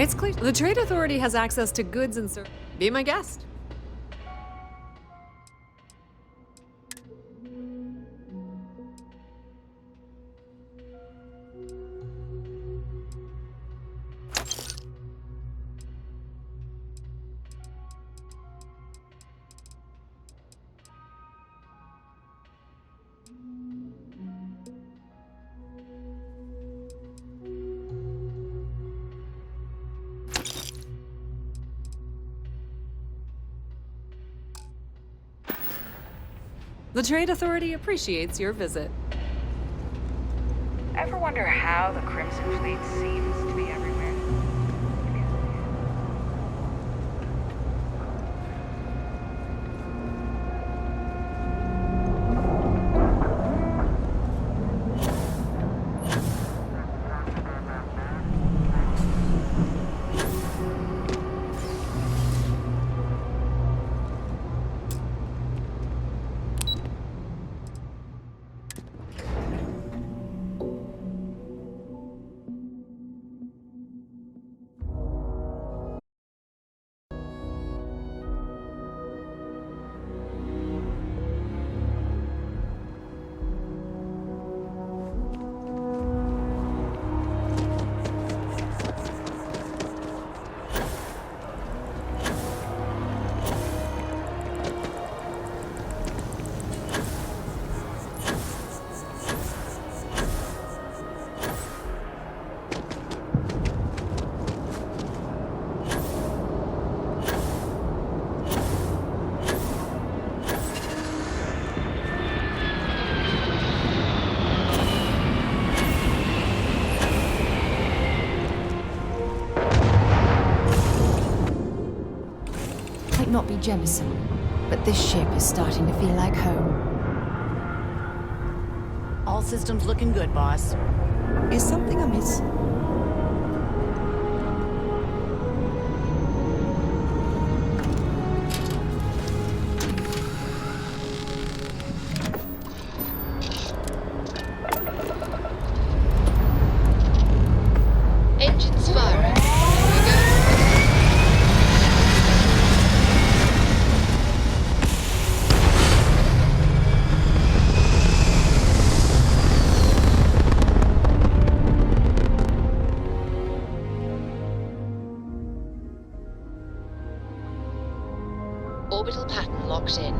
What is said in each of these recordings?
It's clear the Trade Authority has access to goods and services. Be my guest. The Trade Authority appreciates your visit. Ever wonder how the Crimson Fleet seems to be everywhere? Might not be Jemison, but this ship is starting to feel like home. All systems looking good, boss. Is something amiss? Engines firing. Here we go. Orbital pattern locked in.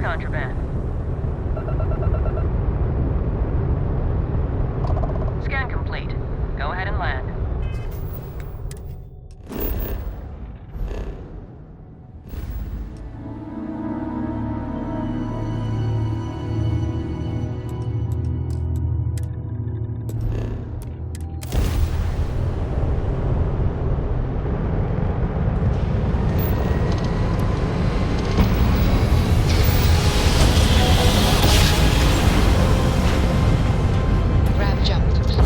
contraband. Scan complete. Go ahead and land. Grav jump complete.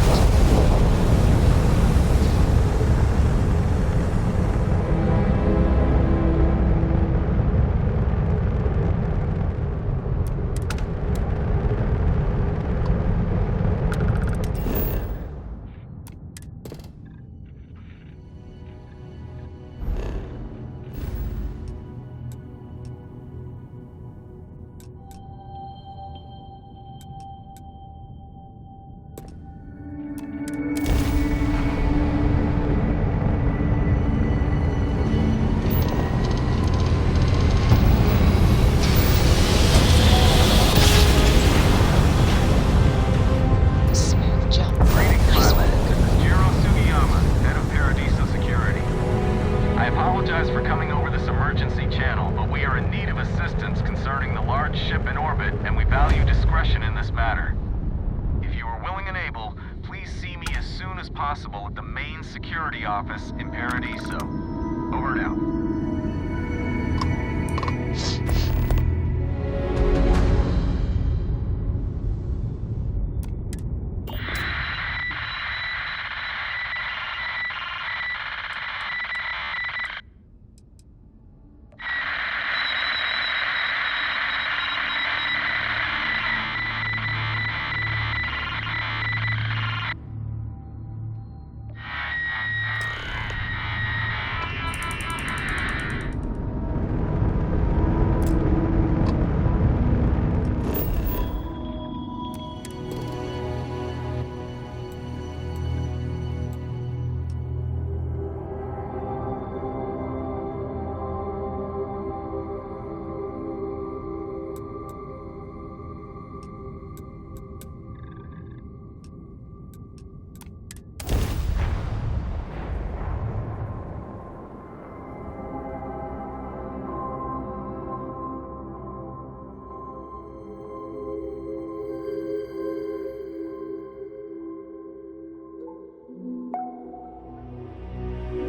Smooth jump. Greetings, Nice pilot. work. This is Jiro Sugiyama, head of Paradiso Security. I apologize for coming over this emergency channel, but we are in need of assistance concerning the large ship in orbit, and we value discretion in this matter. If you are willing and able, please see me as soon as possible at the main security office in Paradiso. Over and out.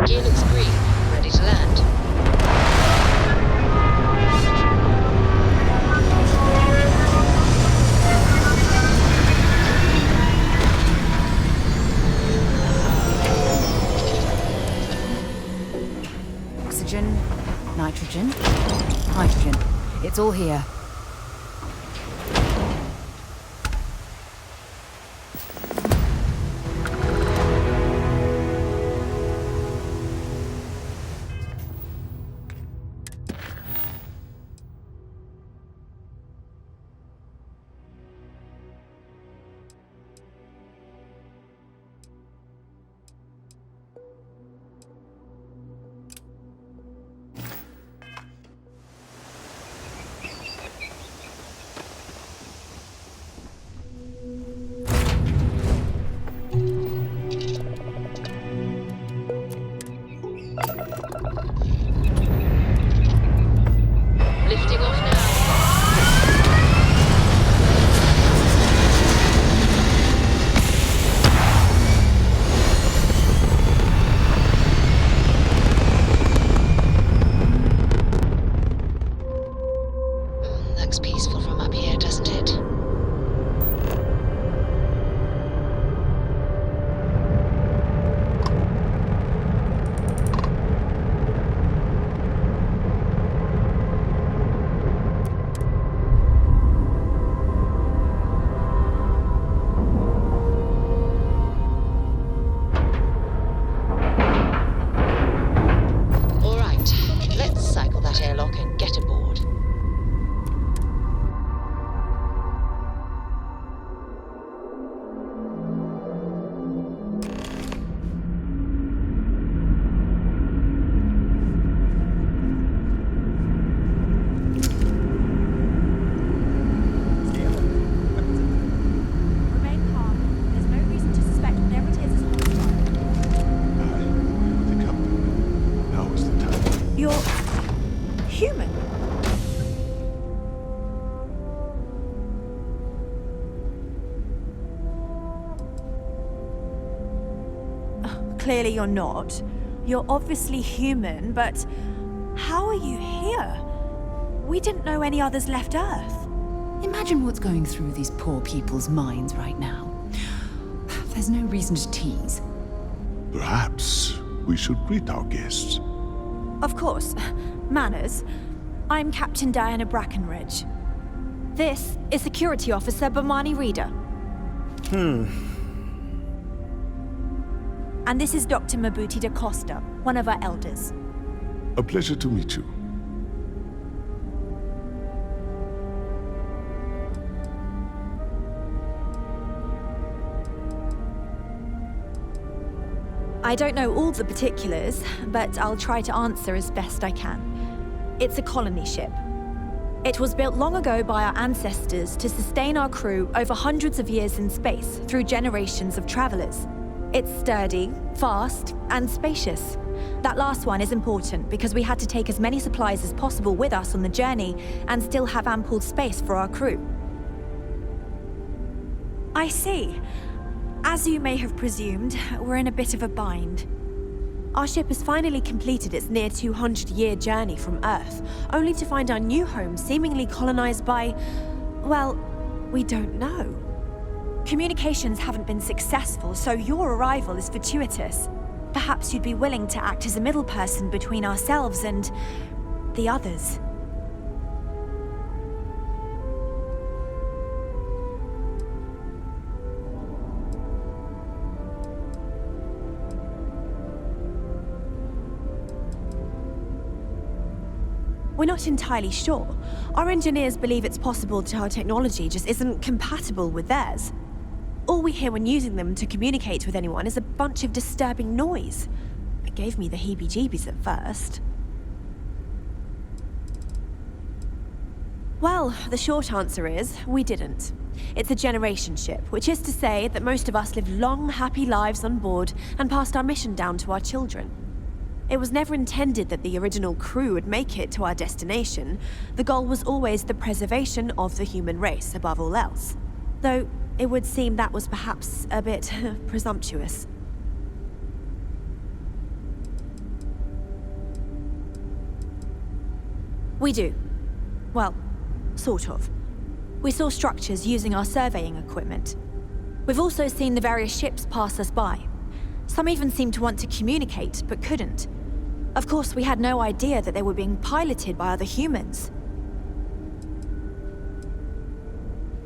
Gear looks green. Ready to land. Oxygen, nitrogen, hydrogen. It's all here. clearly you're not. You're obviously human, but how are you here? We didn't know any others left Earth. Imagine what's going through these poor people's minds right now. There's no reason to tease. Perhaps we should greet our guests. Of course. Manners. I'm Captain Diana Brackenridge. This is Security Officer Bomani Reader. And this is Dr. Mabuti da Costa, one of our elders. A pleasure to meet you. I don't know all the particulars, but I'll try to answer as best I can. It's a colony ship. It was built long ago by our ancestors to sustain our crew over hundreds of years in space through generations of travelers. It's sturdy, fast, and spacious. That last one is important because we had to take as many supplies as possible with us on the journey and still have ample space for our crew. I see. As you may have presumed, we're in a bit of a bind. Our ship has finally completed its near 200-year journey from Earth, only to find our new home seemingly colonized by, well, we don't know. Communications haven't been successful, so your arrival is fortuitous. Perhaps you'd be willing to act as a middle person between ourselves and the others. We're not entirely sure. Our engineers believe it's possible that our technology just isn't compatible with theirs. All we hear when using them to communicate with anyone is a bunch of disturbing noise. It gave me the heebie-jeebies at first. Well, the short answer is, we didn't. It's a generation ship, which is to say that most of us lived long, happy lives on board and passed our mission down to our children. It was never intended that the original crew would make it to our destination. The goal was always the preservation of the human race above all else. Though, it would seem that was perhaps a bit presumptuous. We do. Well, sort of. We saw structures using our surveying equipment. We've also seen the various ships pass us by. Some even seemed to want to communicate, but couldn't. Of course, we had no idea that they were being piloted by other humans.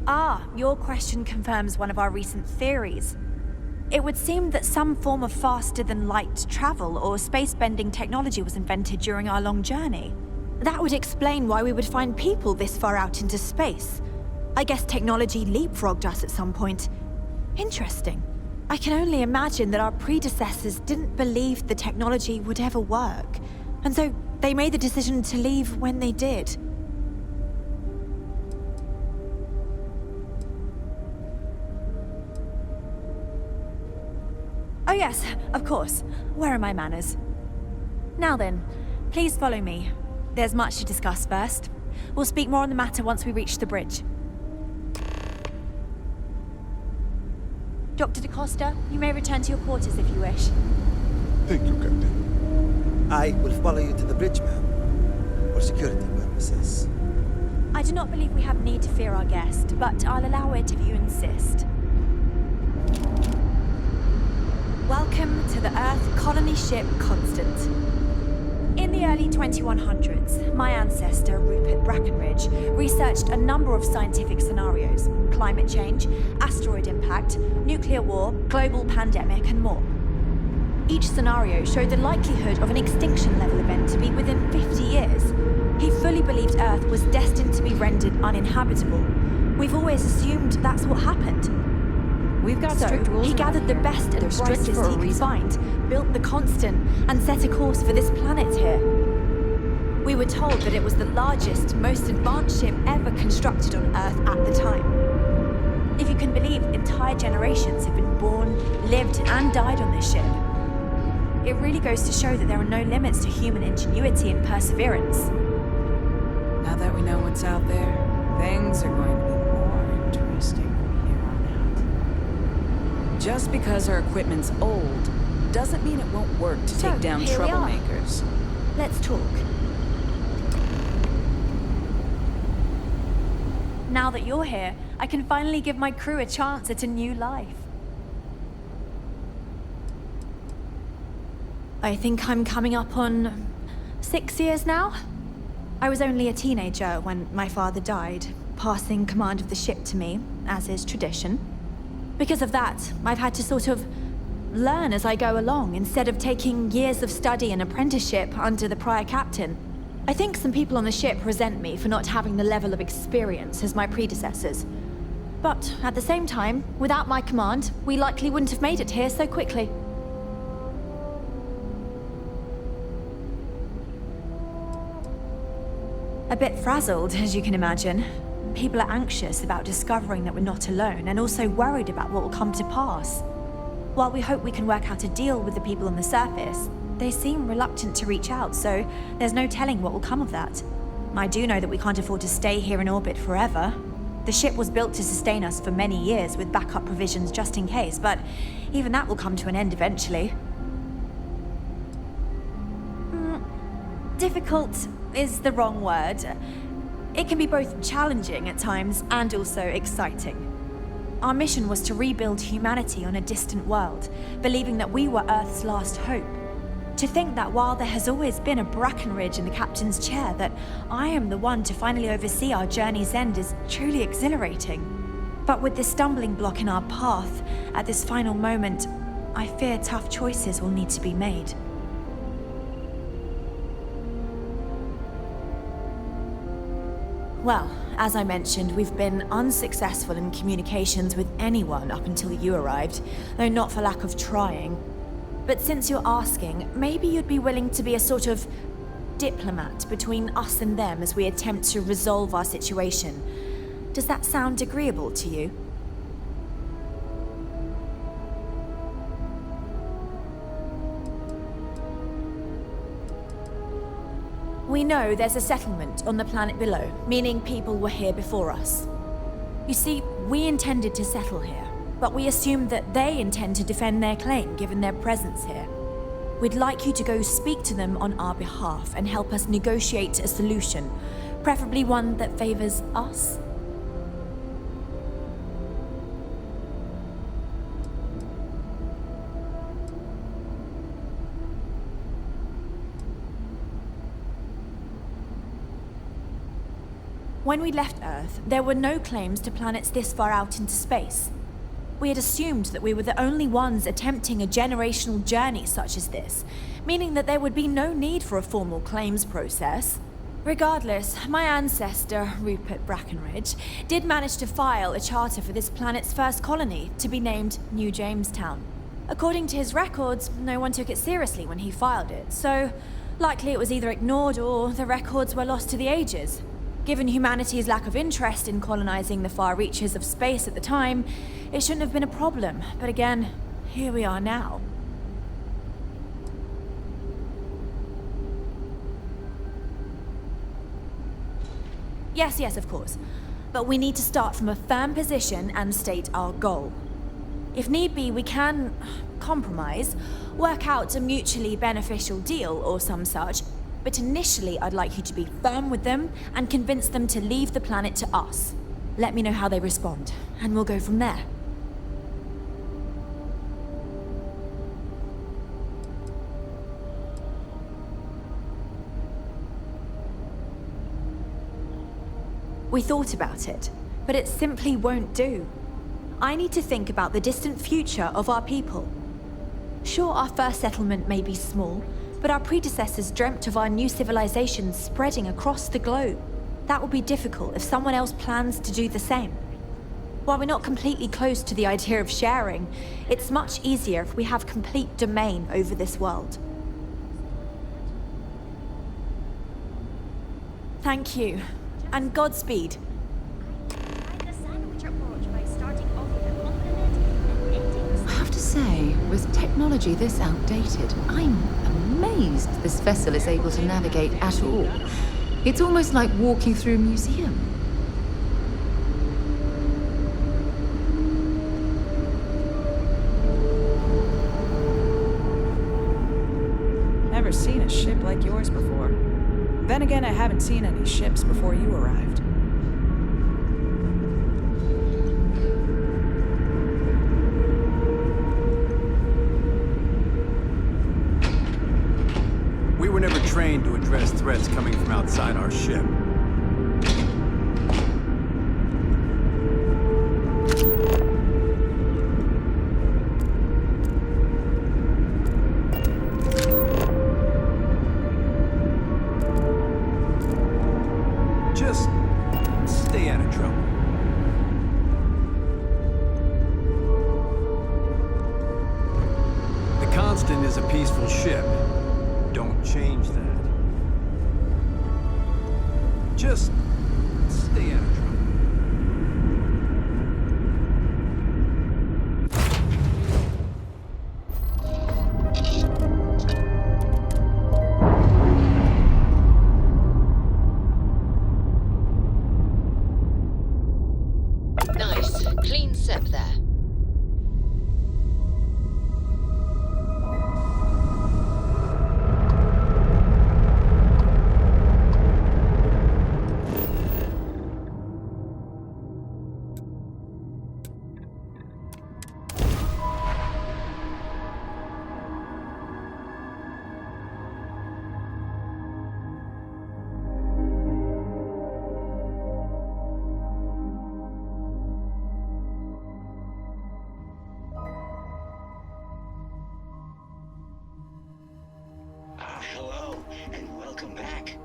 Ah, your question confirms one of our recent theories. It would seem that some form of faster-than-light travel or space-bending technology was invented during our long journey. That would explain why we would find people this far out into space. I guess technology leapfrogged us at some point. Interesting. I can only imagine that our predecessors didn't believe the technology would ever work, and so they made the decision to leave when they did. Oh yes, of course. Where are my manners? Now then, please follow me. There's much to discuss first. We'll speak more on the matter once we reach the bridge. Dr. da Costa, you may return to your quarters if you wish. Thank you, Captain. I will follow you to the bridge, ma'am, for security purposes. I do not believe we have need to fear our guest, but I'll allow it if you insist. Welcome to the Earth colony ship Constant. In the early 2100s, my ancestor, Rupert Brackenridge, researched a number of scientific scenarios: climate change, asteroid impact, nuclear war, global pandemic, and more. Each scenario showed the likelihood of an extinction-level event to be within 50 years. He fully believed Earth was destined to be rendered uninhabitable. We've always assumed that's what happened. We've got strict rules. He gathered the best and brightest he could find, built the Constant, and set a course for this planet here. We were told that it was the largest, most advanced ship ever constructed on Earth at the time. If you can believe, entire generations have been born, lived, and died on this ship. It really goes to show that there are no limits to human ingenuity and perseverance. Now that we know what's out there, things are going to be more interesting from here on out. Just because our equipment's old doesn't mean it won't work to So, take down here we are. troublemakers. Let's talk. Now that you're here, I can finally give my crew a chance at a new life. I think I'm coming up on 6 years now. I was only a teenager when my father died, passing command of the ship to me, as is tradition. Because of that, I've had to sort of learn as I go along, instead of taking years of study and apprenticeship under the prior captain. I think some people on the ship resent me for not having the level of experience as my predecessors. But at the same time, without my command, we likely wouldn't have made it here so quickly. A bit frazzled, as you can imagine. People are anxious about discovering that we're not alone, and also worried about what will come to pass. While we hope we can work out a deal with the people on the surface, they seem reluctant to reach out, so there's no telling what will come of that. I do know that we can't afford to stay here in orbit forever. The ship was built to sustain us for many years with backup provisions just in case, but even that will come to an end eventually. Difficult is the wrong word. It can be both challenging at times and also exciting. Our mission was to rebuild humanity on a distant world, believing that we were Earth's last hope. To think that while there has always been a Brackenridge in the captain's chair, that I am the one to finally oversee our journey's end is truly exhilarating. But with this stumbling block in our path, at this final moment, I fear tough choices will need to be made. Well, as I mentioned, we've been unsuccessful in communications with anyone up until you arrived, though not for lack of trying. But since you're asking, maybe you'd be willing to be a sort of diplomat between us and them as we attempt to resolve our situation. Does that sound agreeable to you? We know there's a settlement on the planet below, meaning people were here before us. You see, we intended to settle here, but we assumed that they intend to defend their claim given their presence here. We'd like you to go speak to them on our behalf and help us negotiate a solution, preferably one that favors us. When we left Earth, there were no claims to planets this far out into space. We had assumed that we were the only ones attempting a generational journey such as this, meaning that there would be no need for a formal claims process. Regardless, my ancestor, Rupert Brackenridge, did manage to file a charter for this planet's first colony, to be named New Jamestown. According to his records, no one took it seriously when he filed it, so likely it was either ignored or the records were lost to the ages. Given humanity's lack of interest in colonizing the far reaches of space at the time, it shouldn't have been a problem. But again, here we are now. Yes, of course. But we need to start from a firm position and state our goal. If need be, we can compromise, work out a mutually beneficial deal or some such. But initially, I'd like you to be firm with them and convince them to leave the planet to us. Let me know how they respond, and we'll go from there. We thought about it, but it simply won't do. I need to think about the distant future of our people. Sure, our first settlement may be small, but our predecessors dreamt of our new civilization spreading across the globe. That will be difficult if someone else plans to do the same. While we're not completely close to the idea of sharing, it's much easier if we have complete domain over this world. Thank you, and Godspeed. I have to say, with technology this outdated, I'm amazed this vessel is able to navigate at all. It's almost like walking through a museum. like yours before. Then again, I haven't seen any ships before you arrived. We were never trained to address threats coming from outside our ship. Just stay out of trouble. The Constant is a peaceful ship. Don't change that. Just stay out of trouble. Nice. Clean sep there. Hello, and welcome back.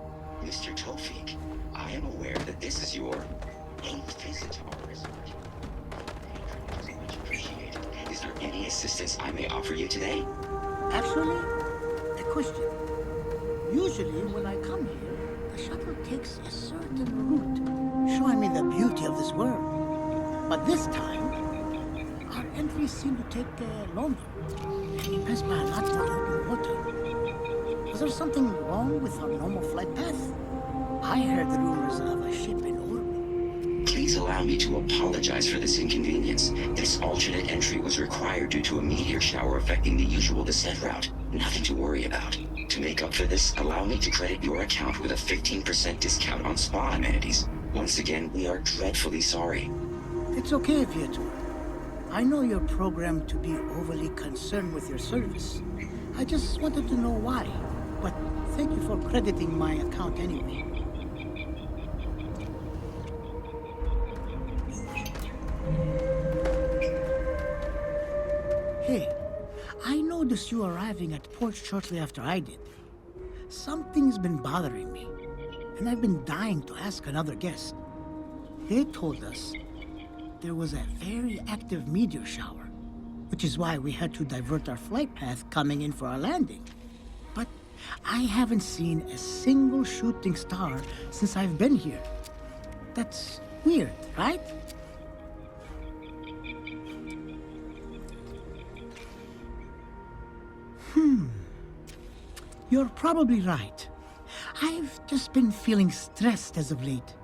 Mr. Tofik, I am aware that this is your 8th visit to our resort. Much appreciated. Is there any assistance I may offer you today? Actually, a question. Usually when I come here, the shuttle takes a certain route, showing me the beauty of this world. But this time, our entries seem to take longer, and we pass by a lot more open water. Was there something wrong with our normal flight path? I heard the rumors of a ship in orbit. Please allow me to apologize for this inconvenience. This alternate entry was required due to a meteor shower affecting the usual descent route. Nothing to worry about. To make up for this, allow me to credit your account with a 15% discount on spa amenities. Once again, we are dreadfully sorry. It's okay, Viator. I know you're programmed to be overly concerned with your service. I just wanted to know why. But thank you for crediting my account anyway. Hey, I noticed you arriving at port shortly after I did. Something's been bothering me, and I've been dying to ask another guest. They told us there was a very active meteor shower, which is why we had to divert our flight path coming in for our landing. But I haven't seen a single shooting star since I've been here. That's weird, right? You're probably right. I've just been feeling stressed as of late,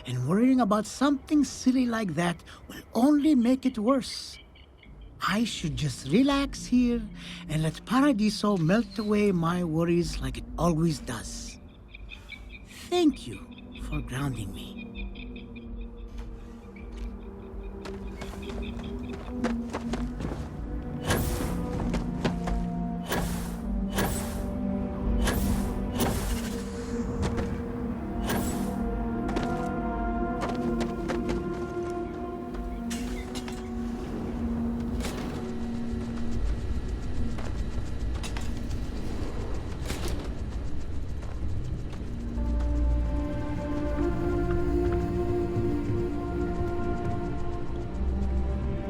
and worrying about something silly like that will only make it worse. I should just relax here and let Paradiso melt away my worries like it always does. Thank you for grounding me.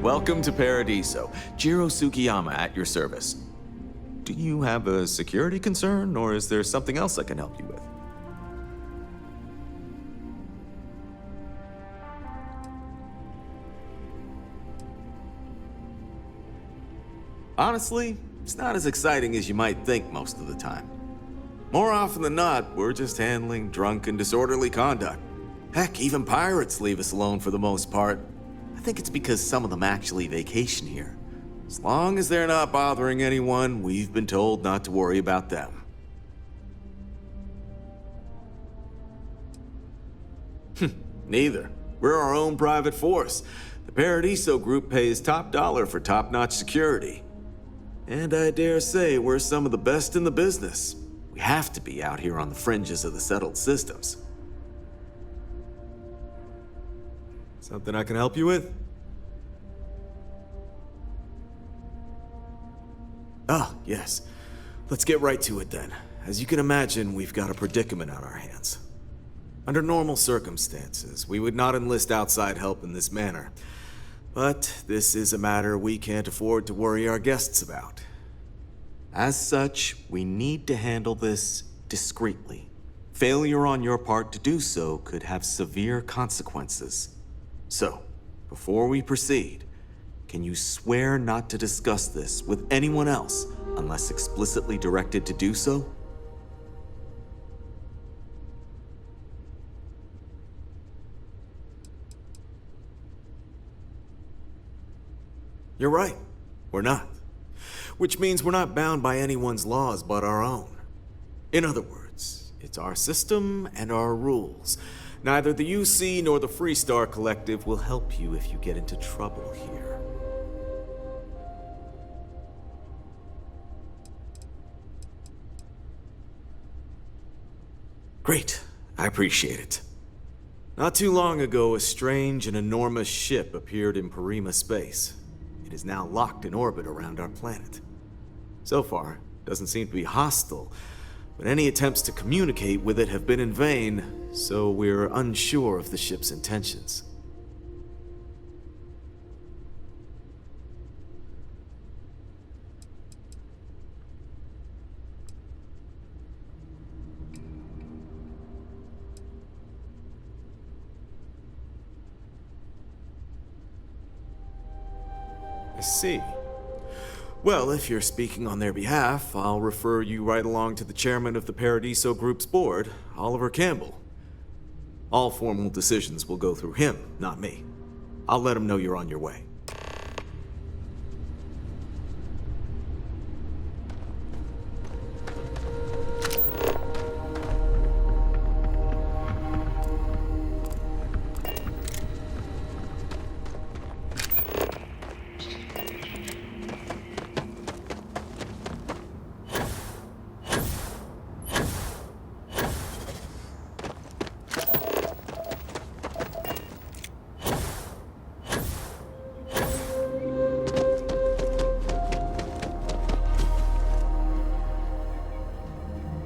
Welcome to Paradiso. Jiro Sukiyama at your service. Do you have a security concern, or is there something else I can help you with? Honestly, it's not as exciting as you might think most of the time. More often than not, we're just handling drunk and disorderly conduct. Heck, even pirates leave us alone for the most part. I think it's because some of them actually vacation here. As long as they're not bothering anyone, we've been told not to worry about them. Neither. We're our own private force. The Paradiso Group pays top dollar for top-notch security. And I dare say we're some of the best in the business. We have to be out here on the fringes of the settled systems. Something I can help you with? Ah, yes. Let's get right to it then. As you can imagine, we've got a predicament on our hands. Under normal circumstances, we would not enlist outside help in this manner. But this is a matter we can't afford to worry our guests about. As such, we need to handle this discreetly. Failure on your part to do so could have severe consequences. So, before we proceed, can you swear not to discuss this with anyone else unless explicitly directed to do so? You're right. We're not. Which means we're not bound by anyone's laws but our own. In other words, it's our system and our rules. Neither the UC nor the Freestar Collective will help you if you get into trouble here. Great. I appreciate it. Not too long ago, a strange and enormous ship appeared in Parima space. It is now locked in orbit around our planet. So far, it doesn't seem to be hostile, but any attempts to communicate with it have been in vain, so we're unsure of the ship's intentions. I see. Well, if you're speaking on their behalf, I'll refer you right along to the chairman of the Paradiso Group's board, Oliver Campbell. All formal decisions will go through him, not me. I'll let him know you're on your way.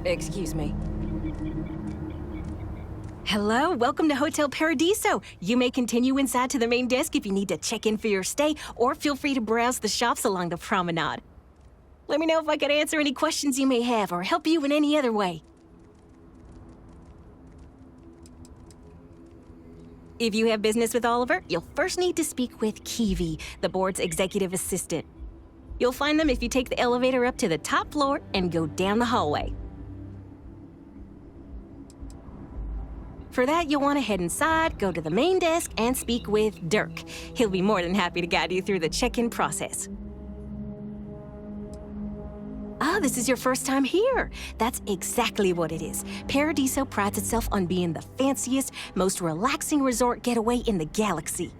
Excuse me. Hello, welcome to Hotel Paradiso. You may continue inside to the main desk if you need to check in for your stay, or feel free to browse the shops along the promenade. Let me know if I could answer any questions you may have or help you in any other way. If you have business with Oliver, you'll first need to speak with Kiwi, the board's executive assistant. You'll find them if you take the elevator up to the top floor and go down the hallway. For that, you'll want to head inside, go to the main desk, and speak with Dirk. He'll be more than happy to guide you through the check-in process. Ah, this is your first time here. That's exactly what it is. Paradiso prides itself on being the fanciest, most relaxing resort getaway in the galaxy.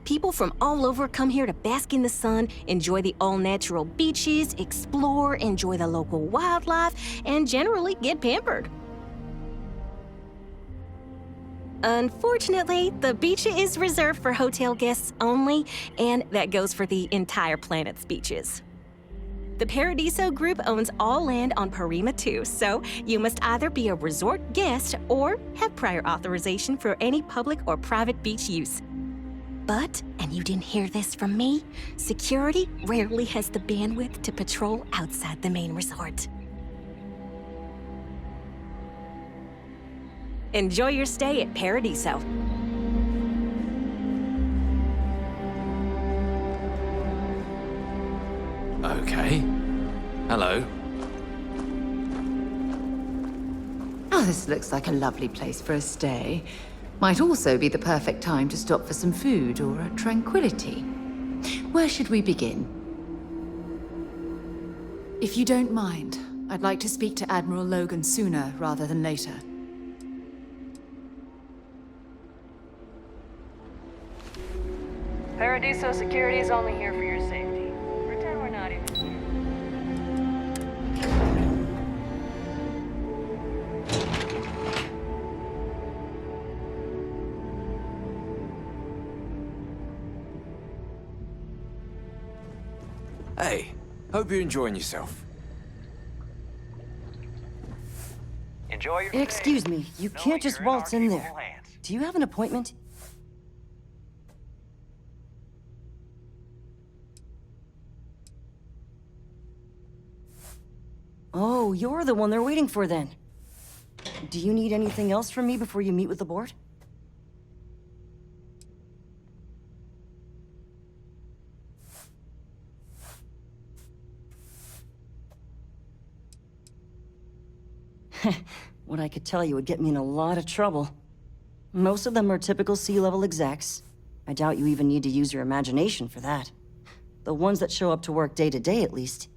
People from all over come here to bask in the sun, enjoy the all-natural beaches, explore, enjoy the local wildlife, and generally get pampered. Unfortunately, the beach is reserved for hotel guests only, and that goes for the entire planet's beaches. The Paradiso Group owns all land on Parima too, so you must either be a resort guest or have prior authorization for any public or private beach use. But, and you didn't hear this from me, security rarely has the bandwidth to patrol outside the main resort. Enjoy your stay at Paradiso. Okay. Hello. Oh, this looks like a lovely place for a stay. Might also be the perfect time to stop for some food or a tranquility. Where should we begin? If you don't mind, I'd like to speak to Admiral Logan sooner rather than later. Paradiso security is only here for your safety. Pretend we're not even here. Hey, hope you're enjoying yourself. Enjoy your Excuse me, you can't just waltz in there. Do you have an appointment? Oh, you're the one they're waiting for then. Do you need anything else from me before you meet with the board? What I could tell you would get me in a lot of trouble. Most of them are typical C-level execs. I doubt you even need to use your imagination for that. The ones that show up to work day to day, at least.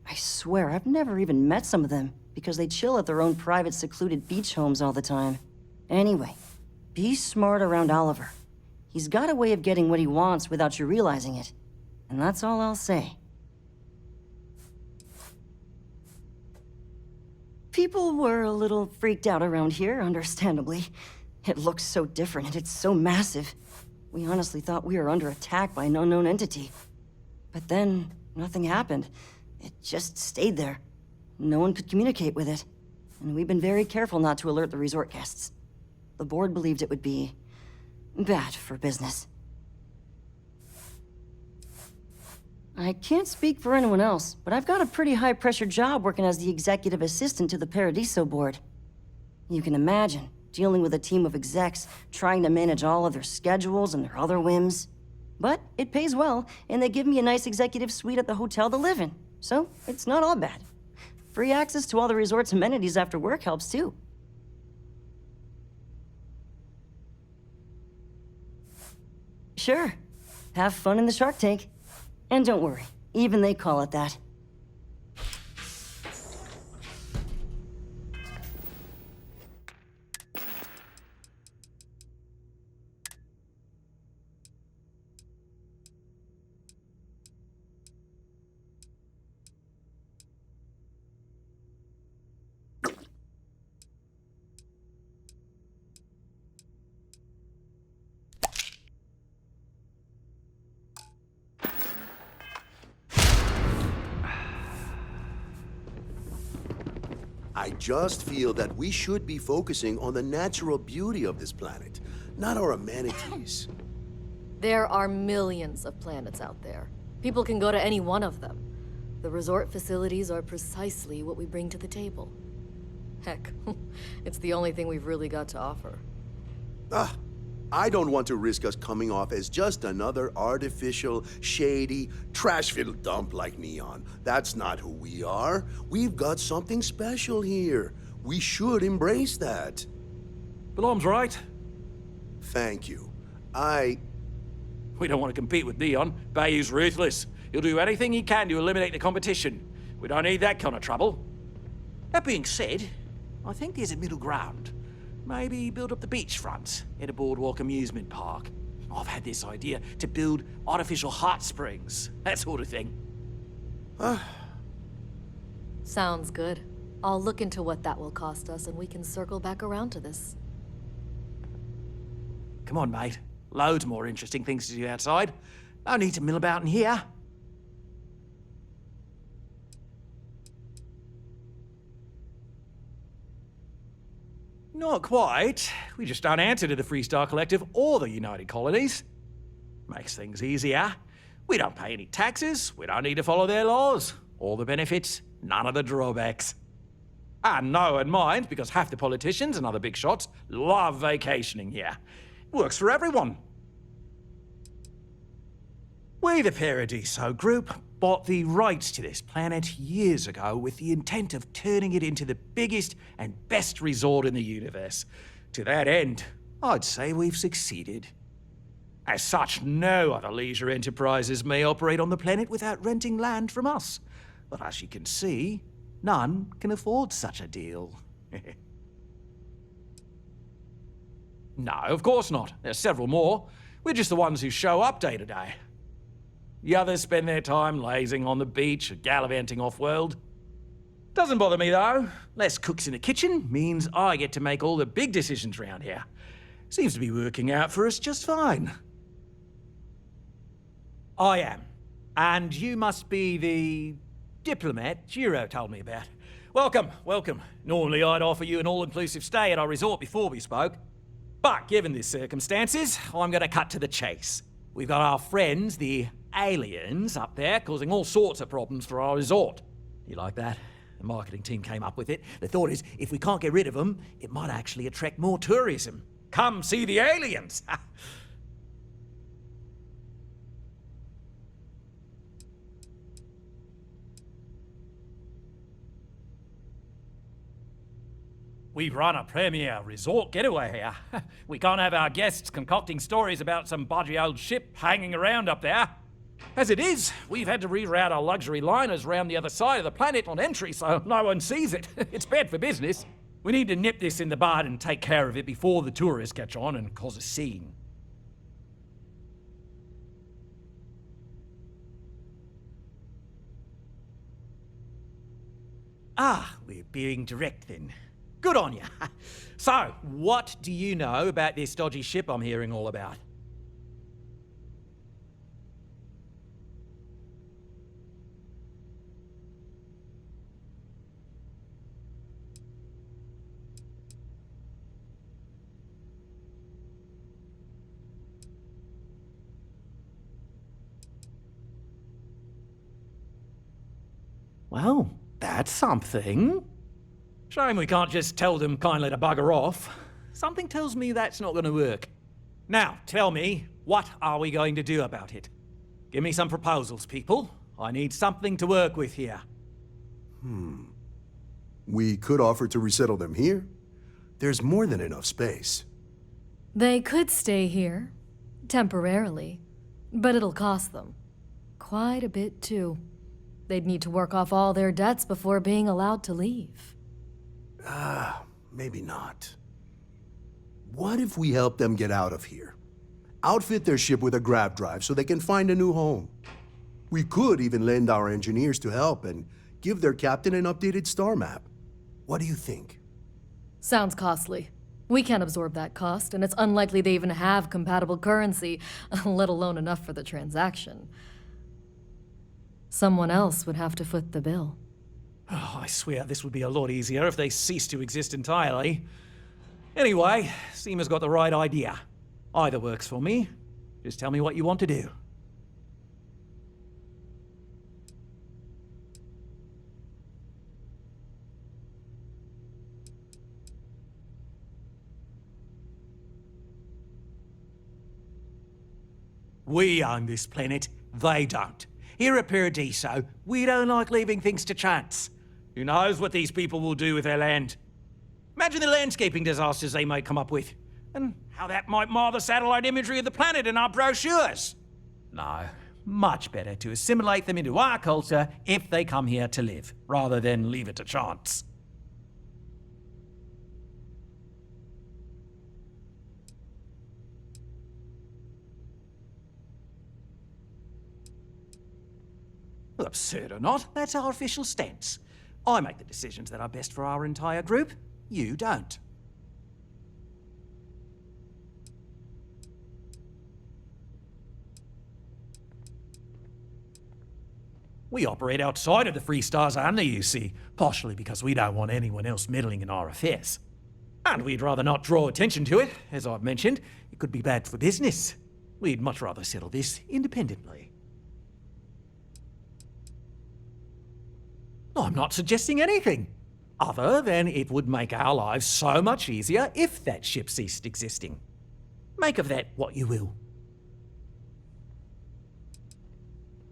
I swear, I've never even met some of them, because they chill at their own private, secluded beach homes all the time. Anyway, be smart around Oliver. He's got a way of getting what he wants without you realizing it. And that's all I'll say. People were a little freaked out around here, understandably. It looks so different and it's so massive. We honestly thought we were under attack by an unknown entity. But then, nothing happened. It just stayed there. No one could communicate with it. And we've been very careful not to alert the resort guests. The board believed it would be bad for business. I can't speak for anyone else, but I've got a pretty high-pressure job working as the executive assistant to the Paradiso board. You can imagine, dealing with a team of execs, trying to manage all of their schedules and their other whims. But it pays well, and they give me a nice executive suite at the hotel to live in. So, it's not all bad. Free access to all the resort's amenities after work helps too. Sure. Have fun in the Shark Tank. And don't worry, even they call it that. I just feel that we should be focusing on the natural beauty of this planet, not our amenities. There are millions of planets out there. People can go to any one of them. The resort facilities are precisely what we bring to the table. Heck, it's the only thing we've really got to offer. I don't want to risk us coming off as just another artificial, shady, trash-filled dump like Neon. That's not who we are. We've got something special here. We should embrace that. Belom's right. Thank you. We don't want to compete with Neon. Bayou's ruthless. He'll do anything he can to eliminate the competition. We don't need that kind of trouble. That being said, I think there's a middle ground. Maybe build up the beachfront at a boardwalk amusement park. I've had this idea to build artificial hot springs, that sort of thing. Sounds good. I'll look into what that will cost us and we can circle back around to this. Come on, mate. Loads more interesting things to do outside. No need to mill about in here. Not quite. We just don't answer to the Freestar Collective or the United Colonies. Makes things easier. We don't pay any taxes, we don't need to follow their laws. All the benefits, none of the drawbacks. And no one minds because half the politicians and other big shots love vacationing here. Works for everyone. We, the Paradiso Group, bought the rights to this planet years ago with the intent of turning it into the biggest and best resort in the universe. To that end, I'd say we've succeeded. As such, no other leisure enterprises may operate on the planet without renting land from us. But as you can see, none can afford such a deal. No, of course not. There's several more. We're just the ones who show up day to day. The others spend their time lazing on the beach or gallivanting off-world. Doesn't bother me, though. Less cooks in the kitchen means I get to make all the big decisions around here. Seems to be working out for us just fine. I am. And you must be the diplomat Giro told me about. Welcome, welcome. Normally I'd offer you an all-inclusive stay at our resort before we spoke. But given the circumstances, I'm going to cut to the chase. We've got our friends, the aliens, up there causing all sorts of problems for our resort. You like that? The marketing team came up with it. The thought is, if we can't get rid of them, it might actually attract more tourism. Come see the aliens! We run a premier resort getaway here. We can't have our guests concocting stories about some bodgy old ship hanging around up there. As it is, we've had to reroute our luxury liners round the other side of the planet on entry so no one sees it. It's bad for business. We need to nip this in the bud and take care of it before the tourists catch on and cause a scene. Ah, we're being direct then. Good on you. So, what do you know about this dodgy ship I'm hearing all about? Well, that's something. Shame we can't just tell them kindly to bugger off. Something tells me that's not going to work. Now, tell me, what are we going to do about it? Give me some proposals, people. I need something to work with here. We could offer to resettle them here. There's more than enough space. They could stay here, temporarily, but it'll cost them. Quite a bit, too. They'd need to work off all their debts before being allowed to leave. Maybe not. What if we help them get out of here? Outfit their ship with a grav drive so they can find a new home. We could even lend our engineers to help and give their captain an updated star map. What do you think? Sounds costly. We can't absorb that cost, and it's unlikely they even have compatible currency, let alone enough for the transaction. Someone else would have to foot the bill. Oh, I swear this would be a lot easier if they ceased to exist entirely. Anyway, Seema's got the right idea. Either works for me. Just tell me what you want to do. We own this planet, they don't. Here at Paradiso, we don't like leaving things to chance. Who knows what these people will do with their land? Imagine the landscaping disasters they might come up with, and how that might mar the satellite imagery of the planet in our brochures. No, much better to assimilate them into our culture if they come here to live, rather than leave it to chance. Well, absurd or not, that's our official stance. I make the decisions that are best for our entire group. You don't. We operate outside of the Free Stars only, you see, partially because we don't want anyone else meddling in our affairs. And we'd rather not draw attention to it. As I've mentioned, it could be bad for business. We'd much rather settle this independently. I'm not suggesting anything, other than it would make our lives so much easier if that ship ceased existing. Make of that what you will.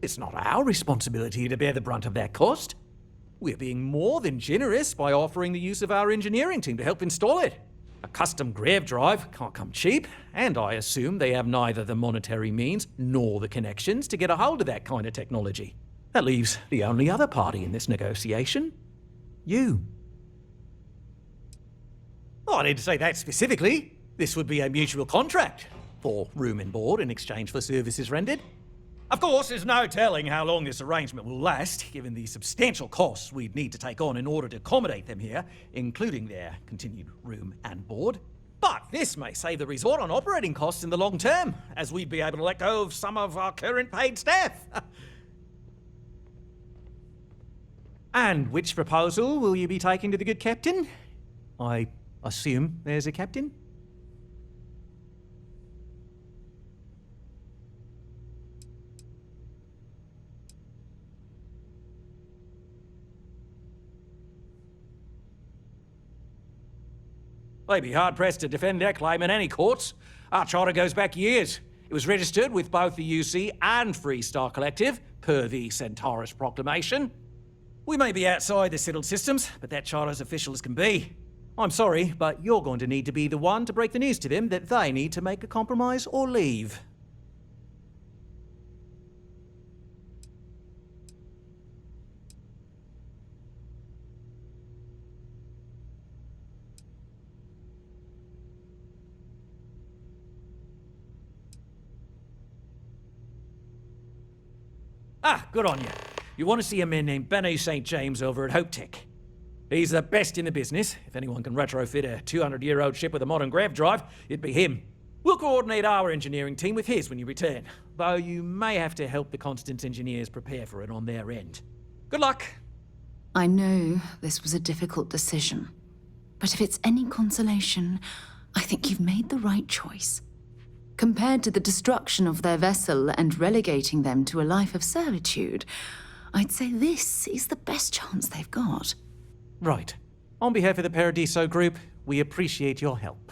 It's not our responsibility to bear the brunt of that cost. We're being more than generous by offering the use of our engineering team to help install it. A custom grav drive can't come cheap, and I assume they have neither the monetary means nor the connections to get a hold of that kind of technology. That leaves the only other party in this negotiation. You. Oh, I didn't say that specifically. This would be a mutual contract. for room and board in exchange for services rendered. Of course, there's no telling how long this arrangement will last, given the substantial costs we'd need to take on in order to accommodate them here, including their continued room and board. But this may save the resort on operating costs in the long term, as we'd be able to let go of some of our current paid staff. And which proposal will you be taking to the good captain? I assume there's a captain? They'd be hard-pressed to defend their claim in any courts. Our charter goes back years. It was registered with both the UC and Free Star Collective, per the Centaurus Proclamation. We may be outside the settled systems, but that charter's official as can be. I'm sorry, but you're going to need to be the one to break the news to them that they need to make a compromise or leave. Ah, good on you. You want to see a man named Benny St. James over at Hope Tech. He's the best in the business. If anyone can retrofit a 200-year-old ship with a modern grav drive, it'd be him. We'll coordinate our engineering team with his when you return, though you may have to help the Constance engineers prepare for it on their end. Good luck. I know this was a difficult decision, but if it's any consolation, I think you've made the right choice. Compared to the destruction of their vessel and relegating them to a life of servitude, I'd say this is the best chance they've got. Right. On behalf of the Paradiso Group, we appreciate your help.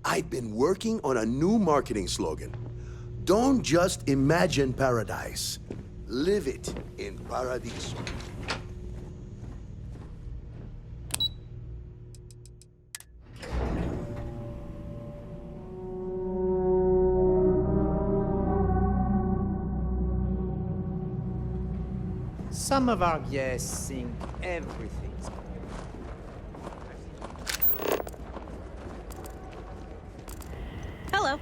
I've been working on a new marketing slogan. Don't just imagine paradise. Live it in Paradiso. Some of our guests think everything's Hello.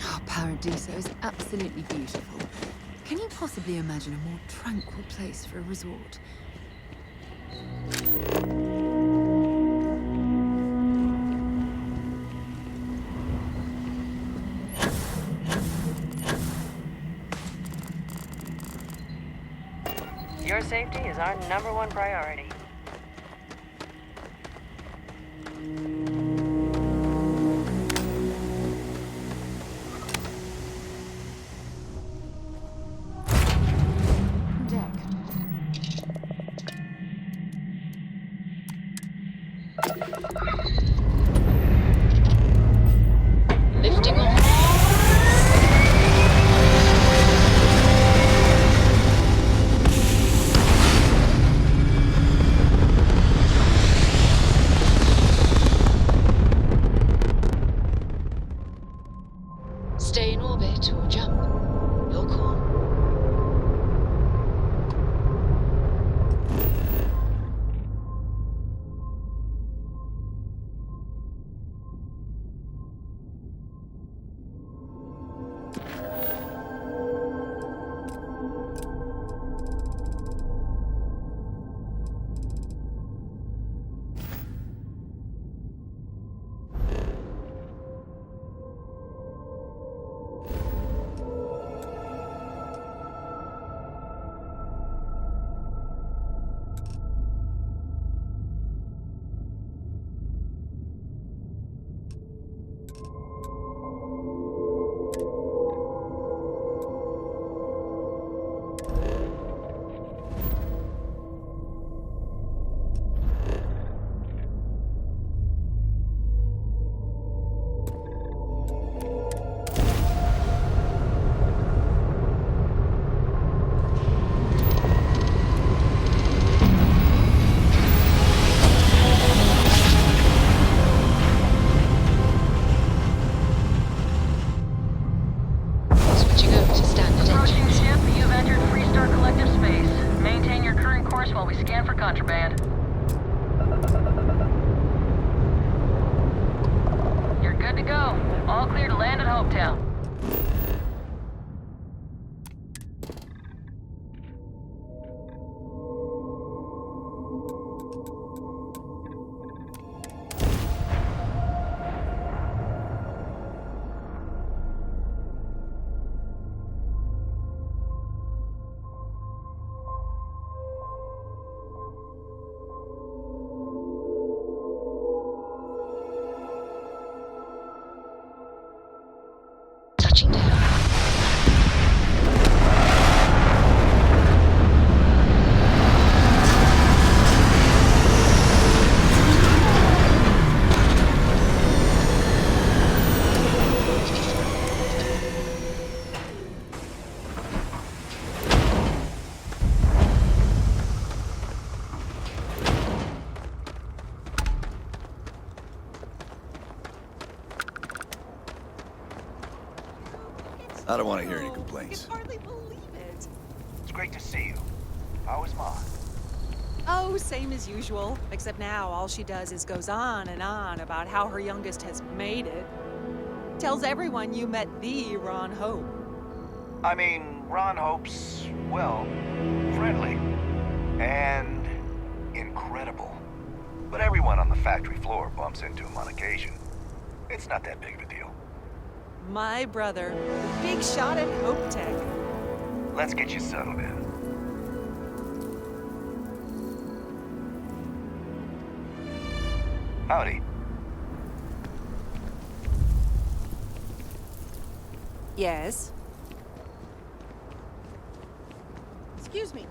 Oh, Paradiso is absolutely beautiful. Can you possibly imagine a more tranquil place for a resort? Your safety is our #1 priority. Lifting off. course while we scan for contraband. You're good to go. All clear to land at Hopetown. Touching down. I don't want to hear any complaints. Hardly believe it. It's great to see you. How is Ma? Oh, same as usual. Except now all she does is goes on and on about how her youngest has made it. Tells everyone you met the Ron Hope. I mean, Ron Hope's, well, friendly. And incredible. But everyone on the factory floor bumps into him on occasion. It's not that big of a deal. My brother, the big shot at Hope Tech. Let's get you settled in. Howdy. Yes? Excuse me,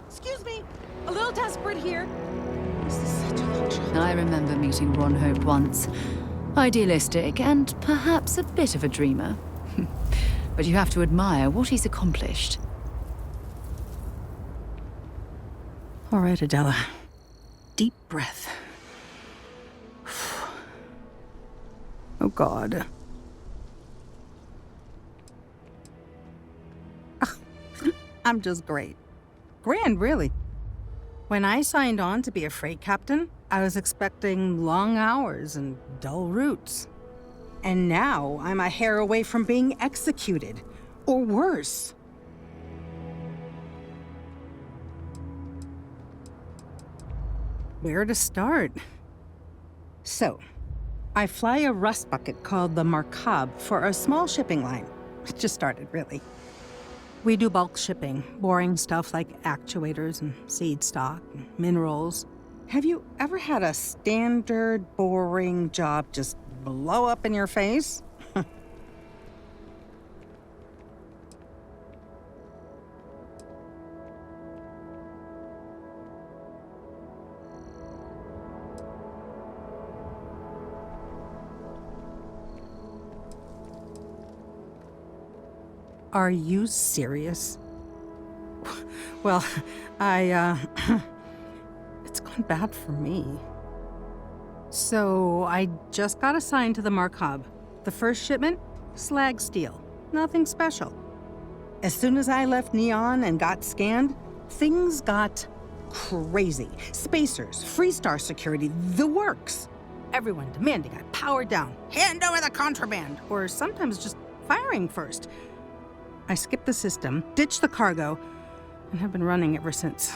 A little desperate here. this is such a long shot. I remember meeting Ron Hope once. Idealistic and perhaps a bit of a dreamer. But you have to admire what he's accomplished. All right, Adela. Deep breath. Oh, God. I'm just great. Grand, really. When I signed on to be a freight captain, I was expecting long hours and dull routes. And now I'm a hair away from being executed. Or worse. Where to start? So, I fly a rust bucket called the Markab for a small shipping line. It just started, really. We do bulk shipping, boring stuff like actuators and seed stock and minerals. Have you ever had a standard, boring job just blow up in your face? Are you serious? Well, it's gone bad for me. So, I just got assigned to the Markab. The first shipment? Slag steel. Nothing special. As soon as I left Neon and got scanned, things got crazy. Spacers, Freestar security, the works. Everyone demanding I power down, hand over the contraband, or sometimes just firing first. I skipped the system, ditched the cargo, and have been running ever since.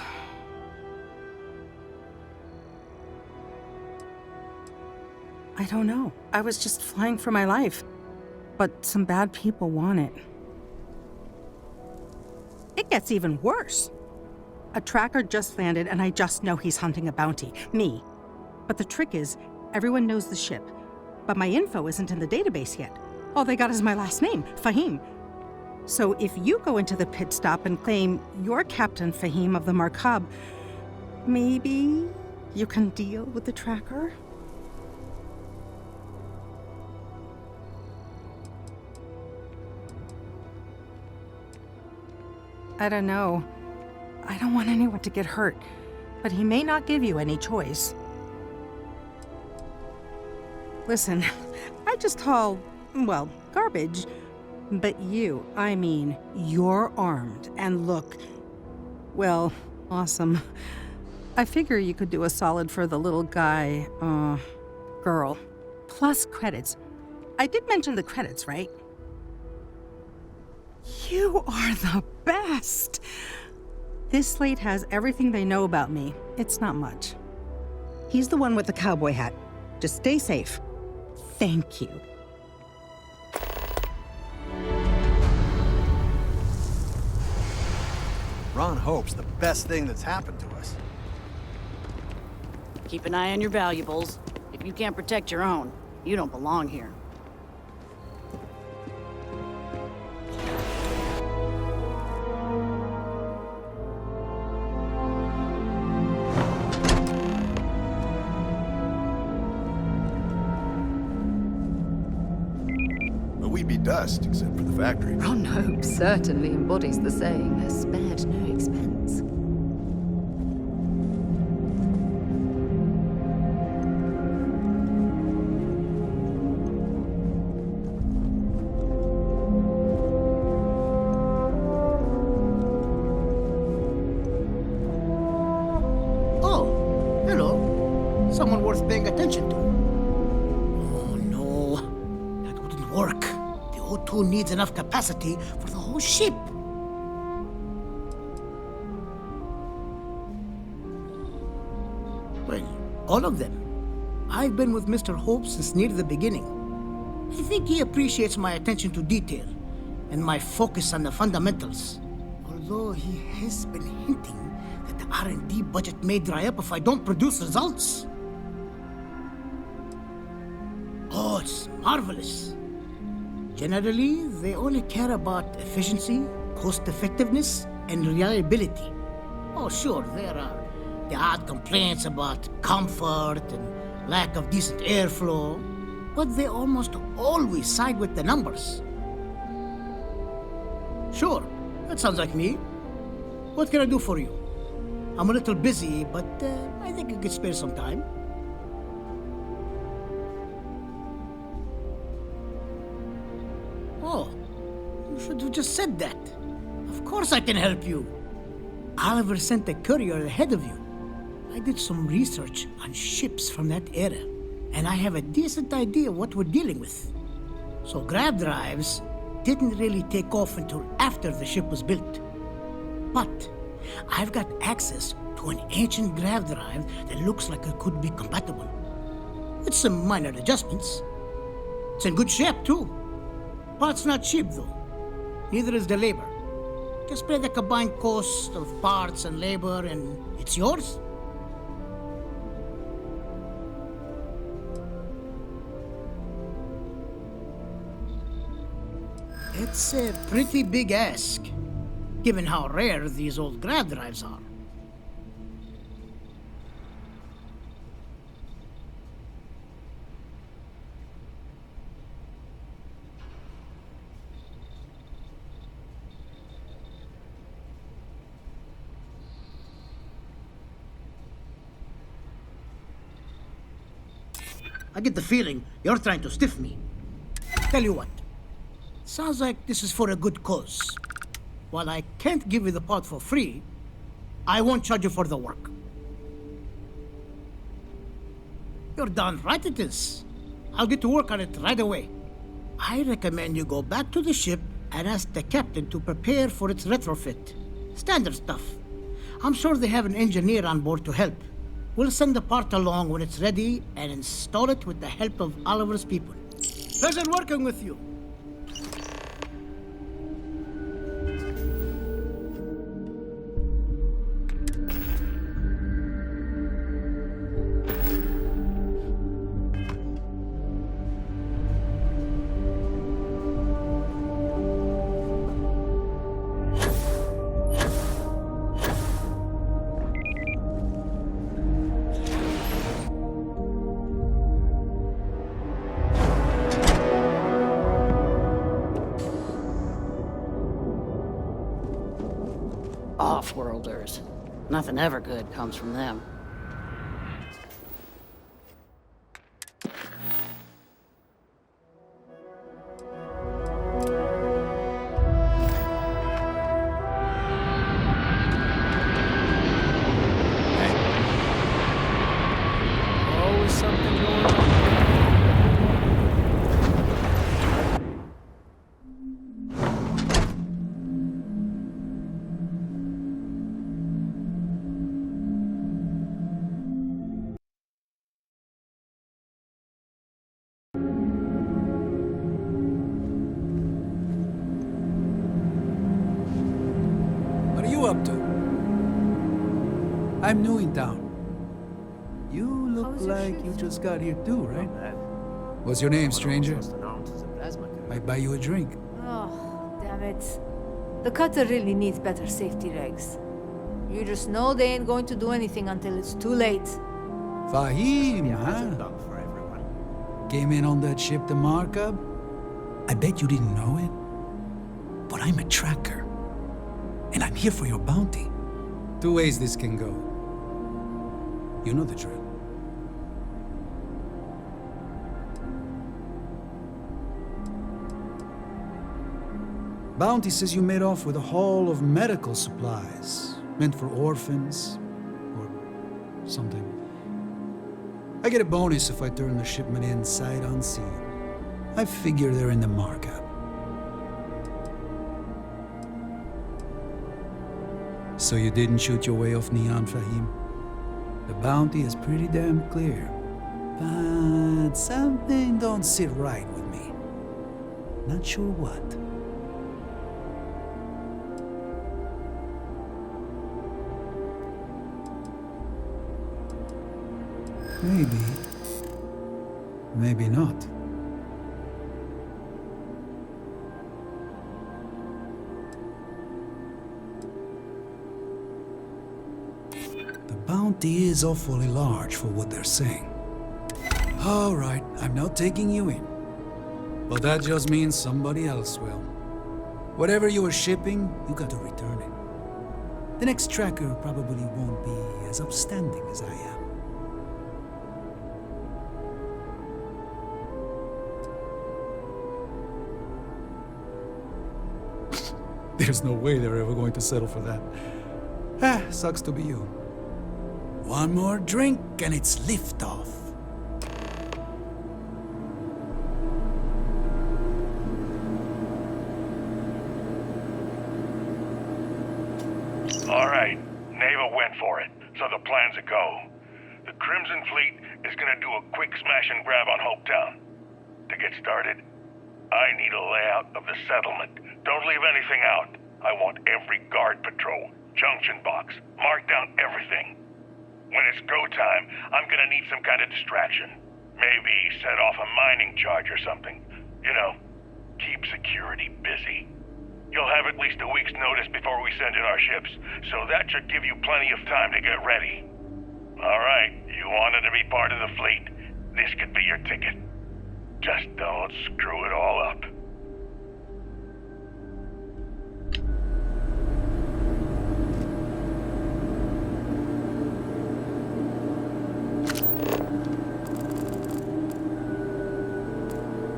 I don't know. I was just flying for my life. But some bad people want it. It gets even worse. A tracker just landed, and I just know he's hunting a bounty. Me. But the trick is, everyone knows the ship. But my info isn't in the database yet. All they got is my last name, Fahim. So if you go into the pit stop and claim you're Captain Fahim of the Markab, maybe you can deal with the tracker? I don't know. I don't want anyone to get hurt, but he may not give you any choice. Listen, I just haul, well, garbage. But you, I mean, you're armed and look, well, awesome. I figure you could do a solid for the little guy, girl. Plus credits. I did mention the credits, right? You are the best! This slate has everything they know about me. It's not much. He's the one with the cowboy hat. Just stay safe. Thank you. Ron Hope's the best thing that's happened to us. Keep an eye on your valuables. If you can't protect your own, you don't belong here. But we'd be dust, except for the factory. Ron Hope certainly embodies the saying, spared no expense. Oh, hello. Someone worth paying attention to. Oh, no. That wouldn't work. The O2 needs enough capacity for the whole ship. Well, all of them. I've been with Mr. Hope since near the beginning. I think he appreciates my attention to detail and my focus on the fundamentals. Although he has been hinting that the R&D budget may dry up if I don't produce results. Oh, it's marvelous. Generally, they only care about efficiency, cost-effectiveness, and reliability. Oh, sure, there are the odd complaints about comfort and lack of decent airflow, but they almost always side with the numbers. Sure, that sounds like me. What can I do for you? I'm a little busy, but I think I could spare some time. Oh, you should have just said that. Of course I can help you. Oliver sent a courier ahead of you. I did some research on ships from that era, and I have a decent idea what we're dealing with. So grav drives didn't really take off until after the ship was built. But I've got access to an ancient grav drive that looks like it could be compatible. With some minor adjustments. It's in good shape, too. Parts not cheap, though. Neither is the labor. Just pay the combined cost of parts and labor, and it's yours. It's a pretty big ask, given how rare these old grav drives are. I get the feeling you're trying to stiff me. Tell you what, sounds like this is for a good cause. While I can't give you the part for free, I won't charge you for the work. You're darn right it is. I'll get to work on it right away. I recommend you go back to the ship and ask the captain to prepare for its retrofit. Standard stuff. I'm sure they have an engineer on board to help. We'll send the part along when it's ready and install it with the help of Oliver's people. Pleasure working with you. Off-worlders. Nothing ever good comes from them. I'm new in town. You look like you just got here too, right? What's your name, stranger? Might buy you a drink. Oh, damn it. The cutter really needs better safety regs. You just know they ain't going to do anything until it's too late. Fahim, huh? Came in on that ship, the Markup? I bet you didn't know it. But I'm a tracker. And I'm here for your bounty. Two ways this can go. You know the drill. Bounty says you made off with a haul of medical supplies, meant for orphans, or something. I get a bonus if I turn the shipment in sight unseen. I figure they're in the markup. So you didn't shoot your way off Neon, Fahim? The bounty is pretty damn clear. But something don't sit right with me. Not sure what. Maybe. Maybe not. The bounty is awfully large for what they're saying. All right, I'm not taking you in. But that just means somebody else will. Whatever you were shipping, you got to return it. The next tracker probably won't be as upstanding as I am. There's no way they're ever going to settle for that. Ah, sucks to be you. One more drink and it's liftoff. All right, Neva went for it, so the plan's a go. The Crimson Fleet is gonna do a quick smash and grab on Hopetown. To get started, I need a layout of the settlement. Don't leave anything out. I want every guard patrol, junction box, mark down everything. When it's go time, I'm gonna need some kind of distraction. Maybe set off a mining charge or something. You know, keep security busy. You'll have at least a week's notice before we send in our ships, so that should give you plenty of time to get ready. All right, you wanted to be part of the fleet. This could be your ticket. Just don't screw it all up.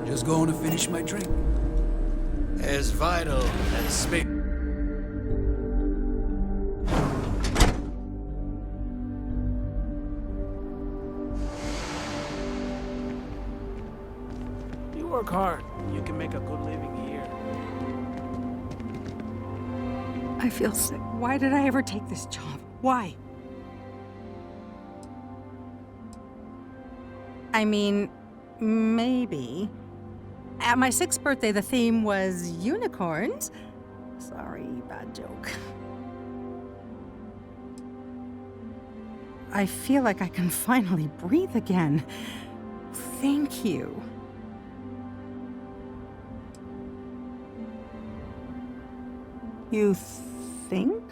Just going to finish my drink. As vital as space. You work hard. You can make a good living here. I feel sick. Why did I ever take this job? Why? I mean, maybe. At my 6th birthday, the theme was unicorns. Sorry, bad joke. I feel like I can finally breathe again. Thank you. You think?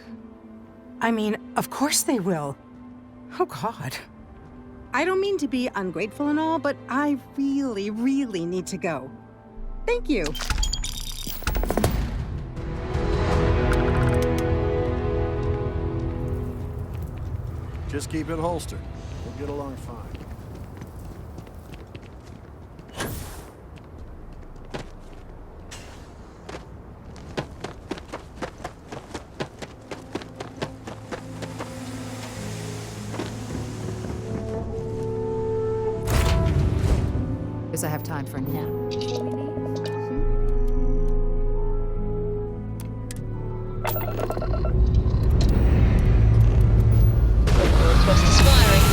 I mean, of course they will. Oh, God. I don't mean to be ungrateful and all, but I really, really need to go. Thank you. Just keep it holstered. We'll get along fine. Guess I have time for a nap. Thrusters firing.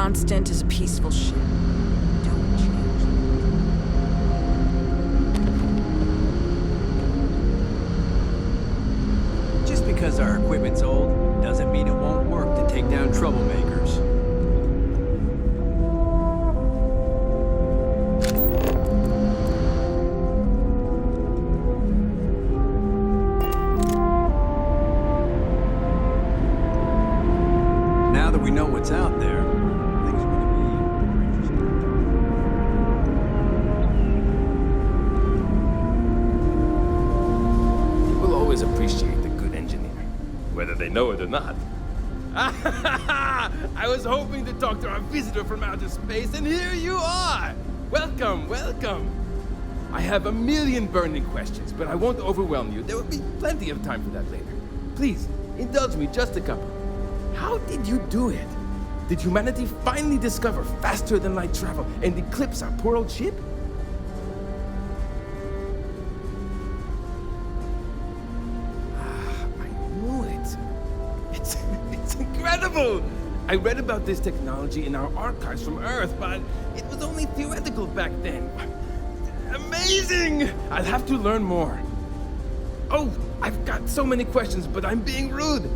constant as a peaceful ship. Don't change. Just because our equipment's old doesn't mean it won't work to take down troublemakers. Now that we know what's out there, things are going to be more interesting. People always appreciate a good engineer, whether they know it or not. I was hoping to talk to our visitor from outer space, and here you are! Welcome, welcome! I have a million burning questions, but I won't overwhelm you. There will be plenty of time for that later. Please, indulge me just a couple. How did you do it? Did humanity finally discover faster than light travel and eclipse our poor old ship? I knew it. It's incredible! I read about this technology in our archives from Earth, but it was only theoretical back then. Amazing! I'll have to learn more. Oh, I've got so many questions, but I'm being rude.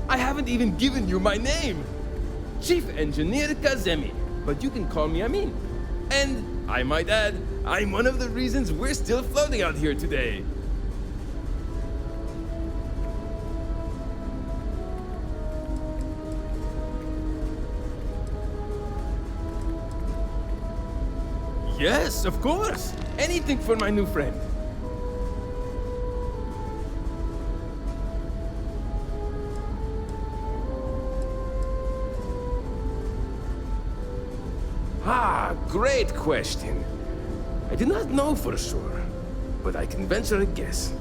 I haven't even given you my name. Chief Engineer Kazemi, but you can call me Amin. And I might add, I'm one of the reasons we're still floating out here today. Yes, of course. Anything for my new friend. Ah, great question. I do not know for sure, but I can venture a guess.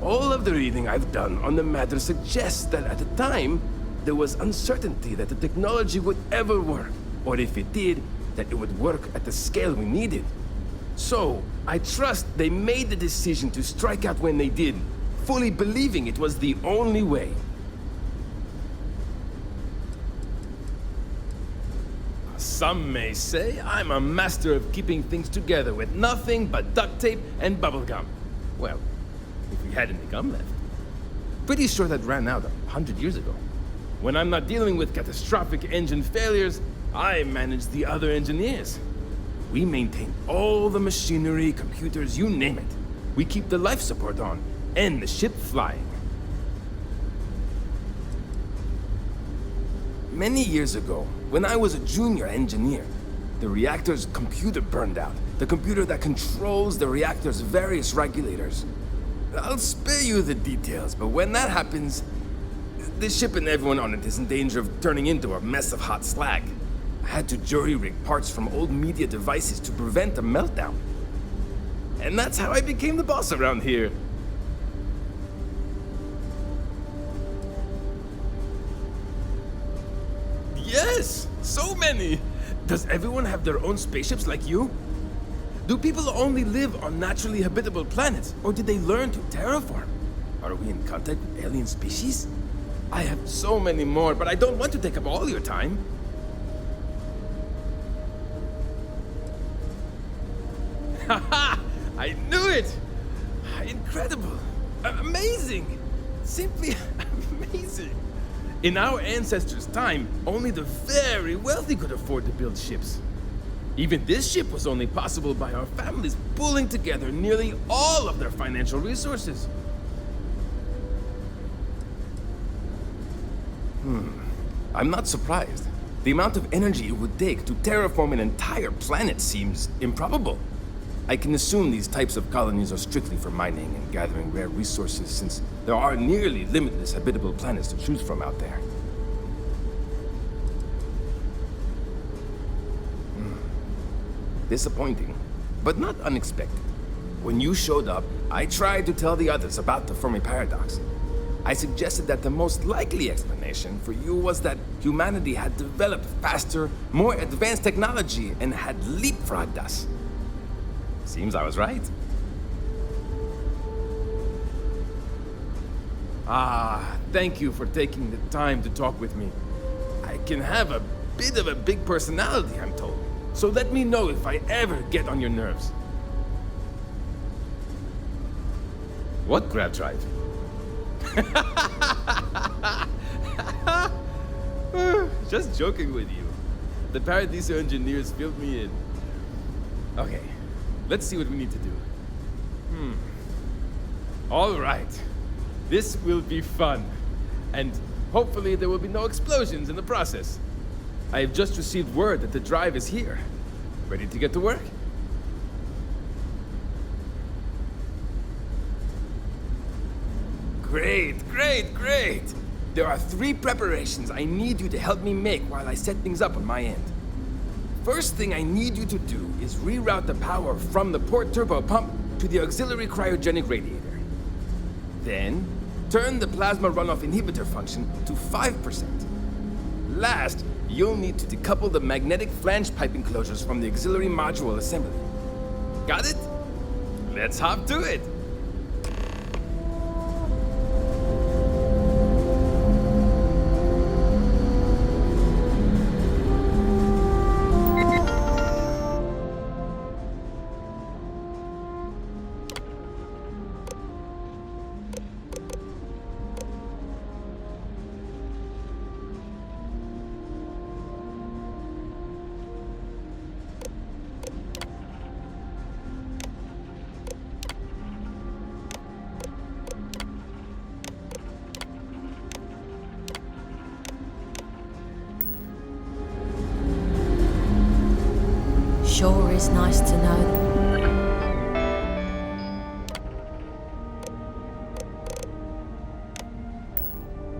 All of the reading I've done on the matter suggests that at the time, there was uncertainty that the technology would ever work, or if it did, that it would work at the scale we needed. So, I trust they made the decision to strike out when they did, fully believing it was the only way. Some may say I'm a master of keeping things together with nothing but duct tape and bubblegum. Well, if we had any gum left. Pretty sure that ran out 100 years ago. When I'm not dealing with catastrophic engine failures, I manage the other engineers. We maintain all the machinery, computers, you name it. We keep the life support on, and the ship flying. Many years ago, when I was a junior engineer, the reactor's computer burned out. The computer that controls the reactor's various regulators. I'll spare you the details, but when that happens, the ship and everyone on it is in danger of turning into a mess of hot slag. I had to jury-rig parts from old media devices to prevent a meltdown. And that's how I became the boss around here. Yes! So many! Does everyone have their own spaceships like you? Do people only live on naturally habitable planets, or did they learn to terraform? Are we in contact with alien species? I have so many more, but I don't want to take up all your time. Haha! I knew it! Incredible! Amazing! Simply amazing! In our ancestors' time, only the very wealthy could afford to build ships. Even this ship was only possible by our families pulling together nearly all of their financial resources. I'm not surprised. The amount of energy it would take to terraform an entire planet seems improbable. I can assume these types of colonies are strictly for mining and gathering rare resources, since there are nearly limitless habitable planets to choose from out there. Disappointing, but not unexpected. When you showed up, I tried to tell the others about the Fermi paradox. I suggested that the most likely explanation for you was that humanity had developed faster, more advanced technology and had leapfrogged us. Seems I was right. Ah, thank you for taking the time to talk with me. I can have a bit of a big personality, I'm told. So let me know if I ever get on your nerves. What grab drive? Just joking with you. The Paradiso engineers filled me in. Okay, let's see what we need to do. All right. This will be fun. And hopefully there will be no explosions in the process. I have just received word that the drive is here. Ready to get to work? Great, great, great! There are 3 preparations I need you to help me make while I set things up on my end. First thing I need you to do is reroute the power from the port turbo pump to the auxiliary cryogenic radiator. Then, turn the plasma runoff inhibitor function to 5%. Last, you'll need to decouple the magnetic flange pipe enclosures from the auxiliary module assembly. Got it? Let's hop to it! Sure is nice to know.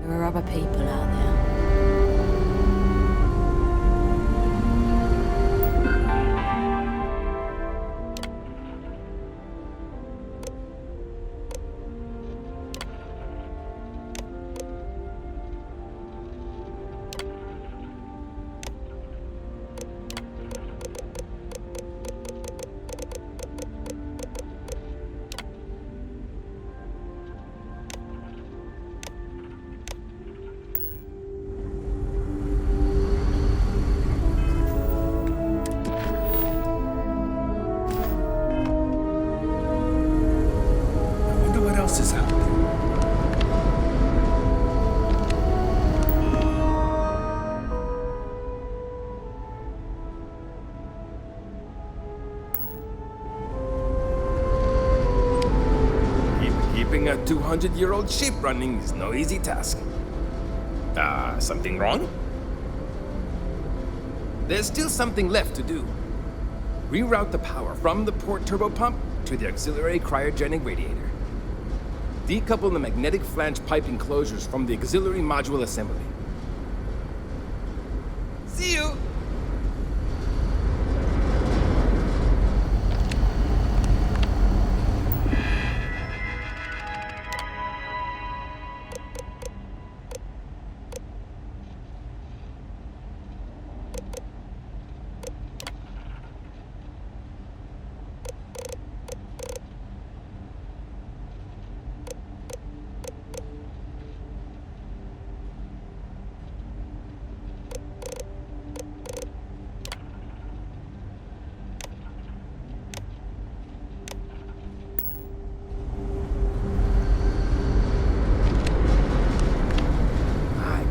There are other people out there. Keeping a 200-year-old ship running is no easy task. Something wrong? There's still something left to do. Reroute the power from the port turbo pump to the auxiliary cryogenic radiator. Decouple the magnetic flange pipe enclosures from the auxiliary module assembly. See you!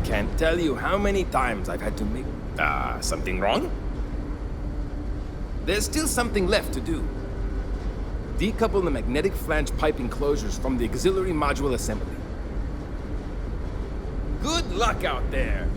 Can't tell you how many times I've had to make... something wrong? There's still something left to do. Decouple the magnetic flange pipe enclosures from the auxiliary module assembly. Good luck out there!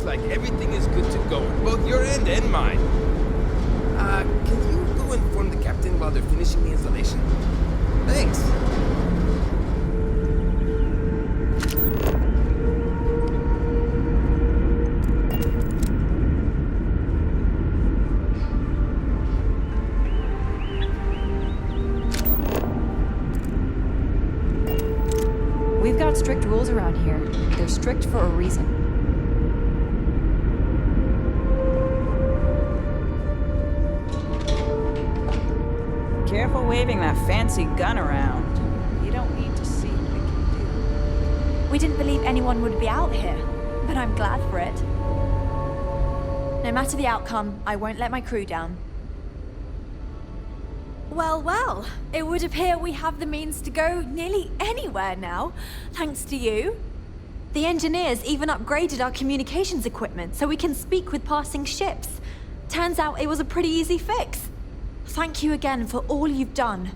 looks like everything is good to go on both your end and mine. Can you go inform the captain while they're finishing the installation? Thanks. We've got strict rules around here. They're strict for a reason. Careful waving that fancy gun around. You don't need to see what it can do. We didn't believe anyone would be out here, but I'm glad for it. No matter the outcome, I won't let my crew down. Well, well, it would appear we have the means to go nearly anywhere now, thanks to you. The engineers even upgraded our communications equipment so we can speak with passing ships. Turns out it was a pretty easy fix. Thank you again for all you've done.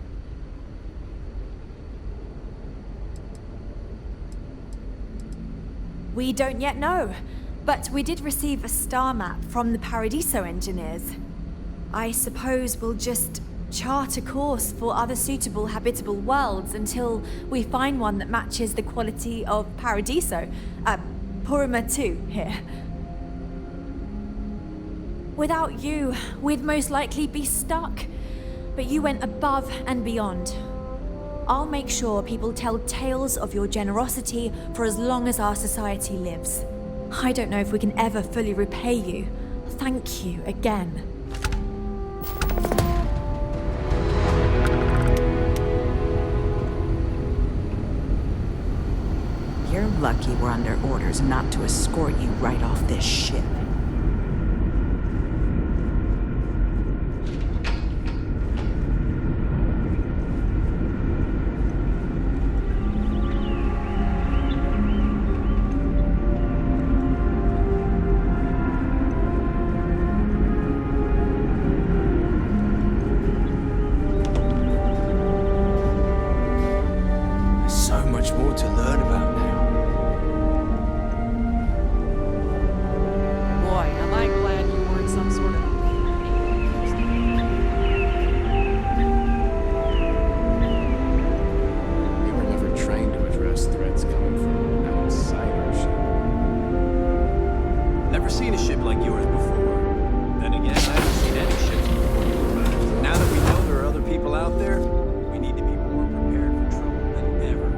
We don't yet know, but we did receive a star map from the Paradiso engineers. I suppose we'll just chart a course for other suitable habitable worlds until we find one that matches the quality of Paradiso, Porima 2 here. Without you, we'd most likely be stuck, but you went above and beyond. I'll make sure people tell tales of your generosity for as long as our society lives. I don't know if we can ever fully repay you. Thank you again. You're lucky we're under orders not to escort you right off this ship. So much more to learn about now. Boy, am I glad you weren't some sort of... We were never trained to address threats coming from outside our ship. Never seen a ship like yours before. Then again, I haven't seen any ships before you arrived. Now that we know there are other people out there, we need to be more prepared for trouble than ever.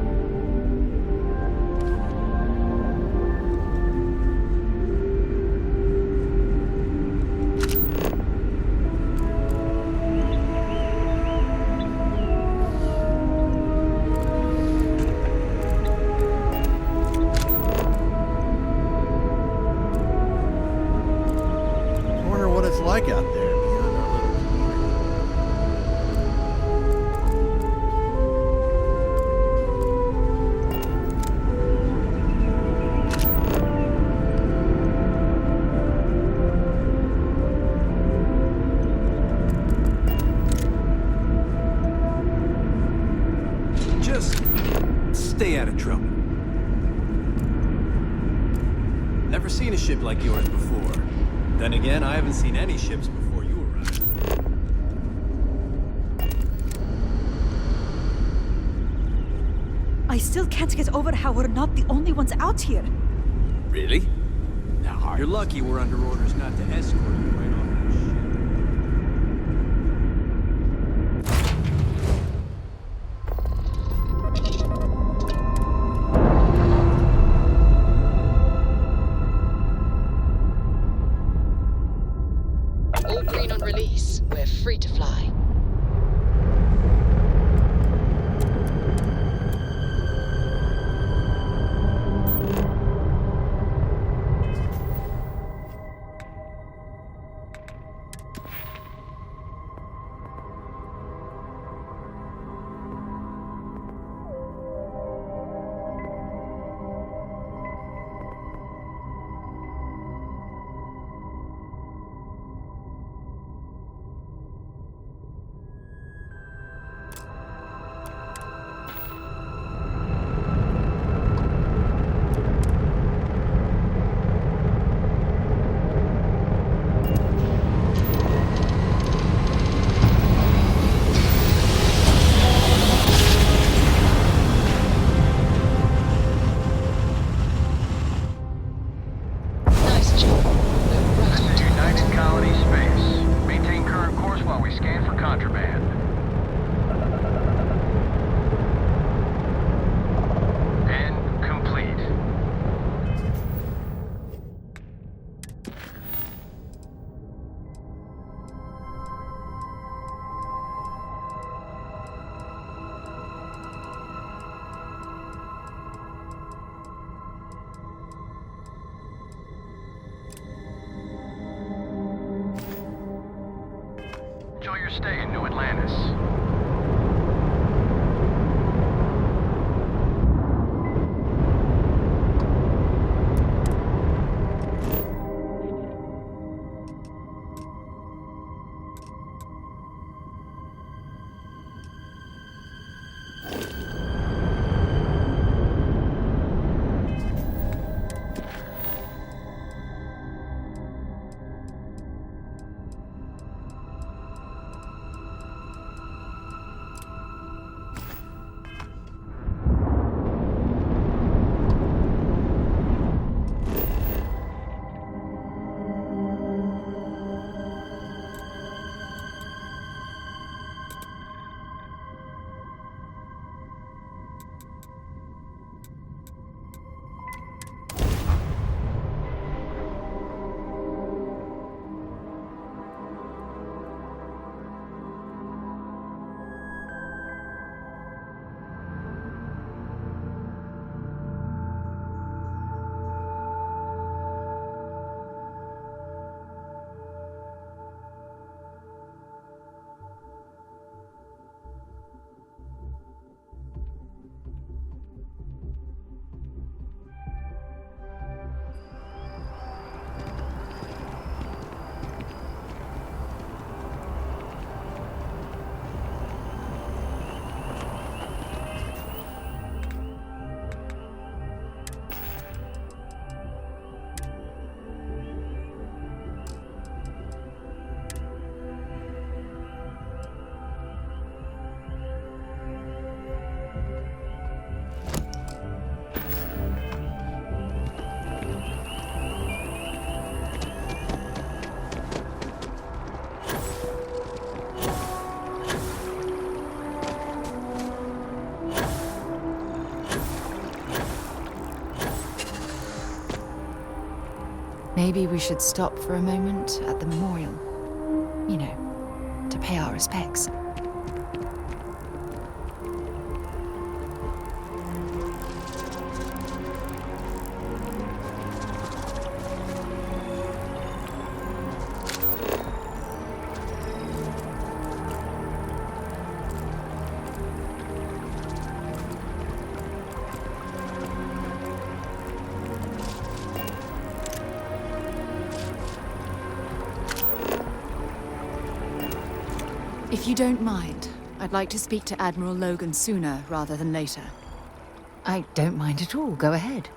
I wonder what it's like out there beyond our little community. Just stay out of trouble. Never seen a ship like yours before. Then again, I haven't seen any ships before you arrived. I still can't get over how we're not the only ones out here. Really? You're lucky we're under orders not to escort you right off that ship. All green on release. We're free to fly. contraband. And complete. Enjoy your stay in New Atlantis. Maybe we should stop for a moment at the memorial. You know, to pay our respects. If you don't mind, I'd like to speak to Admiral Logan sooner rather than later. I don't mind at all. Go ahead.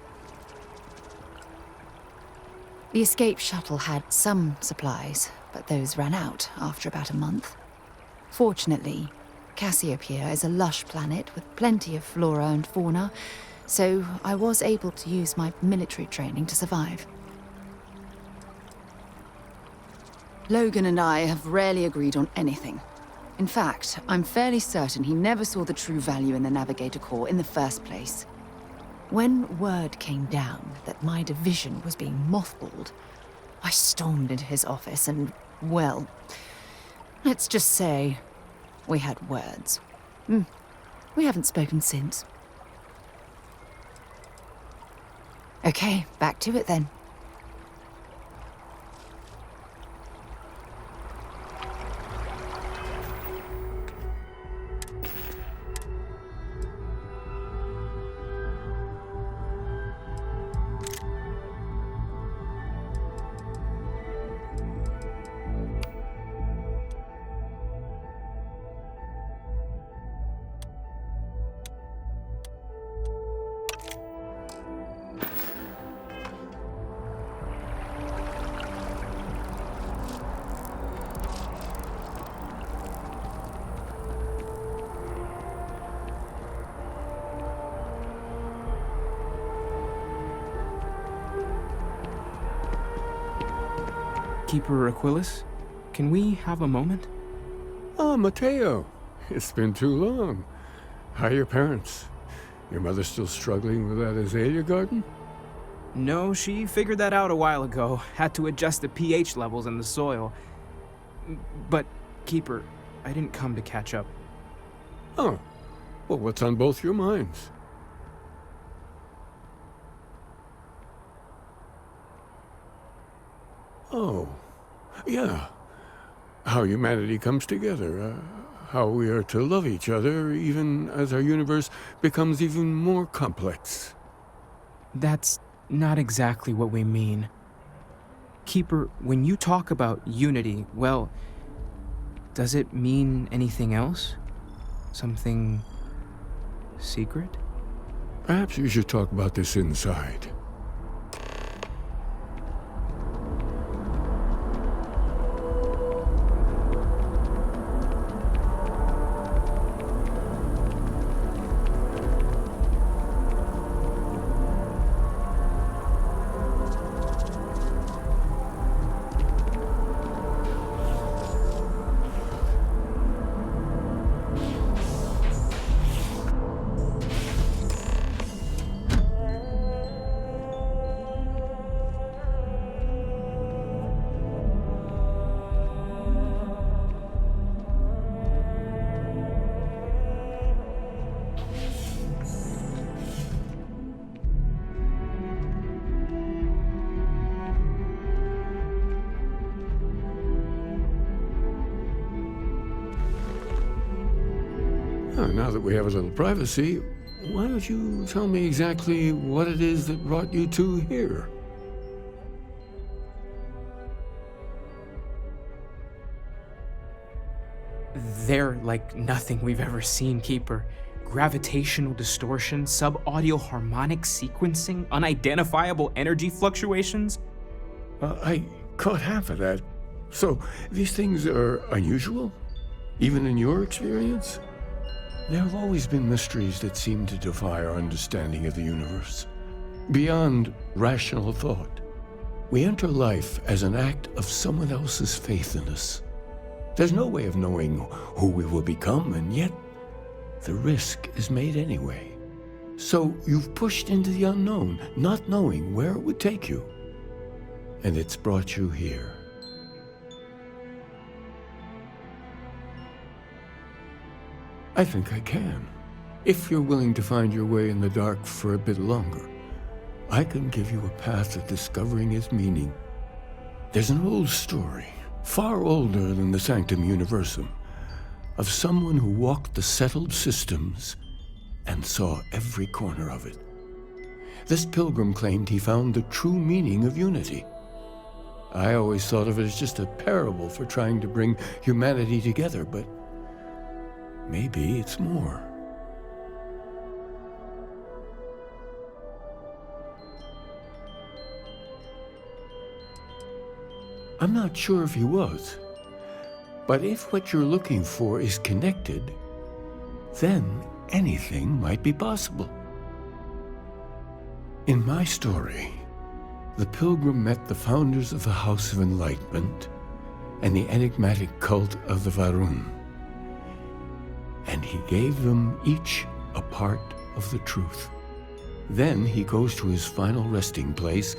The escape shuttle had some supplies, but those ran out after about a month. Fortunately, Cassiopeia is a lush planet with plenty of flora and fauna, so I was able to use my military training to survive. Logan and I have rarely agreed on anything. In fact, I'm fairly certain he never saw the true value in the Navigator Corps in the first place. When word came down that my division was being mothballed, I stormed into his office and, well, let's just say we had words. We haven't spoken since. Okay, back to it then. Keeper Aquilus, can we have a moment? Oh, Mateo. It's been too long. How are your parents? Your mother still struggling with that azalea garden? No, she figured that out a while ago. Had to adjust the pH levels in the soil. But, Keeper, I didn't come to catch up. Oh. Well, what's on both your minds? Oh. Yeah. How humanity comes together. How we are to love each other even as our universe becomes even more complex. That's not exactly what we mean. Keeper, when you talk about unity, well, does it mean anything else? Something secret? Perhaps you should talk about this inside. Now that we have a little privacy, why don't you tell me exactly what it is that brought you two here? They're like nothing we've ever seen, Keeper. Gravitational distortion, sub-audio harmonic sequencing, unidentifiable energy fluctuations. I caught half of that. So, these things are unusual? Even in your experience? There have always been mysteries that seem to defy our understanding of the universe. Beyond rational thought, we enter life as an act of someone else's faith in us. There's no way of knowing who we will become, and yet the risk is made anyway. So you've pushed into the unknown, not knowing where it would take you. And it's brought you here. I think I can. If you're willing to find your way in the dark for a bit longer, I can give you a path to discovering its meaning. There's an old story, far older than the Sanctum Universum, of someone who walked the settled systems and saw every corner of it. This pilgrim claimed he found the true meaning of unity. I always thought of it as just a parable for trying to bring humanity together, but maybe it's more. I'm not sure if he was, but if what you're looking for is connected, then anything might be possible. In my story, the pilgrim met the founders of the House of Enlightenment and the enigmatic cult of the Varun, and he gave them each a part of the truth. Then he goes to his final resting place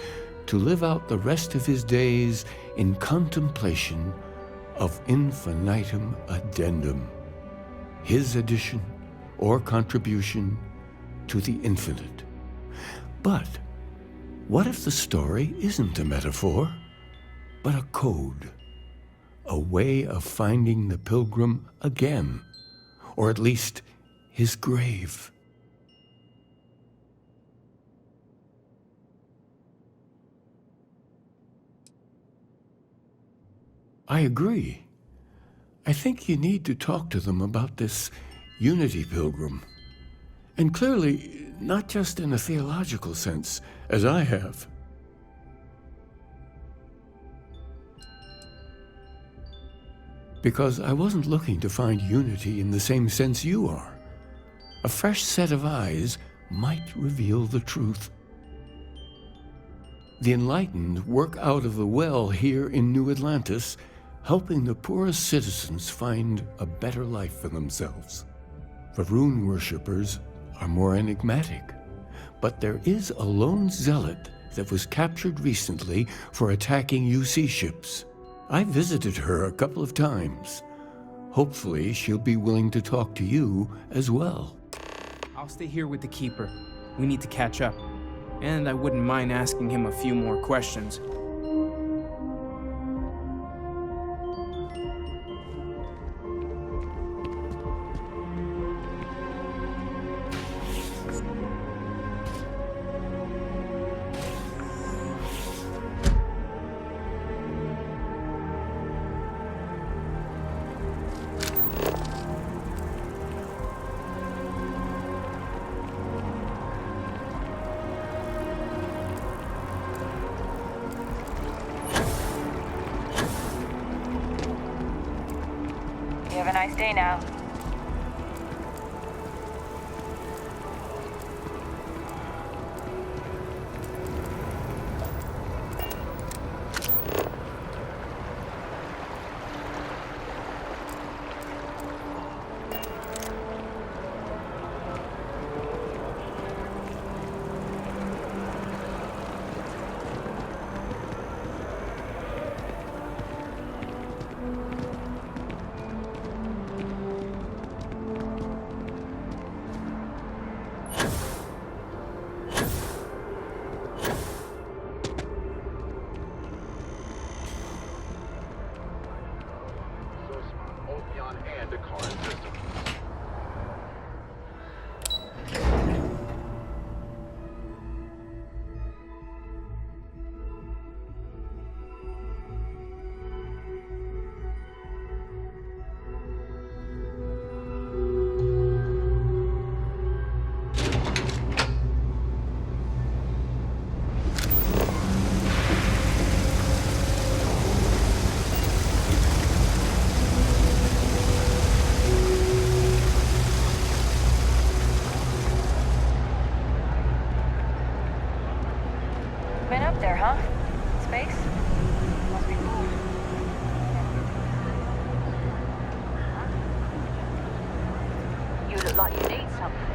to live out the rest of his days in contemplation of infinitum addendum, his addition or contribution to the infinite. But what if the story isn't a metaphor, but a code, a way of finding the pilgrim again, or at least his grave? I agree. I think you need to talk to them about this unity pilgrim. And clearly, not just in a theological sense, as I have. Because I wasn't looking to find unity in the same sense you are. A fresh set of eyes might reveal the truth. The enlightened work out of the well here in New Atlantis helping the poorest citizens find a better life for themselves. Varun worshippers are more enigmatic, but there is a lone zealot that was captured recently for attacking UC ships. I visited her a couple of times. Hopefully, she'll be willing to talk to you as well. I'll stay here with the Keeper. We need to catch up. And I wouldn't mind asking him a few more questions. You have a nice day now. And a current system. Been up there, huh? Space? Must be cool. You look like you need something.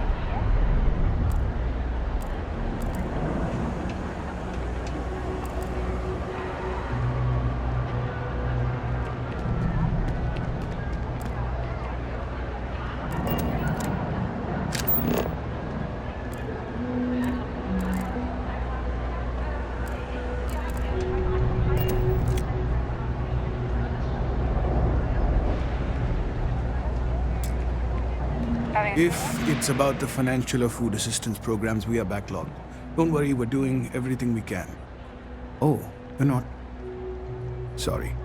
If it's about the financial or food assistance programs, we are backlogged. Don't worry, we're doing everything we can. Oh, you're not? Sorry.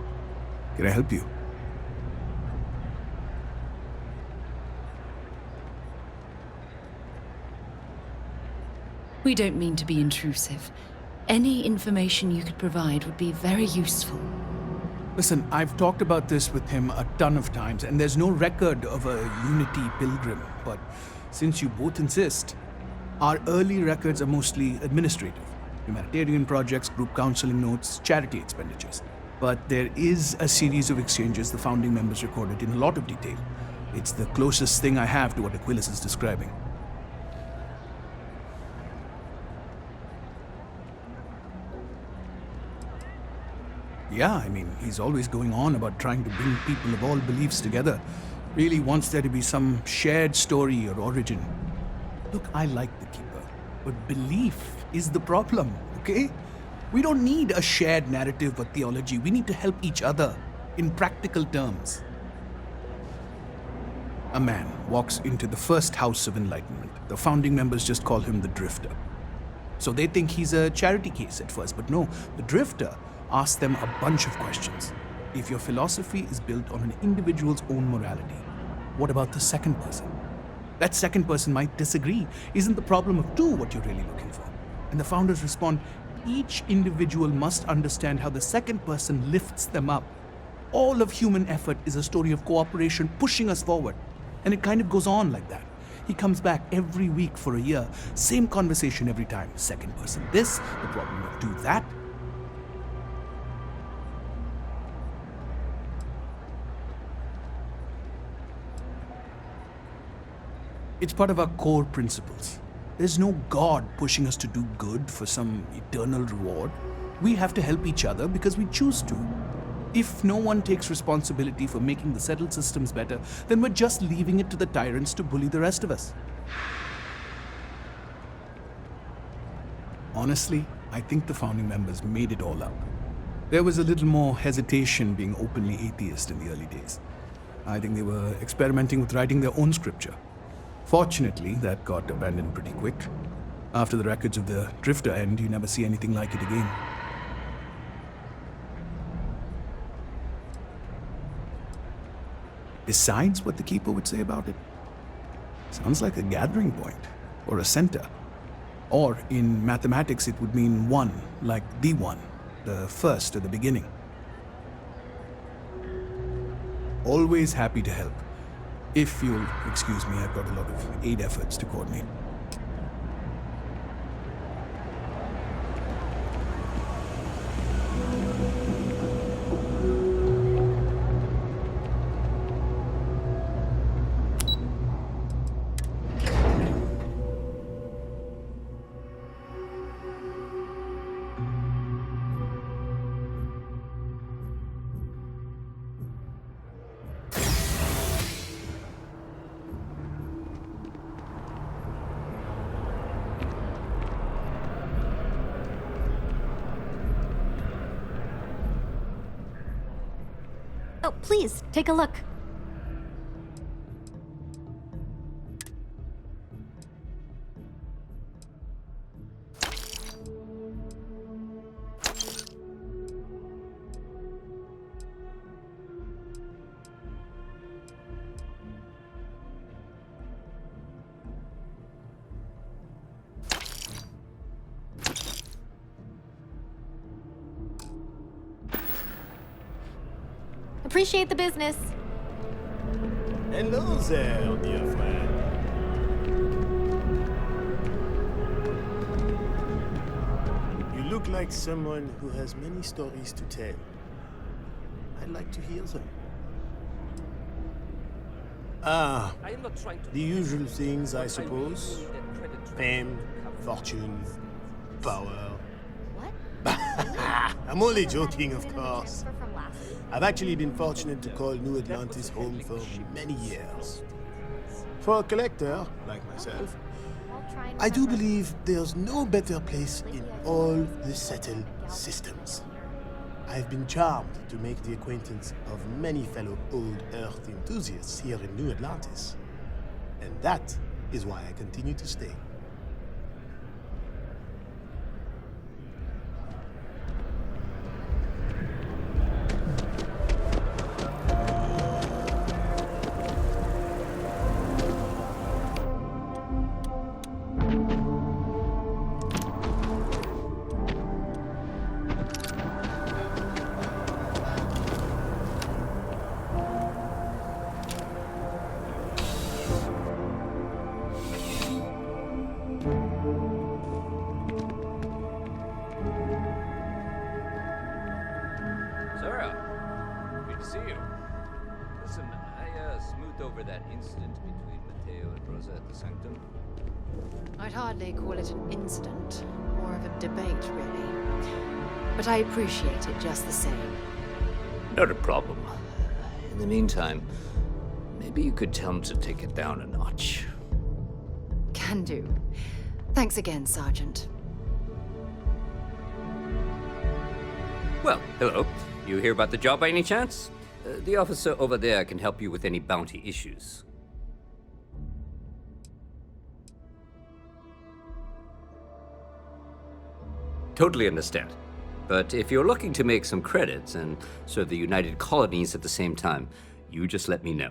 Can I help you? We don't mean to be intrusive. Any information you could provide would be very useful. Listen, I've talked about this with him a ton of times, and there's no record of a Unity pilgrim. But since you both insist, our early records are mostly administrative. Humanitarian projects, group counseling notes, charity expenditures. But there is a series of exchanges the founding members recorded in a lot of detail. It's the closest thing I have to what Aquilas is describing. Yeah, I mean, he's always going on about trying to bring people of all beliefs together. Really wants there to be some shared story or origin. Look, I like the Keeper, but belief is the problem, okay? We don't need a shared narrative or theology. We need to help each other in practical terms. A man walks into the first house of enlightenment. The founding members just call him the Drifter. So they think he's a charity case at first, but no, the Drifter asks them a bunch of questions. If your philosophy is built on an individual's own morality, what about the second person? That second person might disagree. Isn't the problem of two what you're really looking for? And the founders respond, each individual must understand how the second person lifts them up. All of human effort is a story of cooperation pushing us forward. And it kind of goes on like that. He comes back every week for a year. Same conversation every time. Second person this, the problem of do that. It's part of our core principles. There's no God pushing us to do good for some eternal reward. We have to help each other because we choose to. If no one takes responsibility for making the settled systems better, then we're just leaving it to the tyrants to bully the rest of us. Honestly, I think the founding members made it all up. There was a little more hesitation being openly atheist in the early days. I think they were experimenting with writing their own scripture. Fortunately, that got abandoned pretty quick. After the records of the Drifter end, you never see anything like it again. Besides what the Keeper would say about it, sounds like a gathering point, or a center. Or in mathematics, it would mean one, like the one, the first at the beginning. Always happy to help. If you'll excuse me, I've got a lot of aid efforts to coordinate. Oh, please, take a look. Appreciate the business. Hello there, dear friend. You look like someone who has many stories to tell. I'd like to hear them. Ah, the usual things, I suppose. Fame, fortune, power. What? I'm only joking, of course. I've actually been fortunate to call New Atlantis home for many years. For a collector, like myself, I do believe there's no better place in all the settled systems. I've been charmed to make the acquaintance of many fellow old Earth enthusiasts here in New Atlantis. And that is why I continue to stay. I'd hardly call it an incident, more of a debate, really. But I appreciate it just the same. Not a problem. In the meantime, maybe you could tell him to take it down a notch. Can do. Thanks again, Sergeant. Well, hello. You hear about the job by any chance? The officer over there can help you with any bounty issues. Totally understand. But if you're looking to make some credits and serve the United Colonies at the same time, you just let me know.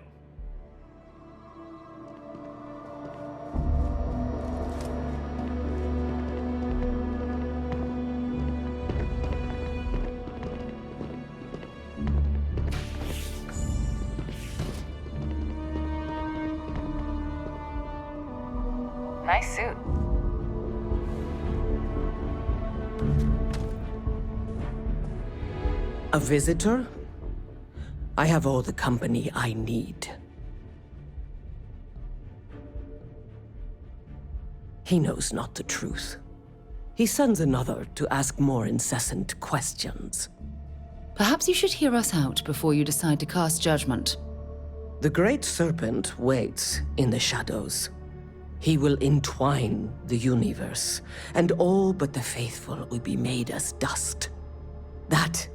Nice suit. A visitor? I have all the company I need. He knows not the truth. He sends another to ask more incessant questions. Perhaps you should hear us out before you decide to cast judgment. The Great Serpent waits in the shadows. He will entwine the universe, and all but the faithful will be made as dust. That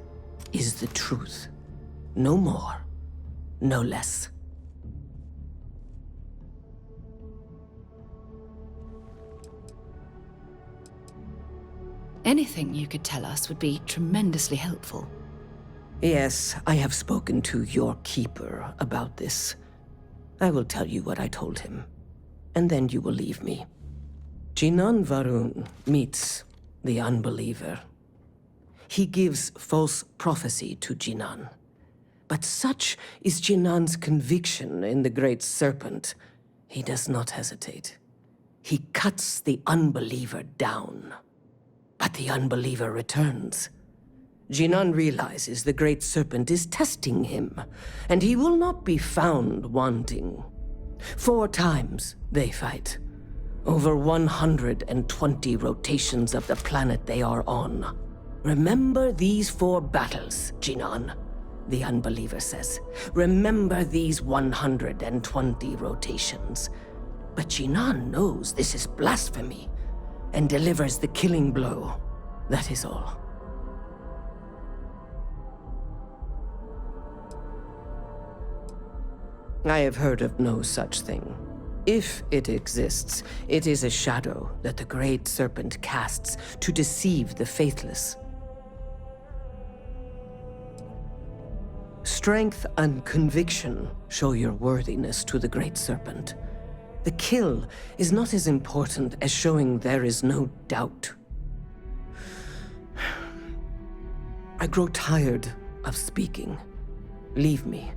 is the truth. No more, no less. Anything you could tell us would be tremendously helpful. Yes, I have spoken to your keeper about this. I will tell you what I told him, and then you will leave me. Jinan Varun meets the unbeliever. He gives false prophecy to Jinan. But such is Jinan's conviction in the Great Serpent, he does not hesitate. He cuts the unbeliever down. But the unbeliever returns. Jinan realizes the Great Serpent is testing him, and he will not be found wanting. 4 times they fight. Over 120 rotations of the planet they are on. Remember these 4 battles, Jinan, the unbeliever says. Remember these 120 rotations. But Jinan knows this is blasphemy, and delivers the killing blow. That is all. I have heard of no such thing. If it exists, it is a shadow that the Great Serpent casts to deceive the faithless. Strength and conviction show your worthiness to the Great Serpent. The kill is not as important as showing there is no doubt. I grow tired of speaking. Leave me.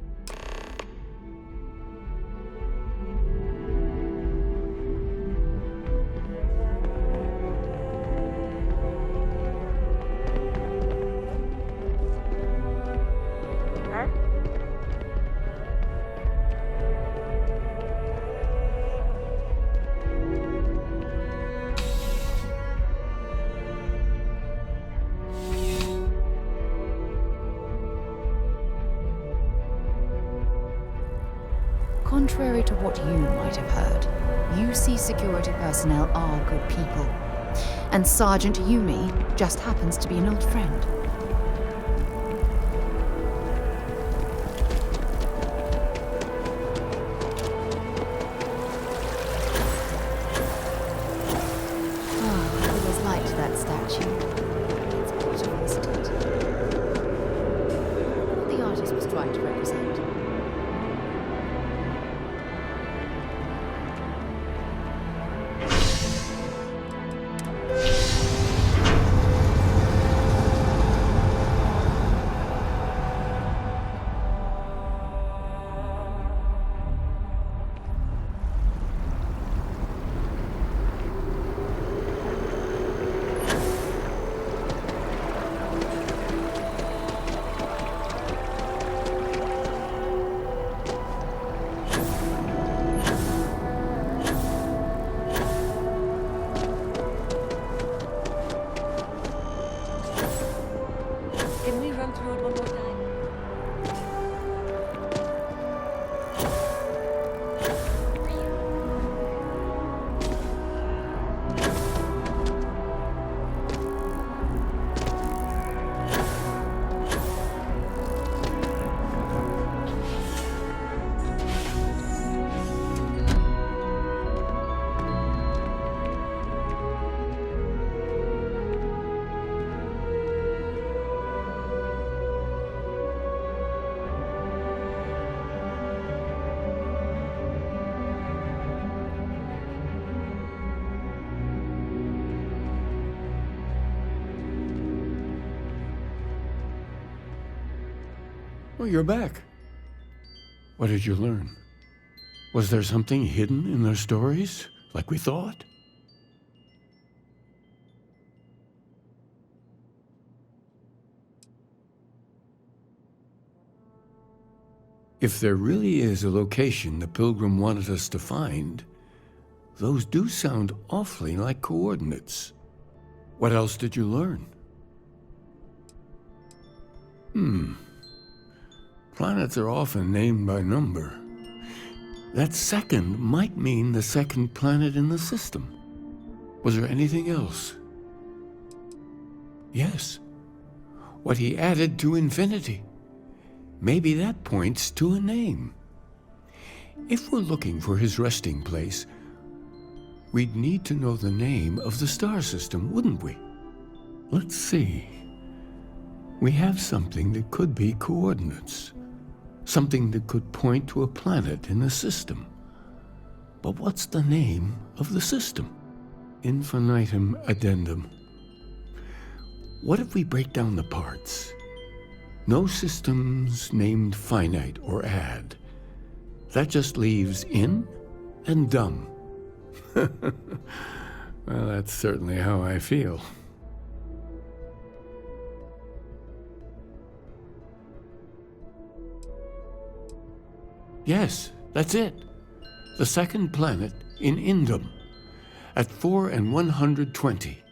Contrary to what you might have heard, UC security personnel are good people. And Sergeant Yumi just happens to be an old friend. Oh, I always liked that statue. It's beautiful, isn't it? What the artist was trying to represent. Can we run through it one more time? Well, you're back. What did you learn? Was there something hidden in their stories, like we thought? If there really is a location the Pilgrim wanted us to find, those do sound awfully like coordinates. What else did you learn? Planets are often named by number. That second might mean the second planet in the system. Was there anything else? Yes. What he added to infinity. Maybe that points to a name. If we're looking for his resting place, we'd need to know the name of the star system, wouldn't we? Let's see. We have something that could be coordinates. Something that could point to a planet in the system. But what's the name of the system? Infinitum addendum. What if we break down the parts? No systems named finite or add. That just leaves in and dumb. Well, that's certainly how I feel. Yes, that's it. The second planet in Indum, at 4 and 120.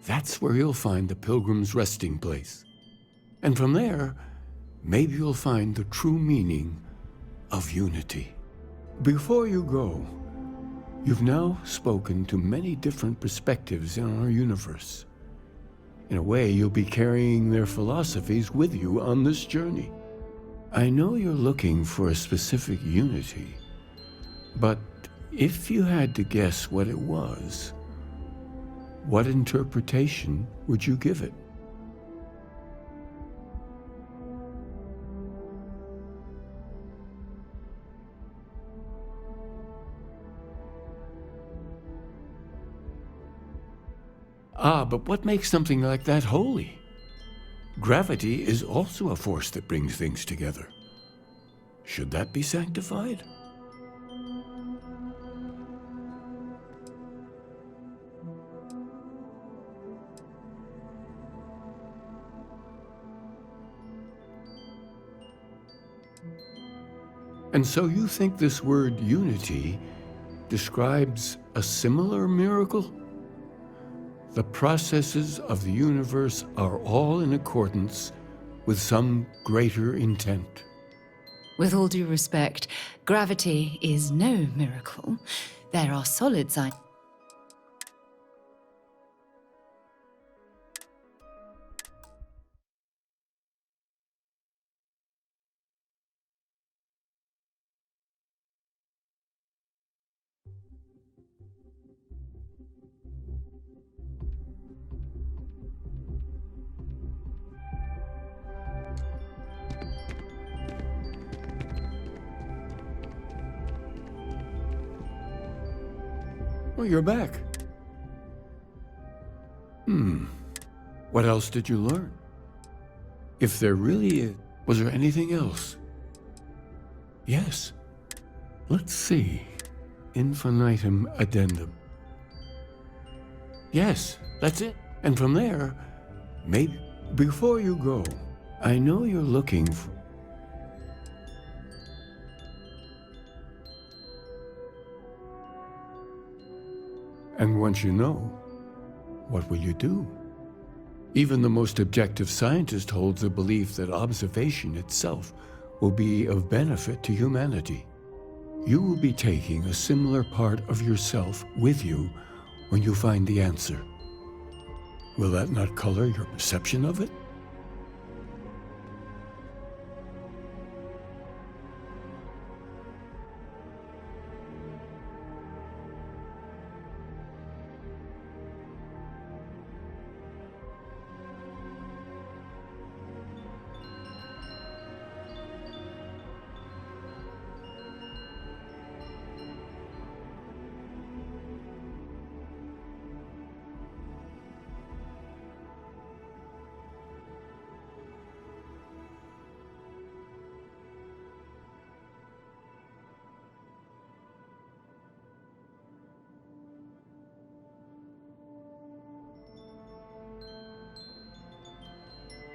That's where you'll find the Pilgrim's resting place. And from there, maybe you'll find the true meaning of unity. Before you go, you've now spoken to many different perspectives in our universe. In a way, you'll be carrying their philosophies with you on this journey. I know you're looking for a specific unity, but if you had to guess what it was, what interpretation would you give it? But what makes something like that holy? Gravity is also a force that brings things together. Should that be sanctified? And so you think this word unity describes a similar miracle? The processes of the universe are all in accordance with some greater intent. With all due respect, gravity is no miracle. There are solids I... Oh, you're back. What else did you learn? If there really is, was there anything else? Yes. Let's see. Infinitum addendum. Yes, that's it. And from there, maybe... Before you go, I know you're looking for... And once you know, what will you do? Even the most objective scientist holds the belief that observation itself will be of benefit to humanity. You will be taking a similar part of yourself with you when you find the answer. Will that not color your perception of it?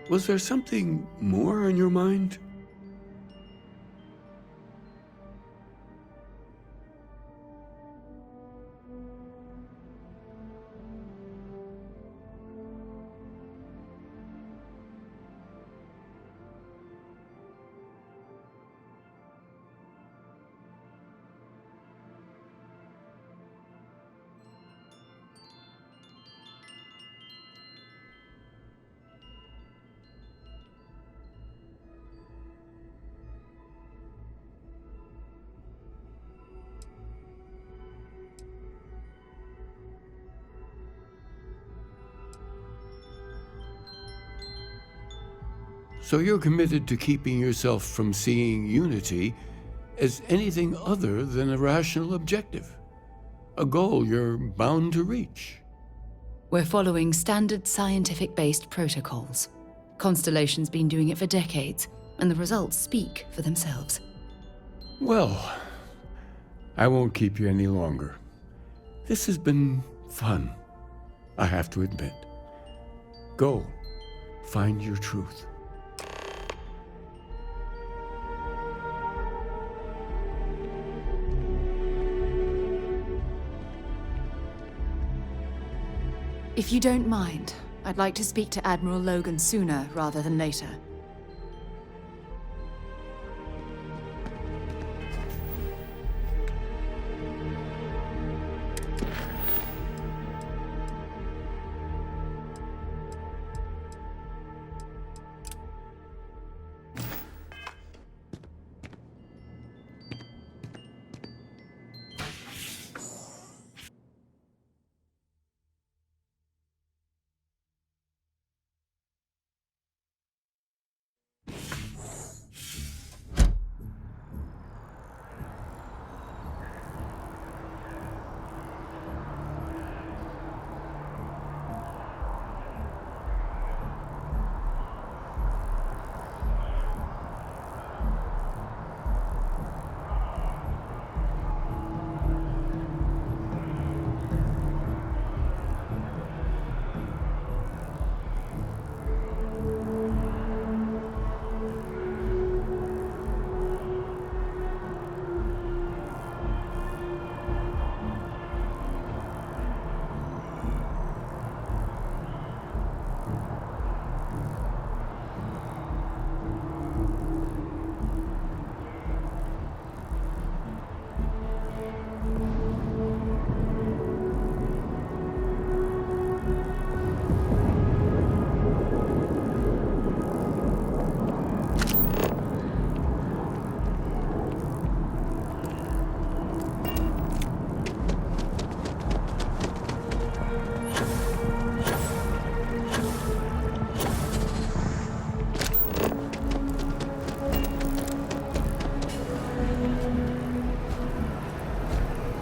Was there something more on your mind? So you're committed to keeping yourself from seeing unity as anything other than a rational objective, a goal you're bound to reach. We're following standard scientific-based protocols. Constellation's been doing it for decades, and the results speak for themselves. Well, I won't keep you any longer. This has been fun, I have to admit. Go, find your truth. If you don't mind, I'd like to speak to Admiral Logan sooner rather than later.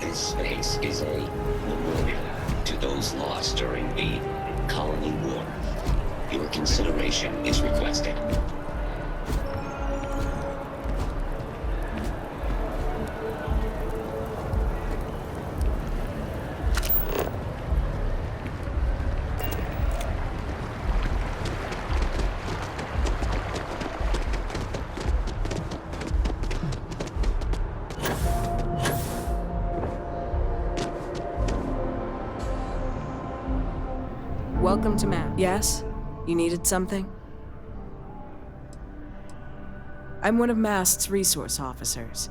This space is a memorial to those lost during the Colony War. Your consideration is requested. Welcome to Matt. Yes? You needed something? I'm one of MAST's resource officers.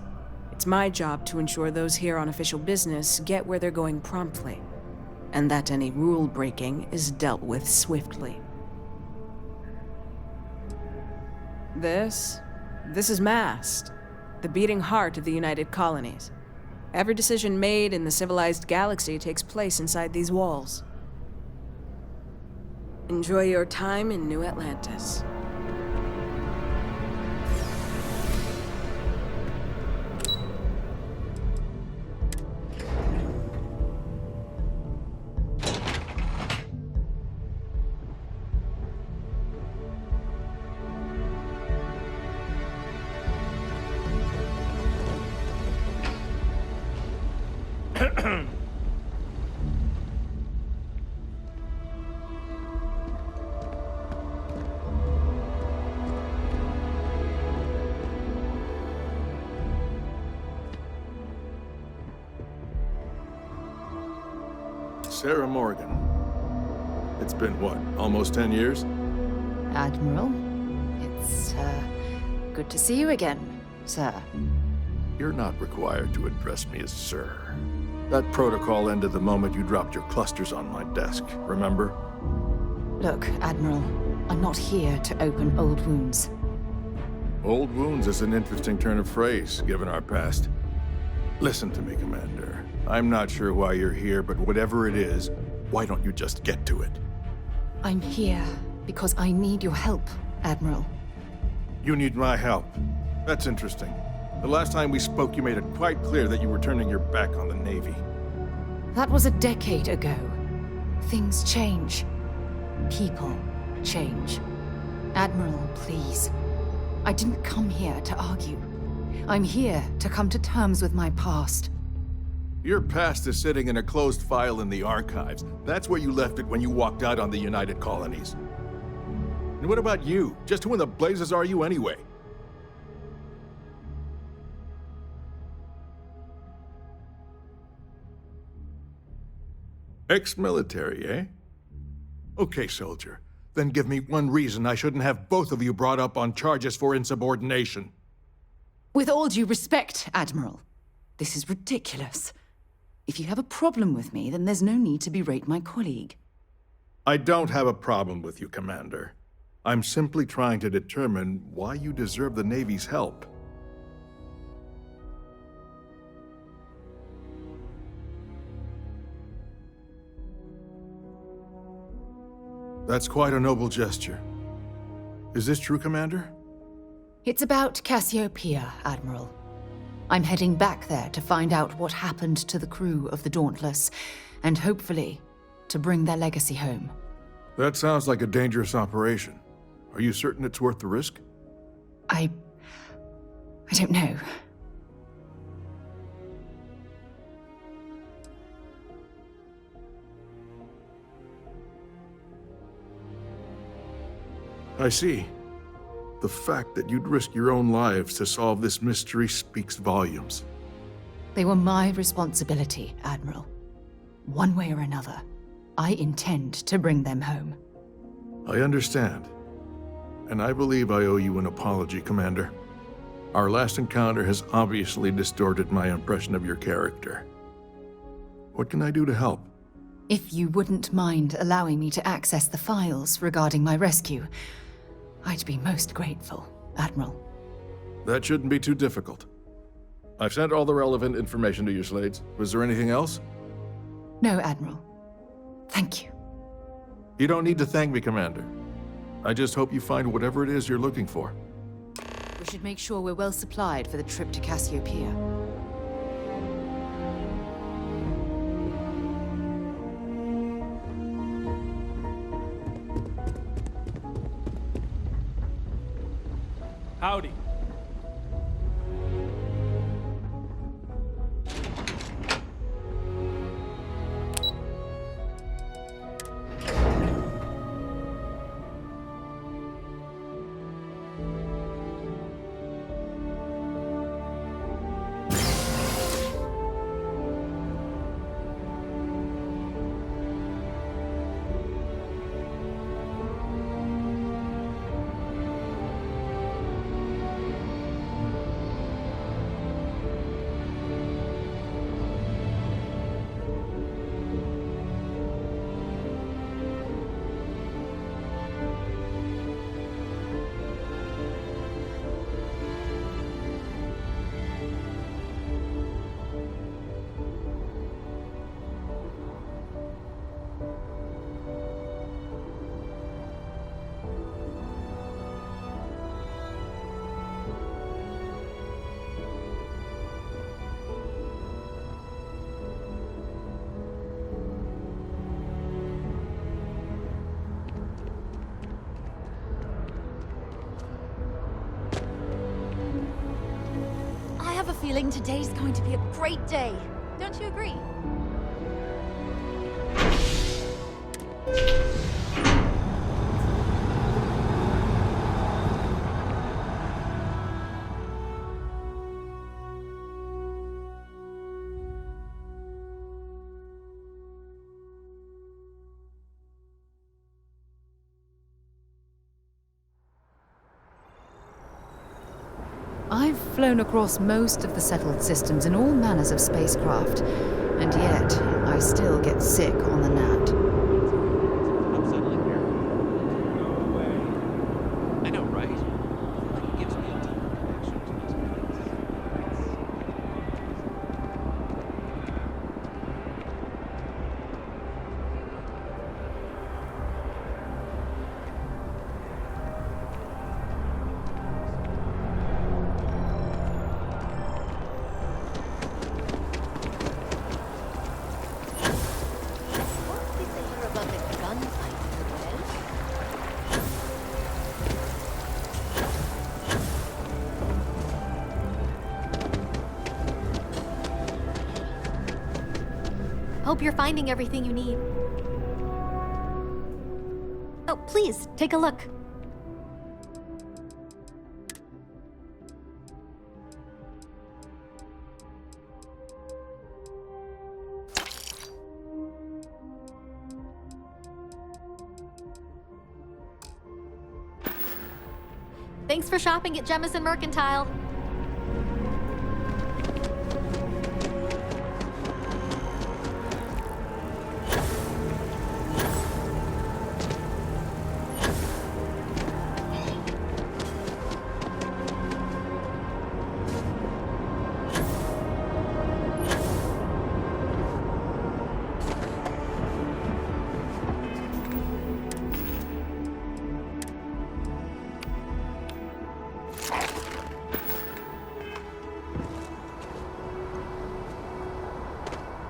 It's my job to ensure those here on official business get where they're going promptly, and that any rule breaking is dealt with swiftly. This is MAST, the beating heart of the United Colonies. Every decision made in the civilized galaxy takes place inside these walls. Enjoy your time in New Atlantis. Sarah Morgan. It's been, what, almost 10 years? Admiral, it's, good to see you again, sir. You're not required to address me as sir. That protocol ended the moment you dropped your clusters on my desk, remember? Look, Admiral, I'm not here to open old wounds. Old wounds is an interesting turn of phrase, given our past. Listen to me, Commander. I'm not sure why you're here, but whatever it is, why don't you just get to it? I'm here because I need your help, Admiral. You need my help. That's interesting. The last time we spoke, you made it quite clear that you were turning your back on the Navy. That was a decade ago. Things change. People change. Admiral, please. I didn't come here to argue. I'm here to come to terms with my past. Your past is sitting in a closed file in the archives. That's where you left it when you walked out on the United Colonies. And what about you? Just who in the blazes are you anyway? Ex-military, eh? Okay, soldier. Then give me one reason I shouldn't have both of you brought up on charges for insubordination. With all due respect, Admiral, this is ridiculous. If you have a problem with me, then there's no need to berate my colleague. I don't have a problem with you, Commander. I'm simply trying to determine why you deserve the Navy's help. That's quite a noble gesture. Is this true, Commander? It's about Cassiopeia, Admiral. I'm heading back there to find out what happened to the crew of the Dauntless, and hopefully, to bring their legacy home. That sounds like a dangerous operation. Are you certain it's worth the risk? I don't know. I see. The fact that you'd risk your own lives to solve this mystery speaks volumes. They were my responsibility, Admiral. One way or another, I intend to bring them home. I understand. And I believe I owe you an apology, Commander. Our last encounter has obviously distorted my impression of your character. What can I do to help? If you wouldn't mind allowing me to access the files regarding my rescue, I'd be most grateful, Admiral. That shouldn't be too difficult. I've sent all the relevant information to your slates. Was there anything else? No, Admiral. Thank you. You don't need to thank me, Commander. I just hope you find whatever it is you're looking for. We should make sure we're well supplied for the trip to Cassiopeia. Howdy. I have a feeling today's going to be a great day. Don't you agree? I've flown across most of the settled systems in all manners of spacecraft, and yet I still get sick on the gnat. I know, right? It gives me a deep connection to these Hope you're finding everything you need. Oh, please, take a look. Thanks for shopping at Jemison Mercantile.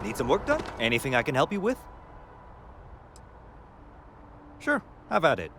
Need some work done? Anything I can help you with? Sure, have at it.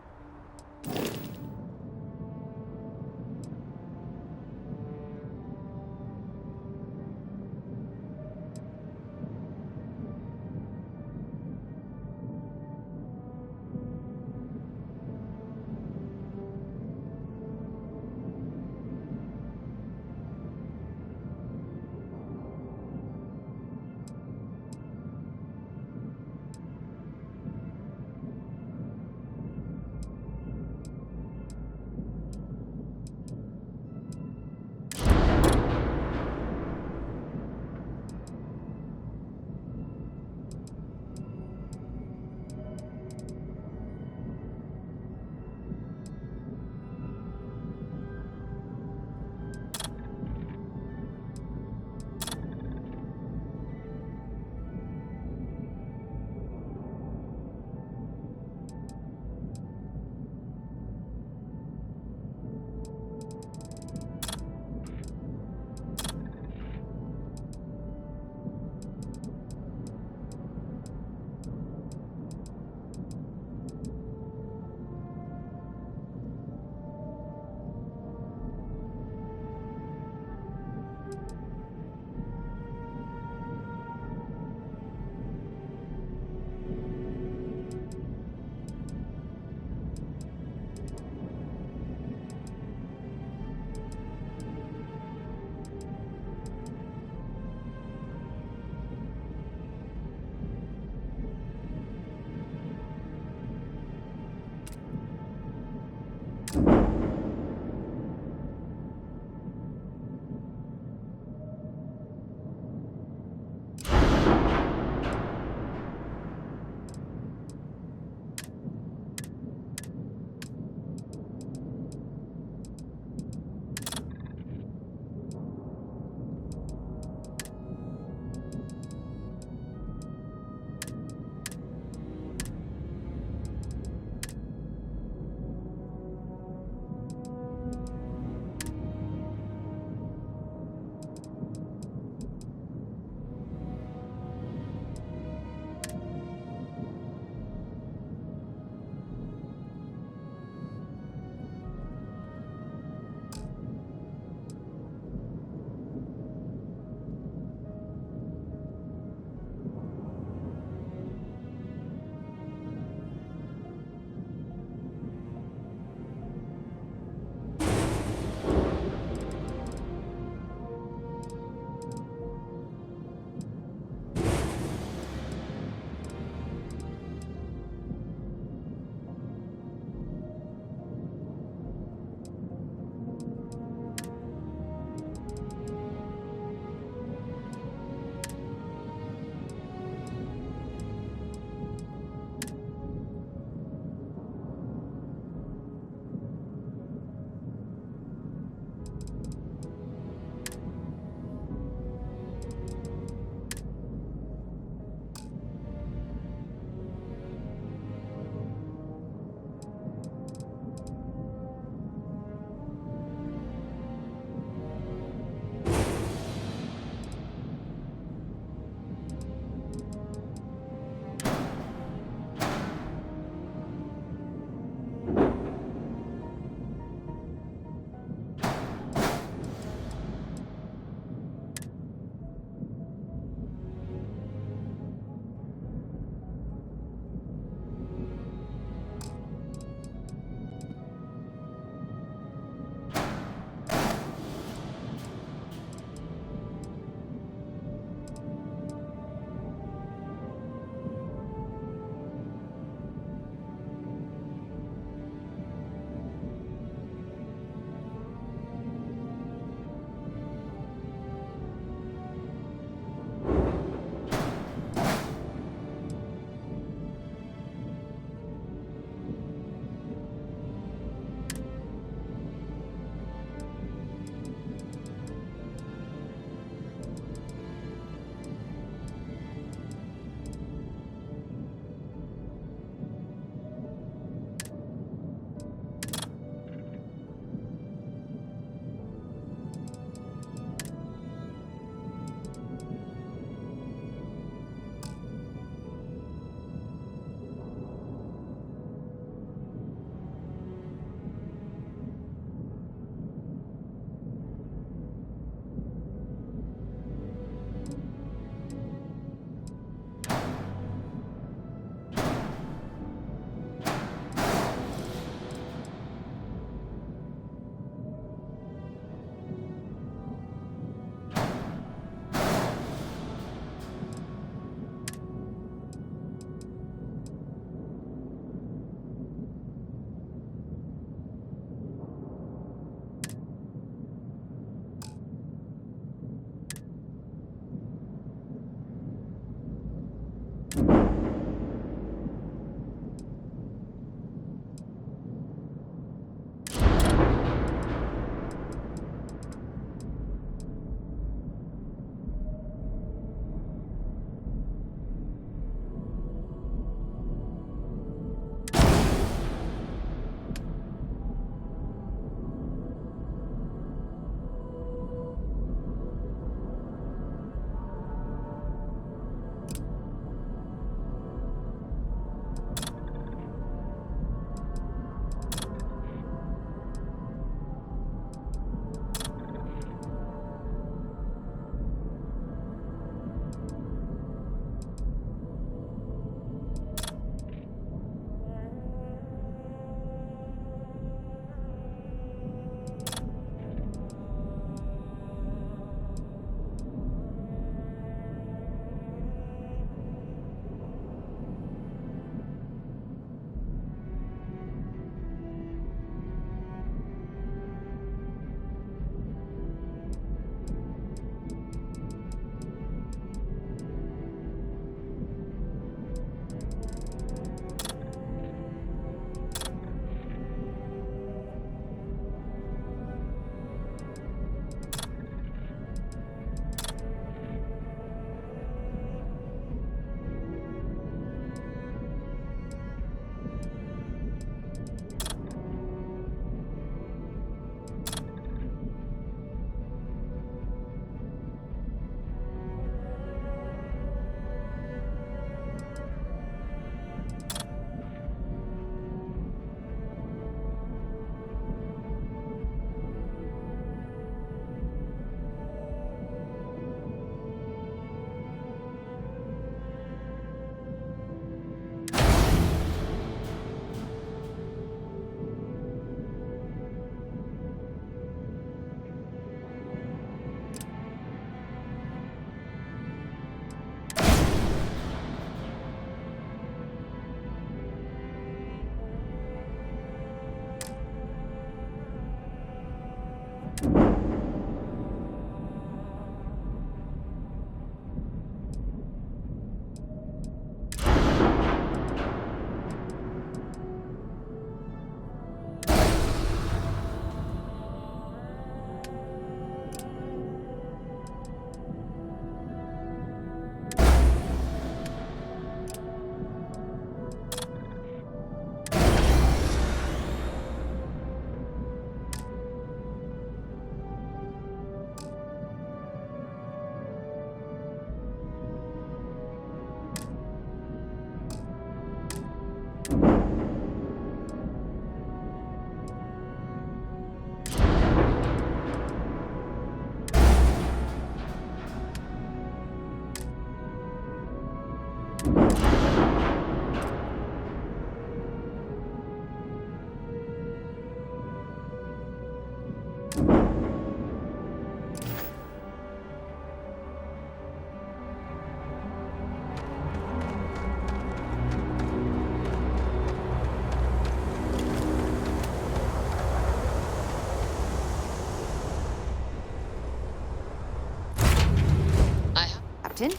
Captain.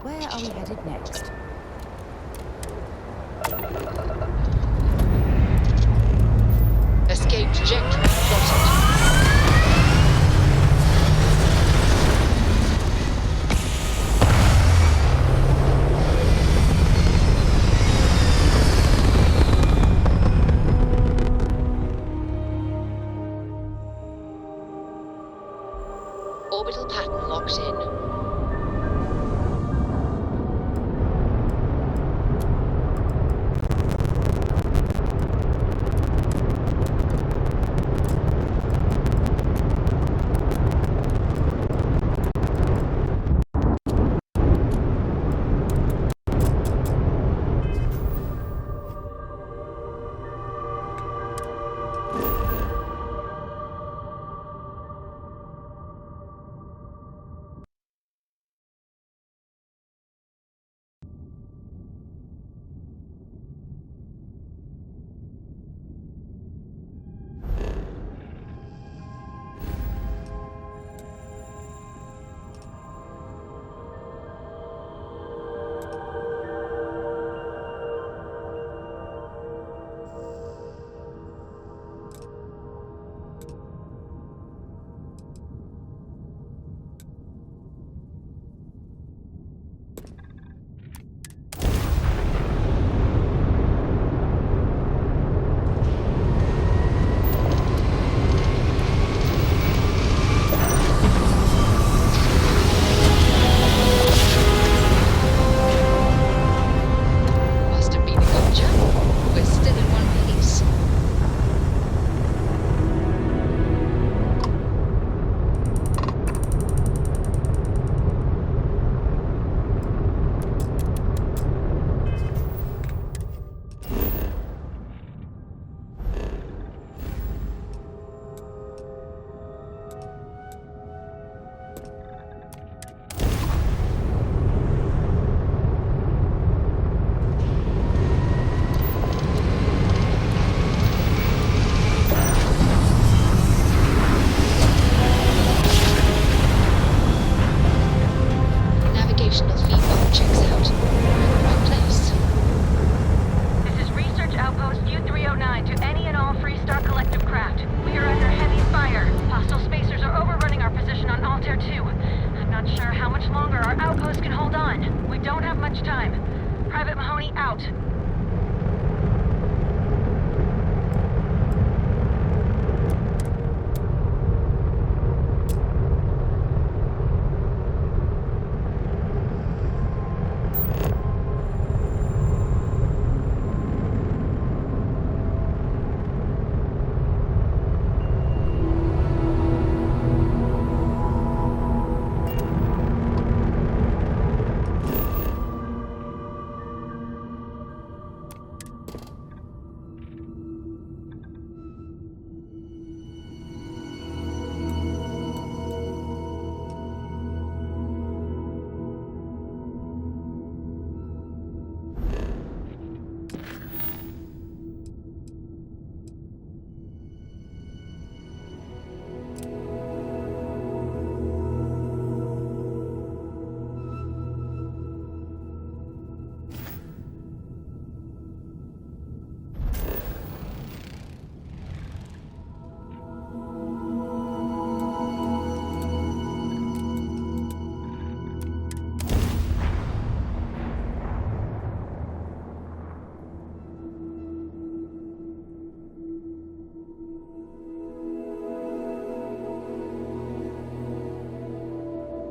Where are we headed next? Escape trajectory plotted. Orbital pattern locked in.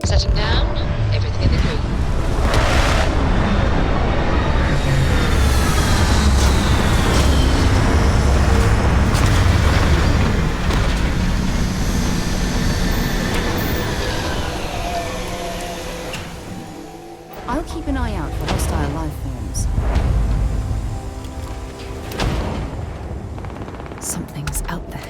Setting down, everything in the green. I'll keep an eye out for hostile life forms. Something's out there.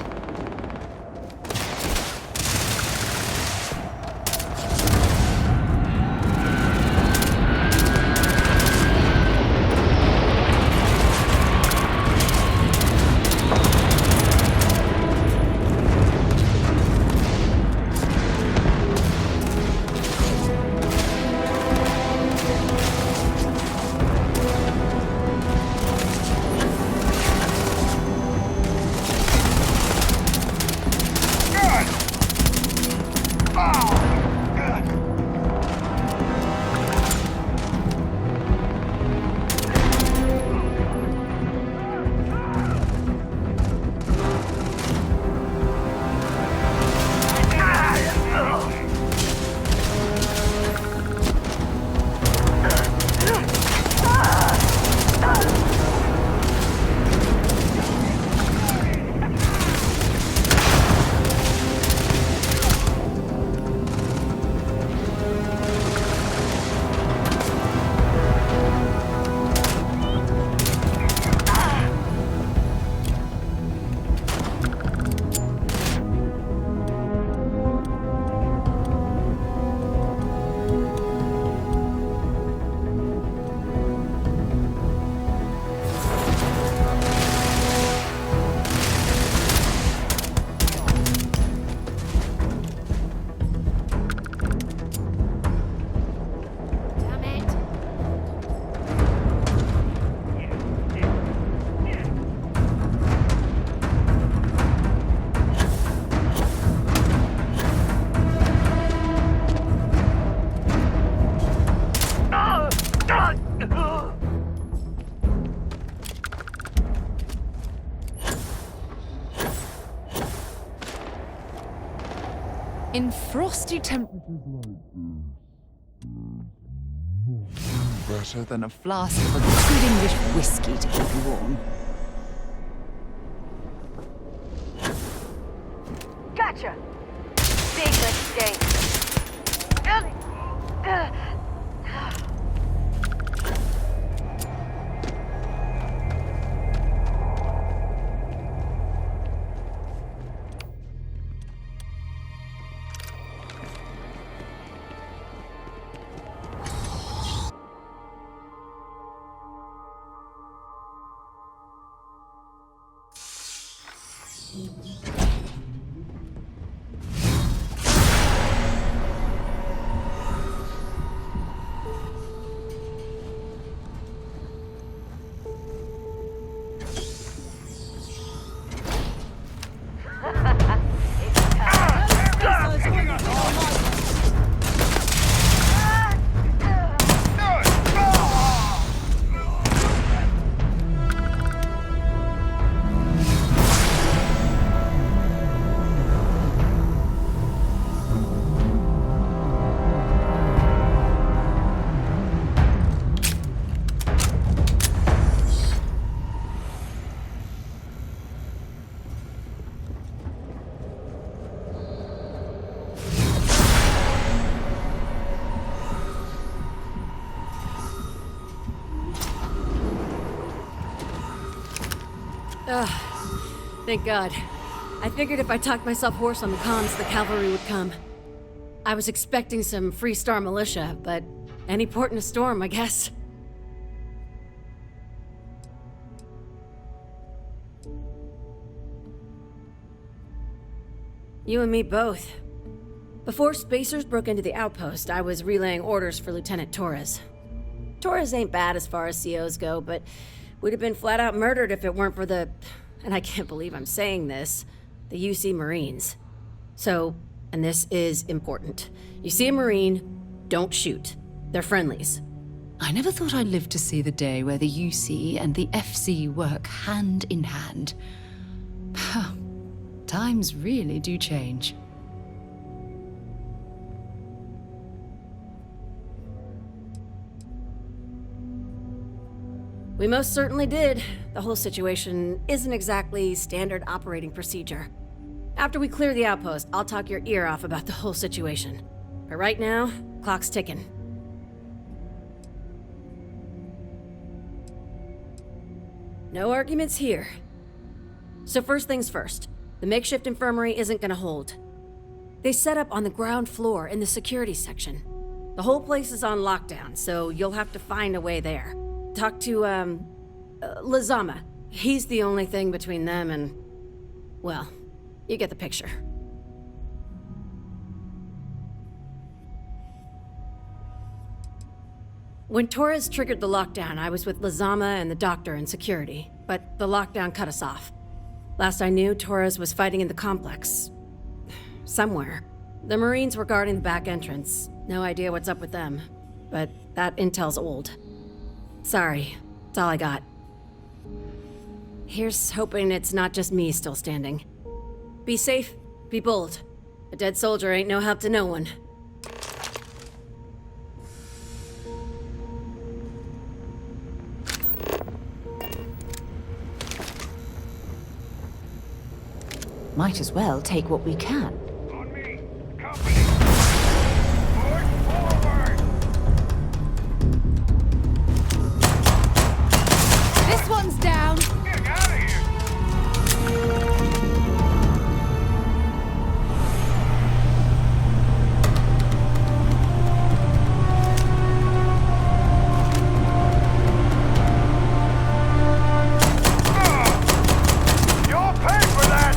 In frosty temperatures better than a flask of a good English whiskey to keep you warm. Gotcha! Big mistake. Thank God. I figured if I talked myself hoarse on the comms, the cavalry would come. I was expecting some Free Star militia, but any port in a storm, I guess. You and me both. Before Spacers broke into the outpost, I was relaying orders for Lieutenant Torres. Torres ain't bad as far as COs go, but we'd have been flat out murdered if it weren't for the... and I can't believe I'm saying this, the UC Marines. So, and this is important. You see a Marine, don't shoot. They're friendlies. I never thought I'd live to see the day where the UC and the FC work hand in hand. Times really do change. We most certainly did. The whole situation isn't exactly standard operating procedure. After we clear the outpost, I'll talk your ear off about the whole situation. But right now, clock's ticking. No arguments here. So first things first, the makeshift infirmary isn't gonna hold. They set up on the ground floor in the security section. The whole place is on lockdown, so you'll have to find a way there. Talk to, Lazama. He's the only thing between them and... well, you get the picture. When Torres triggered the lockdown, I was with Lazama and the doctor in security, but the lockdown cut us off. Last I knew, Torres was fighting in the complex. Somewhere. The Marines were guarding the back entrance. No idea what's up with them, but that intel's old. Sorry, that's all I got. Here's hoping it's not just me still standing. Be safe, be bold. A dead soldier ain't no help to no one. Might as well take what we can. This one's down. Get out of here! You'll pay for that!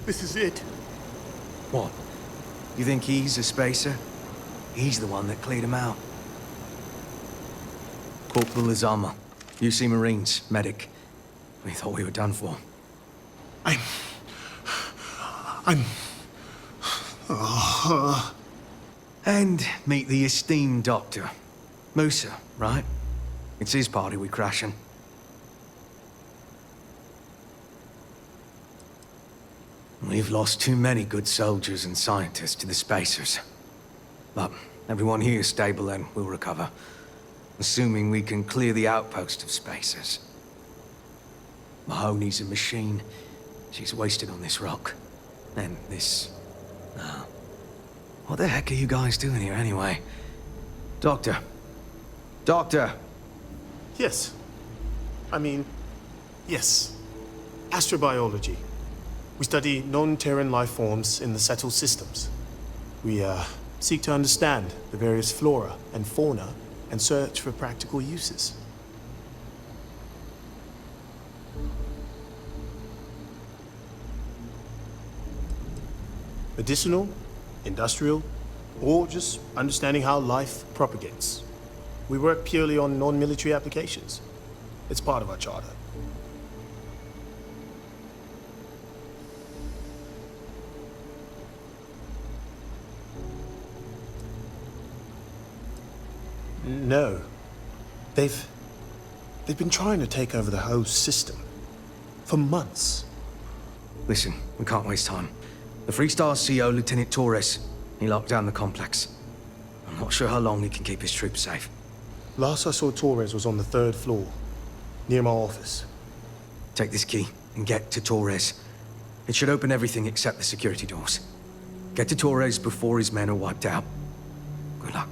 This is it. What? You think he's a spacer? He's the one that cleared him out. Corporal Azama, UC Marines, medic. We thought we were done for. I'm... And meet the esteemed doctor. Musa, right? It's his party we're crashing. We've lost too many good soldiers and scientists to the spacers. But everyone here is stable and will recover. Assuming we can clear the outpost of spacers. Mahoney's a machine. She's wasted on this rock. And this... what the heck are you guys doing here anyway? Doctor. Doctor! Yes. Yes. Astrobiology. We study non-Terran life forms in the settled systems. We, seek to understand the various flora and fauna and search for practical uses. Medicinal, industrial, or just understanding how life propagates. We work purely on non-military applications. It's part of our charter. No. They've been trying to take over the whole system. For months. Listen, we can't waste time. The Freestar CO, Lieutenant Torres, he locked down the complex. I'm not sure how long he can keep his troops safe. Last I saw Torres was on the 3rd floor, near my office. Take this key and get to Torres. It should open everything except the security doors. Get to Torres before his men are wiped out. Good luck.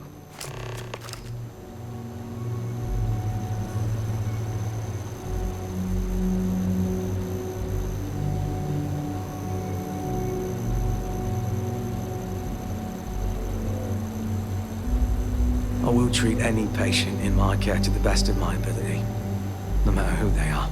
I will treat any patient in my care to the best of my ability, no matter who they are.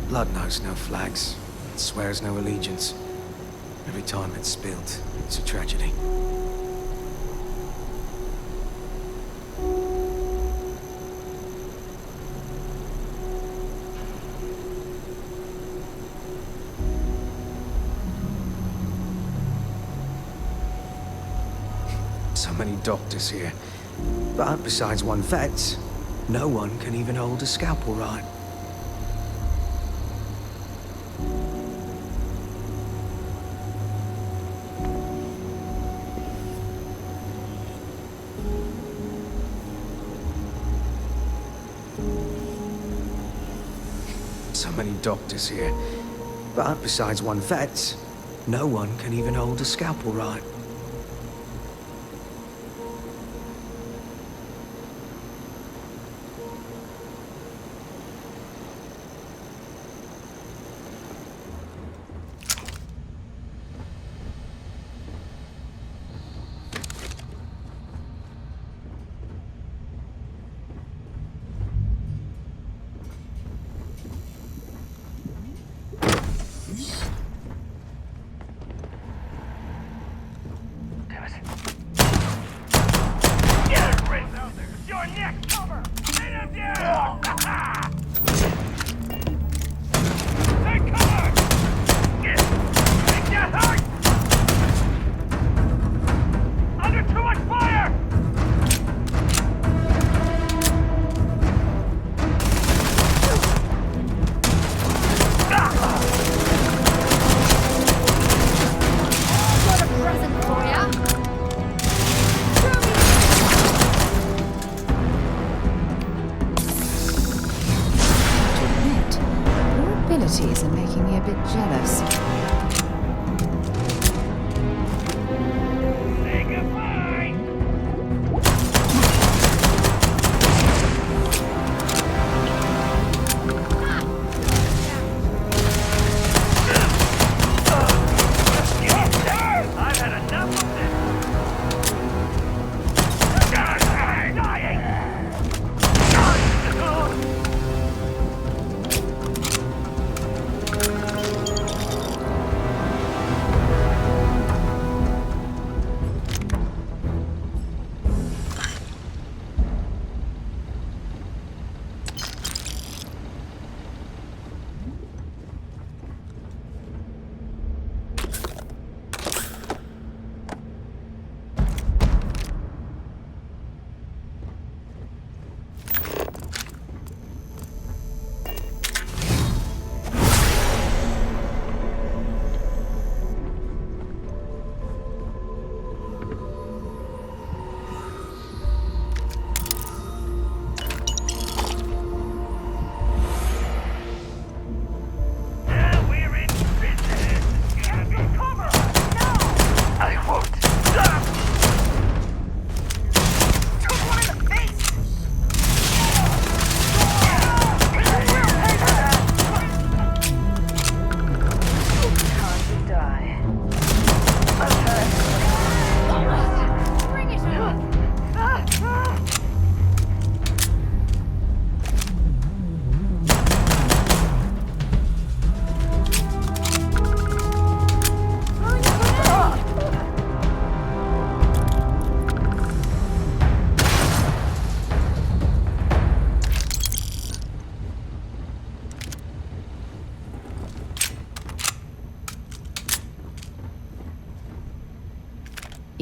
Blood knows no flags, it swears no allegiance. Every time it's spilled, it's a tragedy. So many doctors here. But besides one vet, no one can even hold a scalpel right. So many doctors here. But besides one vet, no one can even hold a scalpel right. Abilities are making me a bit jealous.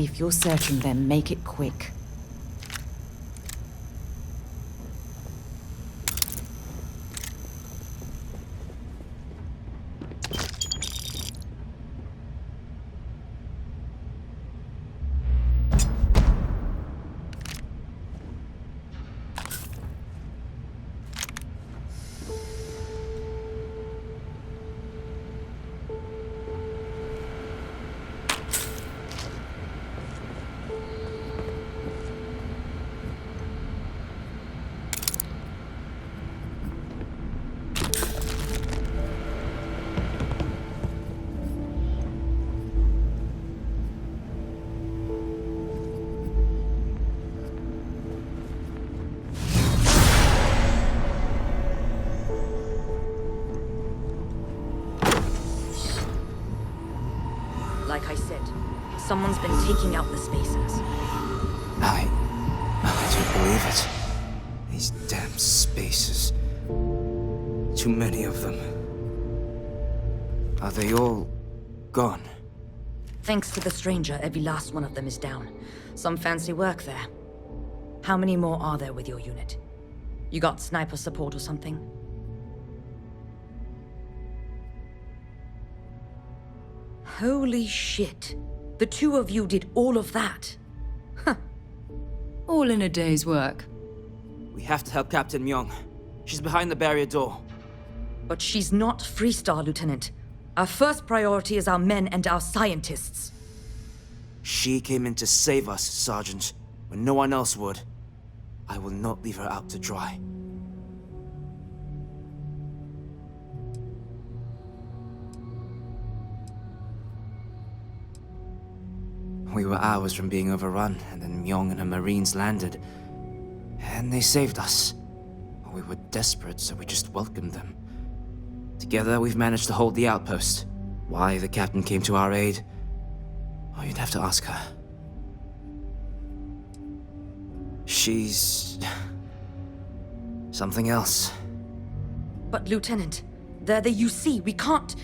If you're searching them, make it quick. Like I said, someone's been taking out the spacers. I don't believe it. These damn spacers. Too many of them. Are they all gone? Thanks to the stranger, every last one of them is down. Some fancy work there. How many more are there with your unit? You got sniper support or something? Holy shit. The two of you did all of that. Huh. All in a day's work. We have to help Captain Myung. She's behind the barrier door. But she's not Freestar, Lieutenant. Our first priority is our men and our scientists. She came in to save us, Sergeant, when no one else would. I will not leave her out to dry. We were hours from being overrun, and then Myung and her Marines landed. And they saved us. We were desperate, so we just welcomed them. Together, we've managed to hold the outpost. Why the captain came to our aid? Oh, you'd have to ask her. She's... something else. But, Lieutenant, they're the UC. We can't...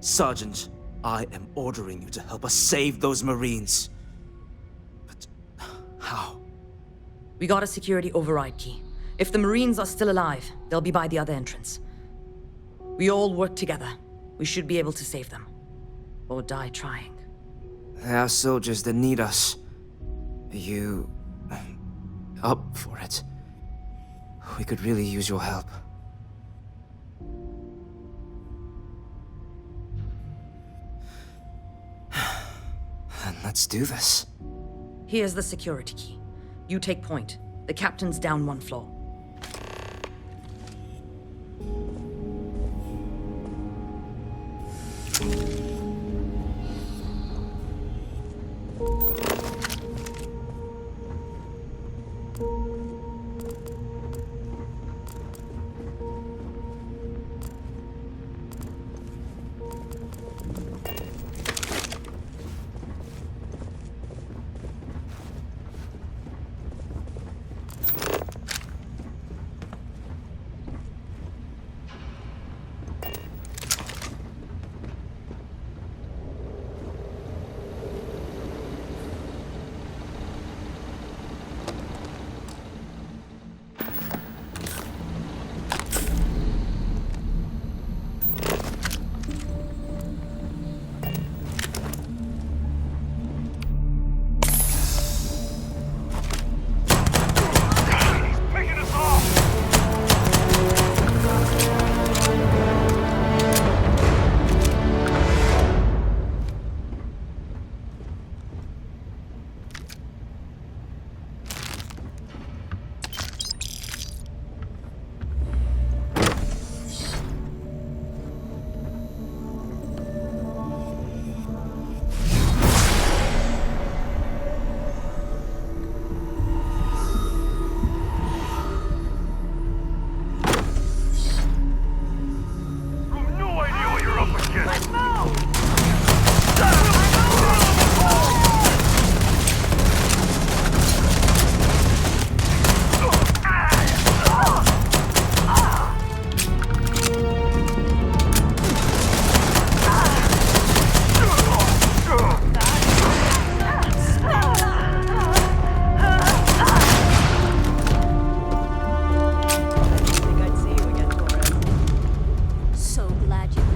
Sergeant, I am ordering you to help us save those Marines. But how? We got a security override key. If the Marines are still alive, they'll be by the other entrance. We all work together. We should be able to save them. Or die trying. There are soldiers that need us. Are you... up for it? We could really use your help. And let's do this. Here's the security key. You take point. The captain's down one floor.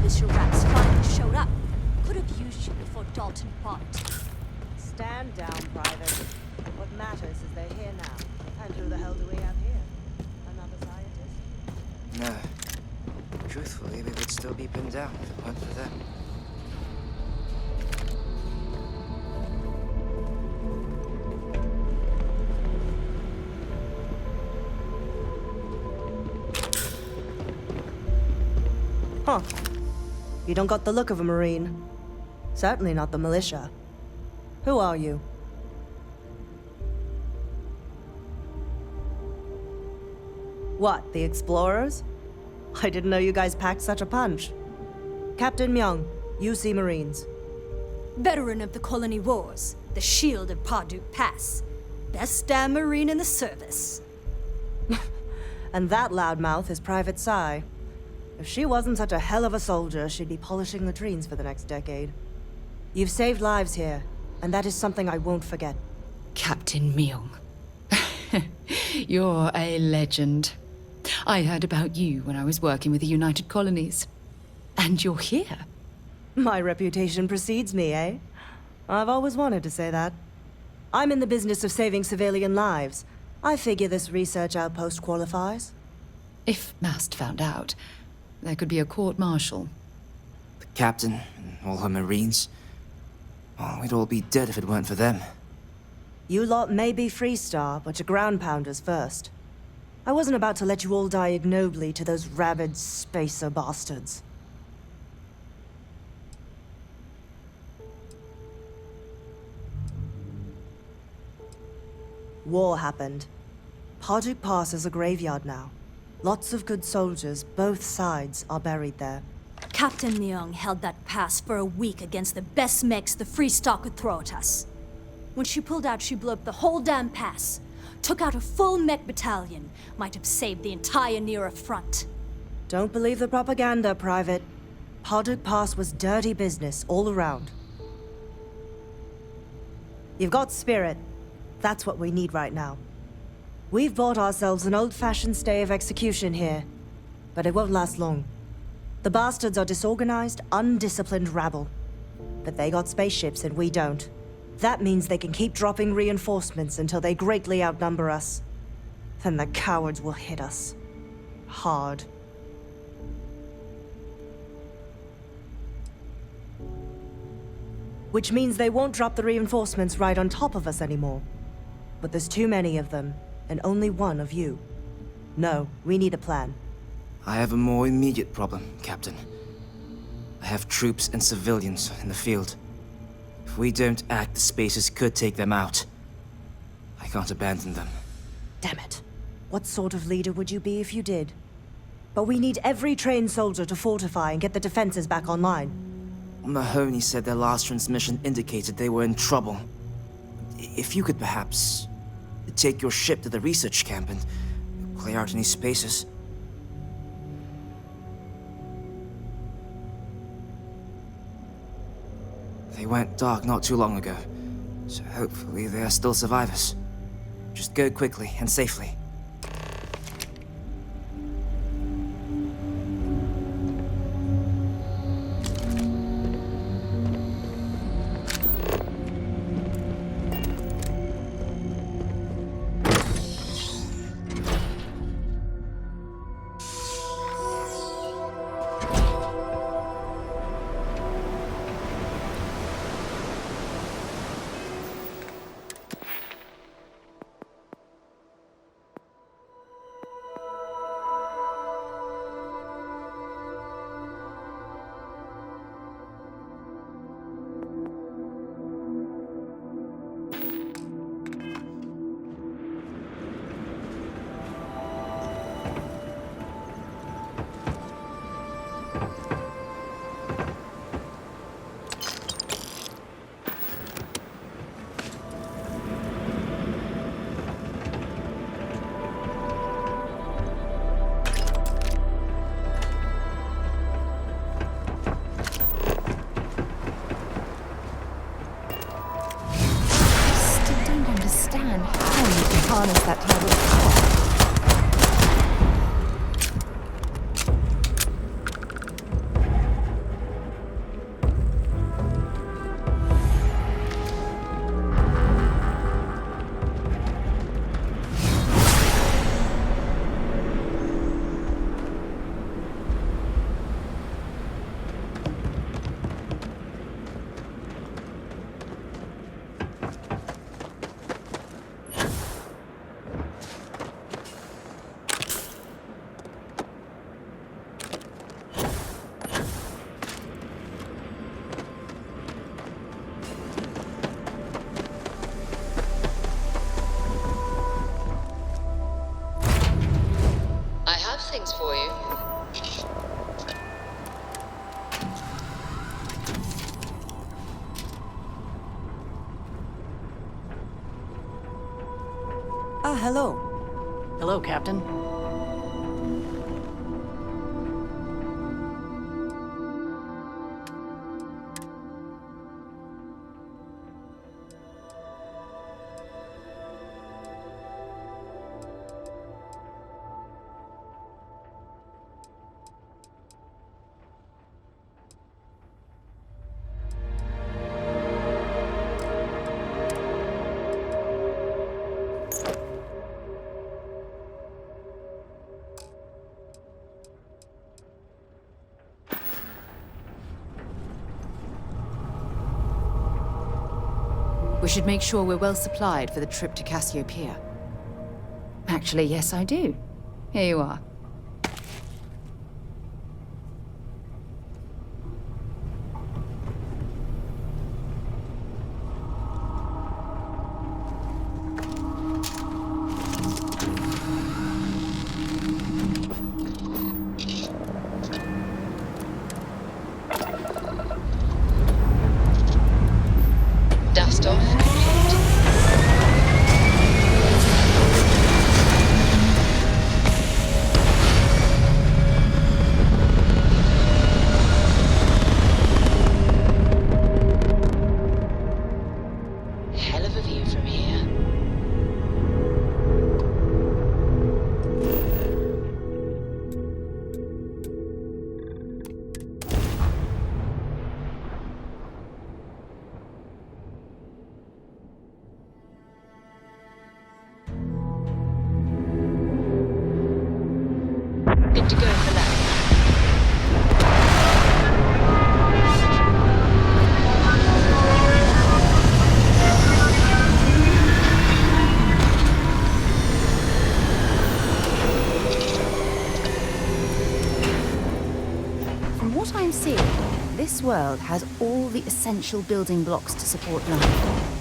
militia rats finally showed up. Could have used you before Dalton popped. Stand down, Private. What matters is they're here now. And who the hell do we have here? Another scientist? No. Truthfully, we would still be pinned down if it weren't for them. Huh. You don't got the look of a Marine. Certainly not the militia. Who are you? What, the explorers? I didn't know you guys packed such a punch. Captain Myung, UC Marines. Veteran of the Colony Wars, the shield of Parduk Pass. Best damn Marine in the service. And that loudmouth is Private Sai. If she wasn't such a hell of a soldier, she'd be polishing latrines for the next decade. You've saved lives here, and that is something I won't forget. Captain Myung. You're a legend. I heard about you when I was working with the United Colonies. And you're here. My reputation precedes me, eh? I've always wanted to say that. I'm in the business of saving civilian lives. I figure this research outpost qualifies. If Mast found out, there could be a court-martial. The captain and all her Marines. Oh, we'd all be dead if it weren't for them. You lot may be Freestar, but you're ground pounders first. I wasn't about to let you all die ignobly to those rabid spacer bastards. War happened. Parduk Pass is a graveyard now. Lots of good soldiers, both sides, are buried there. Captain Myung held that pass for a week against the best mechs the Freestar could throw at us. When she pulled out, she blew up the whole damn pass. Took out a full mech battalion. Might have saved the entire Nira front. Don't believe the propaganda, Private. Parduk Pass was dirty business all around. You've got spirit. That's what we need right now. We've bought ourselves an old-fashioned stay of execution here, but it won't last long. The bastards are disorganized, undisciplined rabble. But they got spaceships and we don't. That means they can keep dropping reinforcements until they greatly outnumber us. Then the cowards will hit us. Hard. Which means they won't drop the reinforcements right on top of us anymore. But there's too many of them, and only one of you. No, we need a plan. I have a more immediate problem, Captain. I have troops and civilians in the field. If we don't act, the Spacers could take them out. I can't abandon them. Damn it. What sort of leader would you be if you did? But we need every trained soldier to fortify and get the defenses back online. Mahoney said their last transmission indicated they were in trouble. If you could perhaps take your ship to the research camp and clear out any Spacers. They went dark not too long ago, so hopefully they are still survivors. Just go quickly and safely. Harness that type of power. hello. Hello, Captain. We should make sure we're well supplied for the trip to Cassiopeia. Actually, yes, I do. Here you are. Dust off complete. Hell of a view from here. Good to go for landing. From what I'm seeing, this world has all the essential building blocks to support life.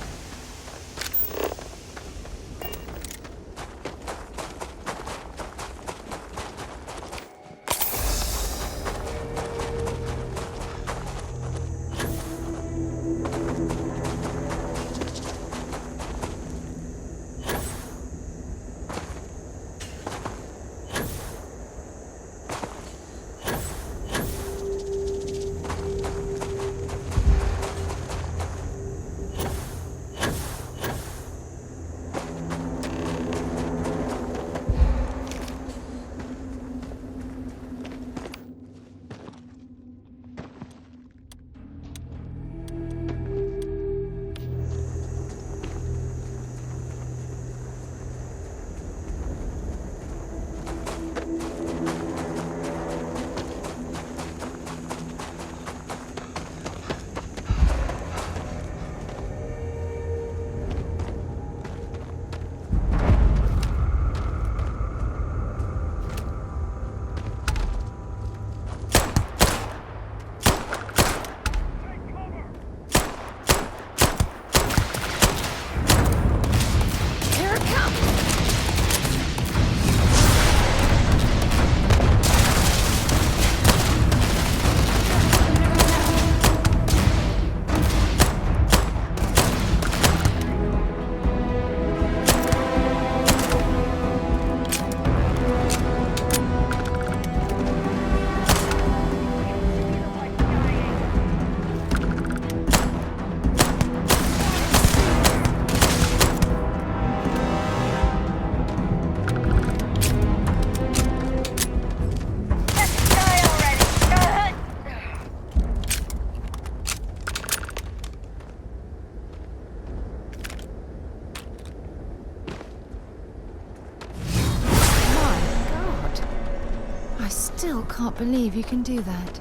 I still can't believe you can do that.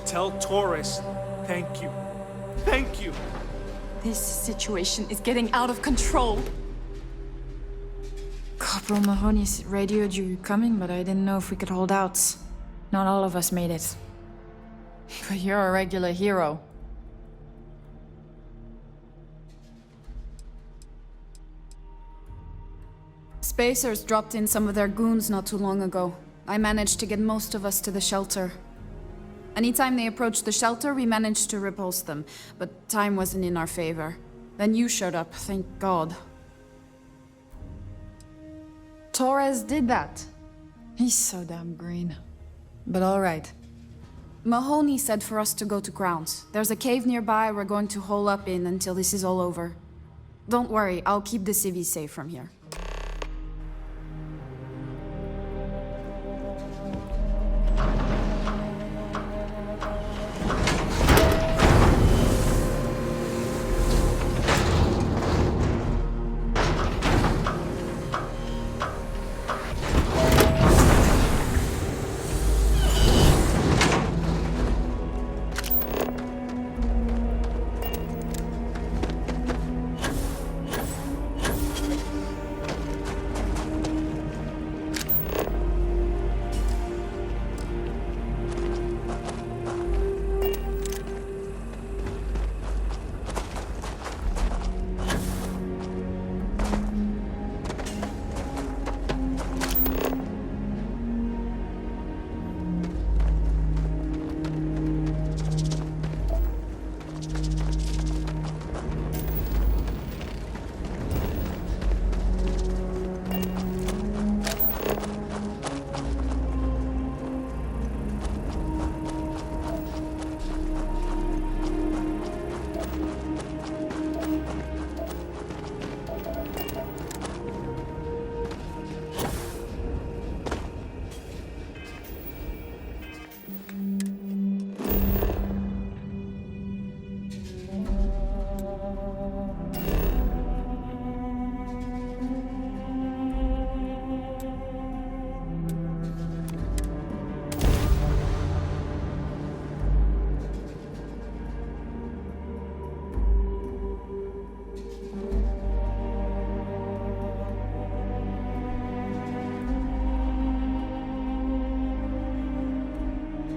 Tell Taurus, thank you. Thank you. This situation is getting out of control. Corporal Mahoney radioed you coming, but I didn't know if we could hold out. Not all of us made it. But you're a regular hero. Spacers dropped in some of their goons not too long ago. I managed to get most of us to the shelter. Anytime they approached the shelter, we managed to repulse them, but time wasn't in our favor. Then you showed up, thank God. Torres did that. He's so damn green. But all right. Mahoney said for us to go to grounds. There's a cave nearby we're going to hole up in until this is all over. Don't worry, I'll keep the civvies safe from here.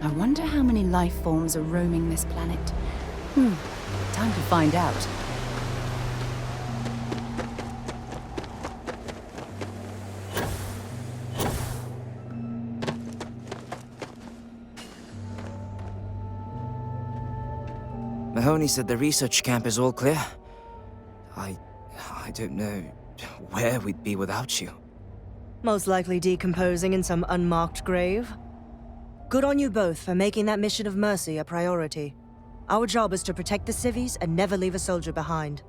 I wonder how many life forms are roaming this planet. Time to find out. Mahoney said the research camp is all clear. I don't know where we'd be without you. Most likely decomposing in some unmarked grave. Good on you both for making that mission of mercy a priority. Our job is to protect the civvies and never leave a soldier behind.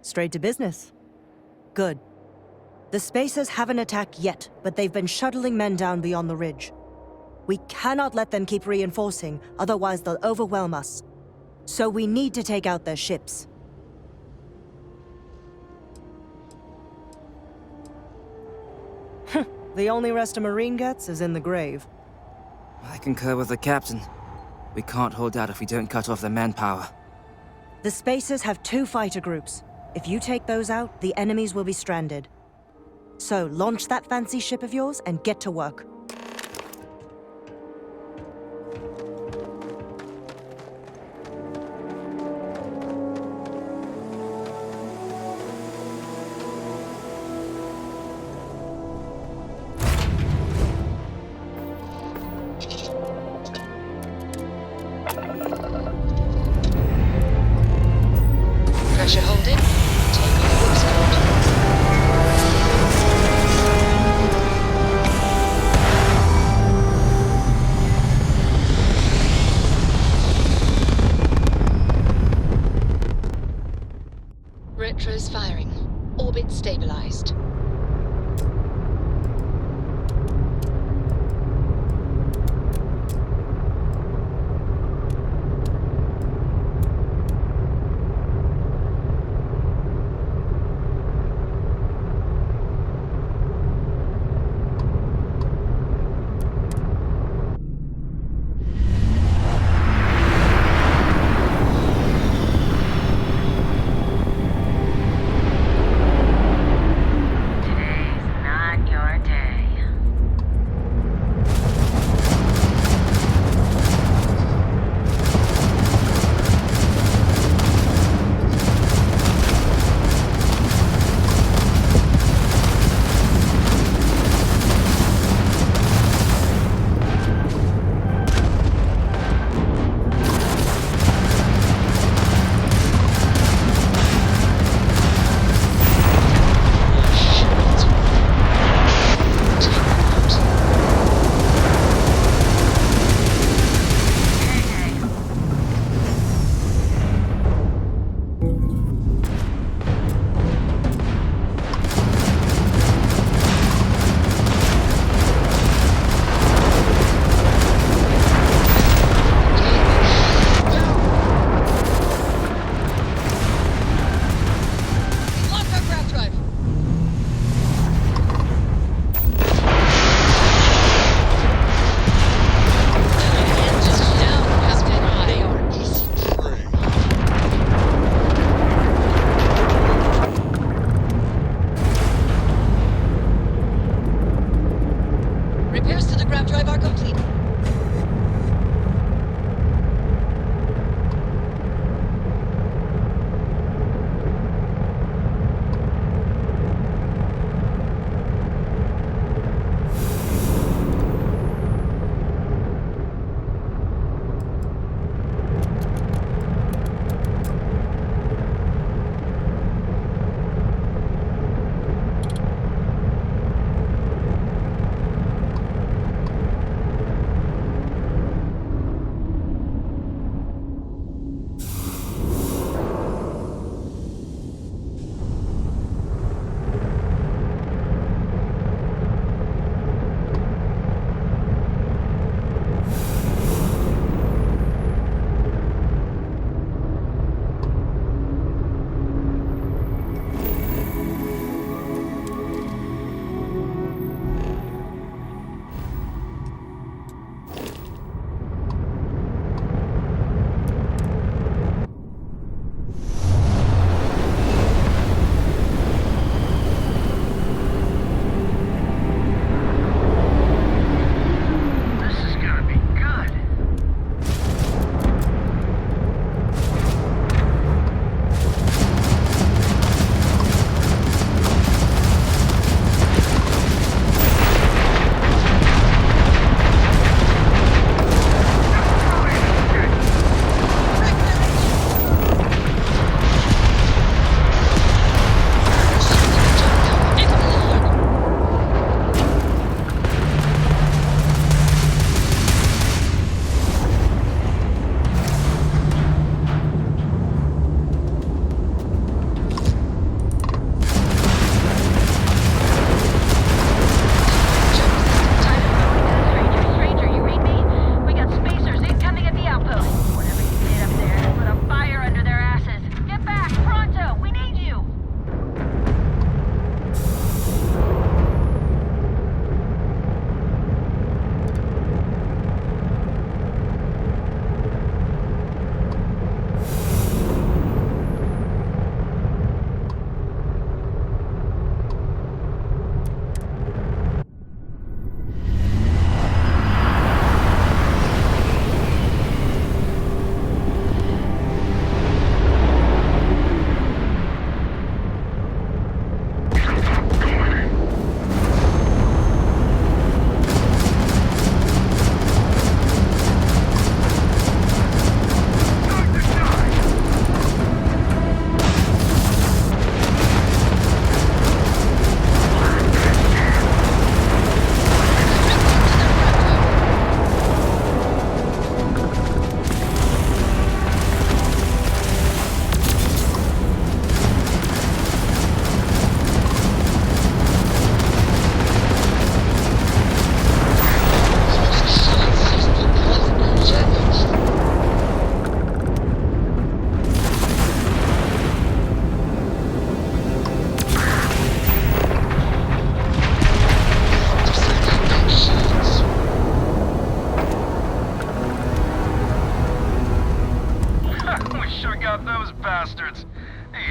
Straight to business. Good. The Spacers haven't attacked yet, but they've been shuttling men down beyond the ridge. We cannot let them keep reinforcing, otherwise they'll overwhelm us. So we need to take out their ships. The only rest a Marine gets is in the grave. I concur with the captain. We can't hold out if we don't cut off their manpower. The Spacers have 2 fighter groups. If you take those out, the enemies will be stranded. So, launch that fancy ship of yours and get to work. Pressure holding. Take off looks good. Retros firing. Orbit stabilized.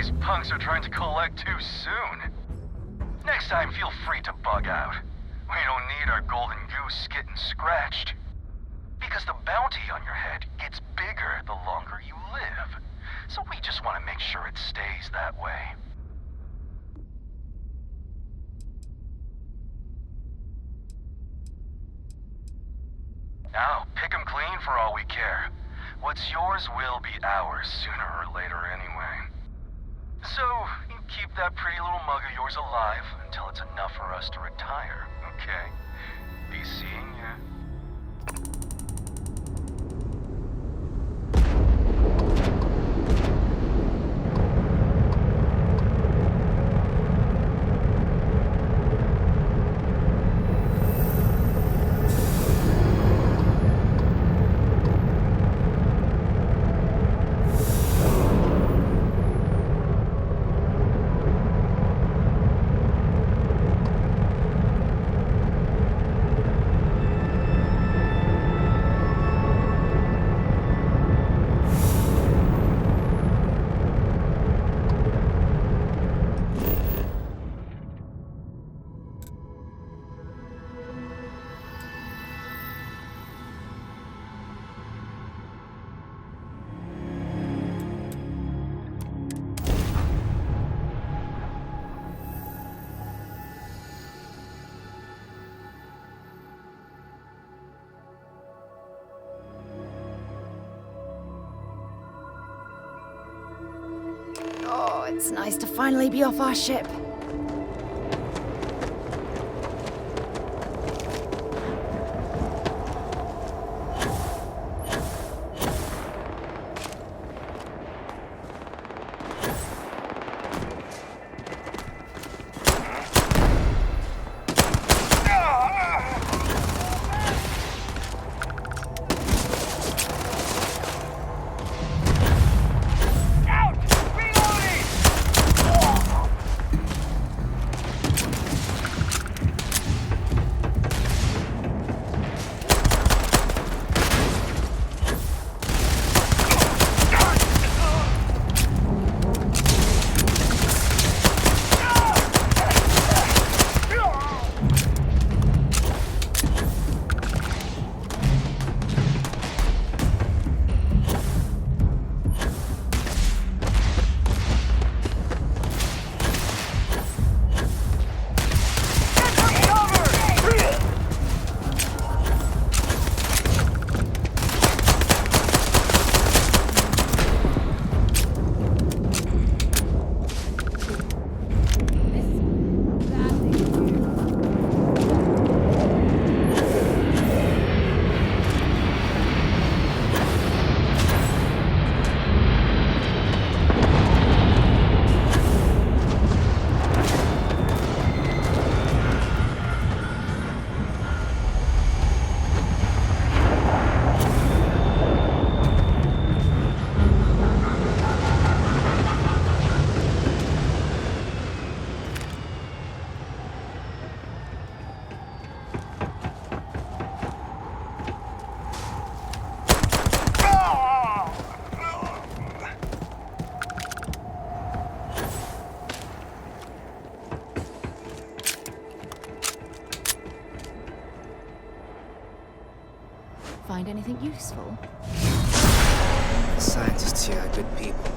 These punks are trying to collect too soon. Next time, feel free to bug out. We don't need our golden goose getting scratched. Because the bounty on your head gets bigger the longer you live. So we just want to make sure it stays that way. Now, pick 'em clean for all we care. What's yours will be ours sooner or later anyway. So, you keep that pretty little mug of yours alive until it's enough for us to retire, okay? Be seeing ya. Oh, it's nice to finally be off our ship. Find anything useful? The scientists here are good people.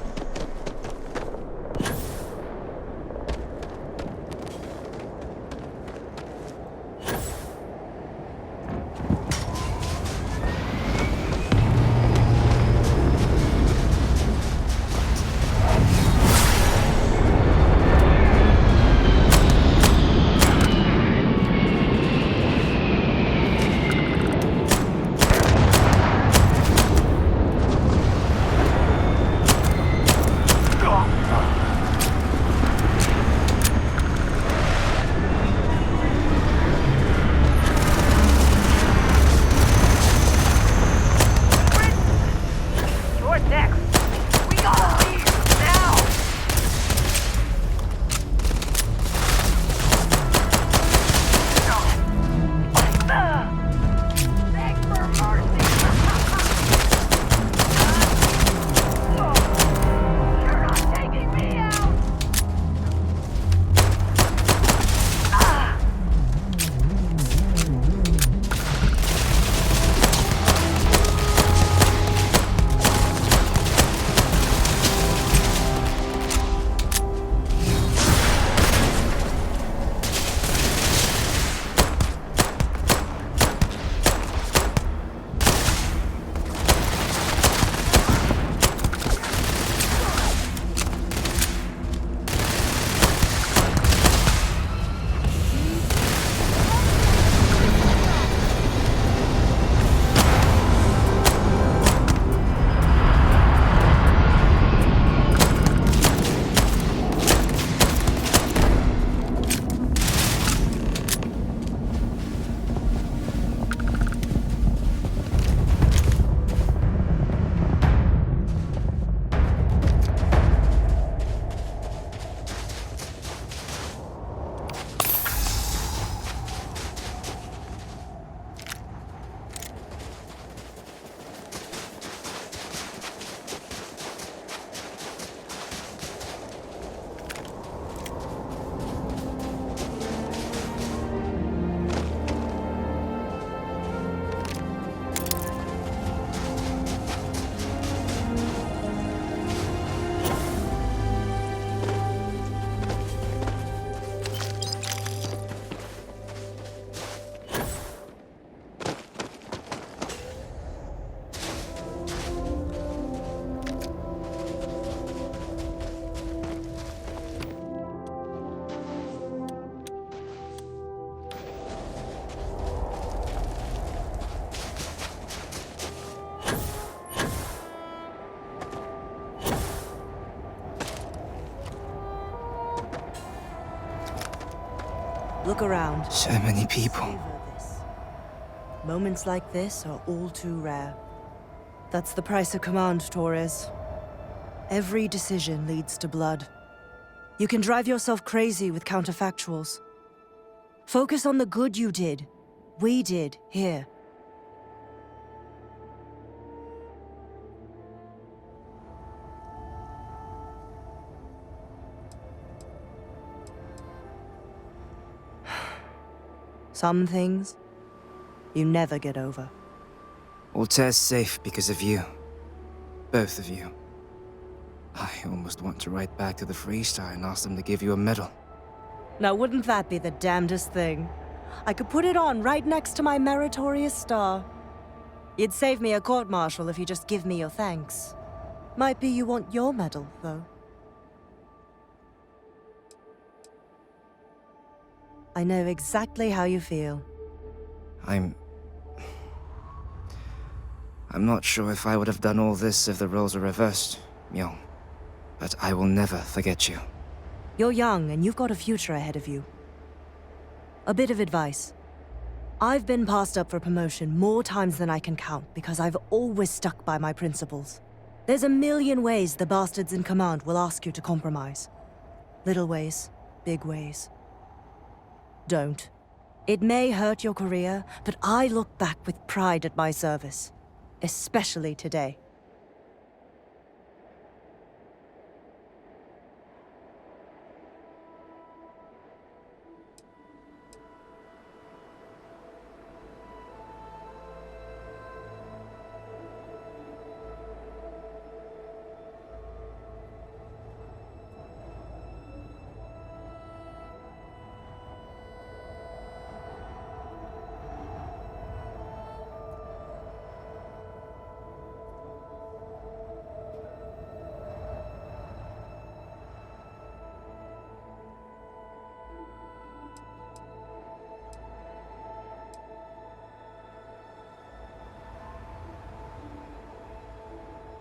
Look around. So many people. Savor this. Moments like this are all too rare. That's the price of command, Torres. Every decision leads to blood. You can drive yourself crazy with counterfactuals. Focus on the good you did. We did, here. Some things, you never get over. Altair's safe because of you. Both of you. I almost want to write back to the Freestar and ask them to give you a medal. Now wouldn't that be the damnedest thing? I could put it on right next to my meritorious star. You'd save me a court-martial if you just give me your thanks. Might be you want your medal, though. I know exactly how you feel. I'm not sure if I would have done all this if the roles were reversed, Myung. But I will never forget you. You're young, and you've got a future ahead of you. A bit of advice. I've been passed up for promotion more times than I can count because I've always stuck by my principles. There's a million ways the bastards in command will ask you to compromise. Little ways, big ways. Don't. It may hurt your career, but I look back with pride at my service. Especially today.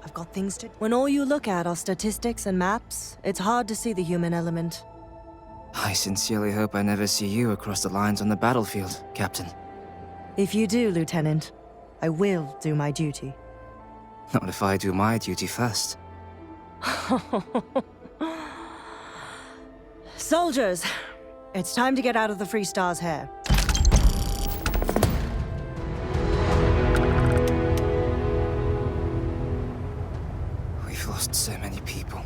I've got things to... When all you look at are statistics and maps, it's hard to see the human element. I sincerely hope I never see you across the lines on the battlefield, Captain. If you do, Lieutenant, I will do my duty. Not if I do my duty first. Soldiers, it's time to get out of the Freestar's hair. We've lost so many people.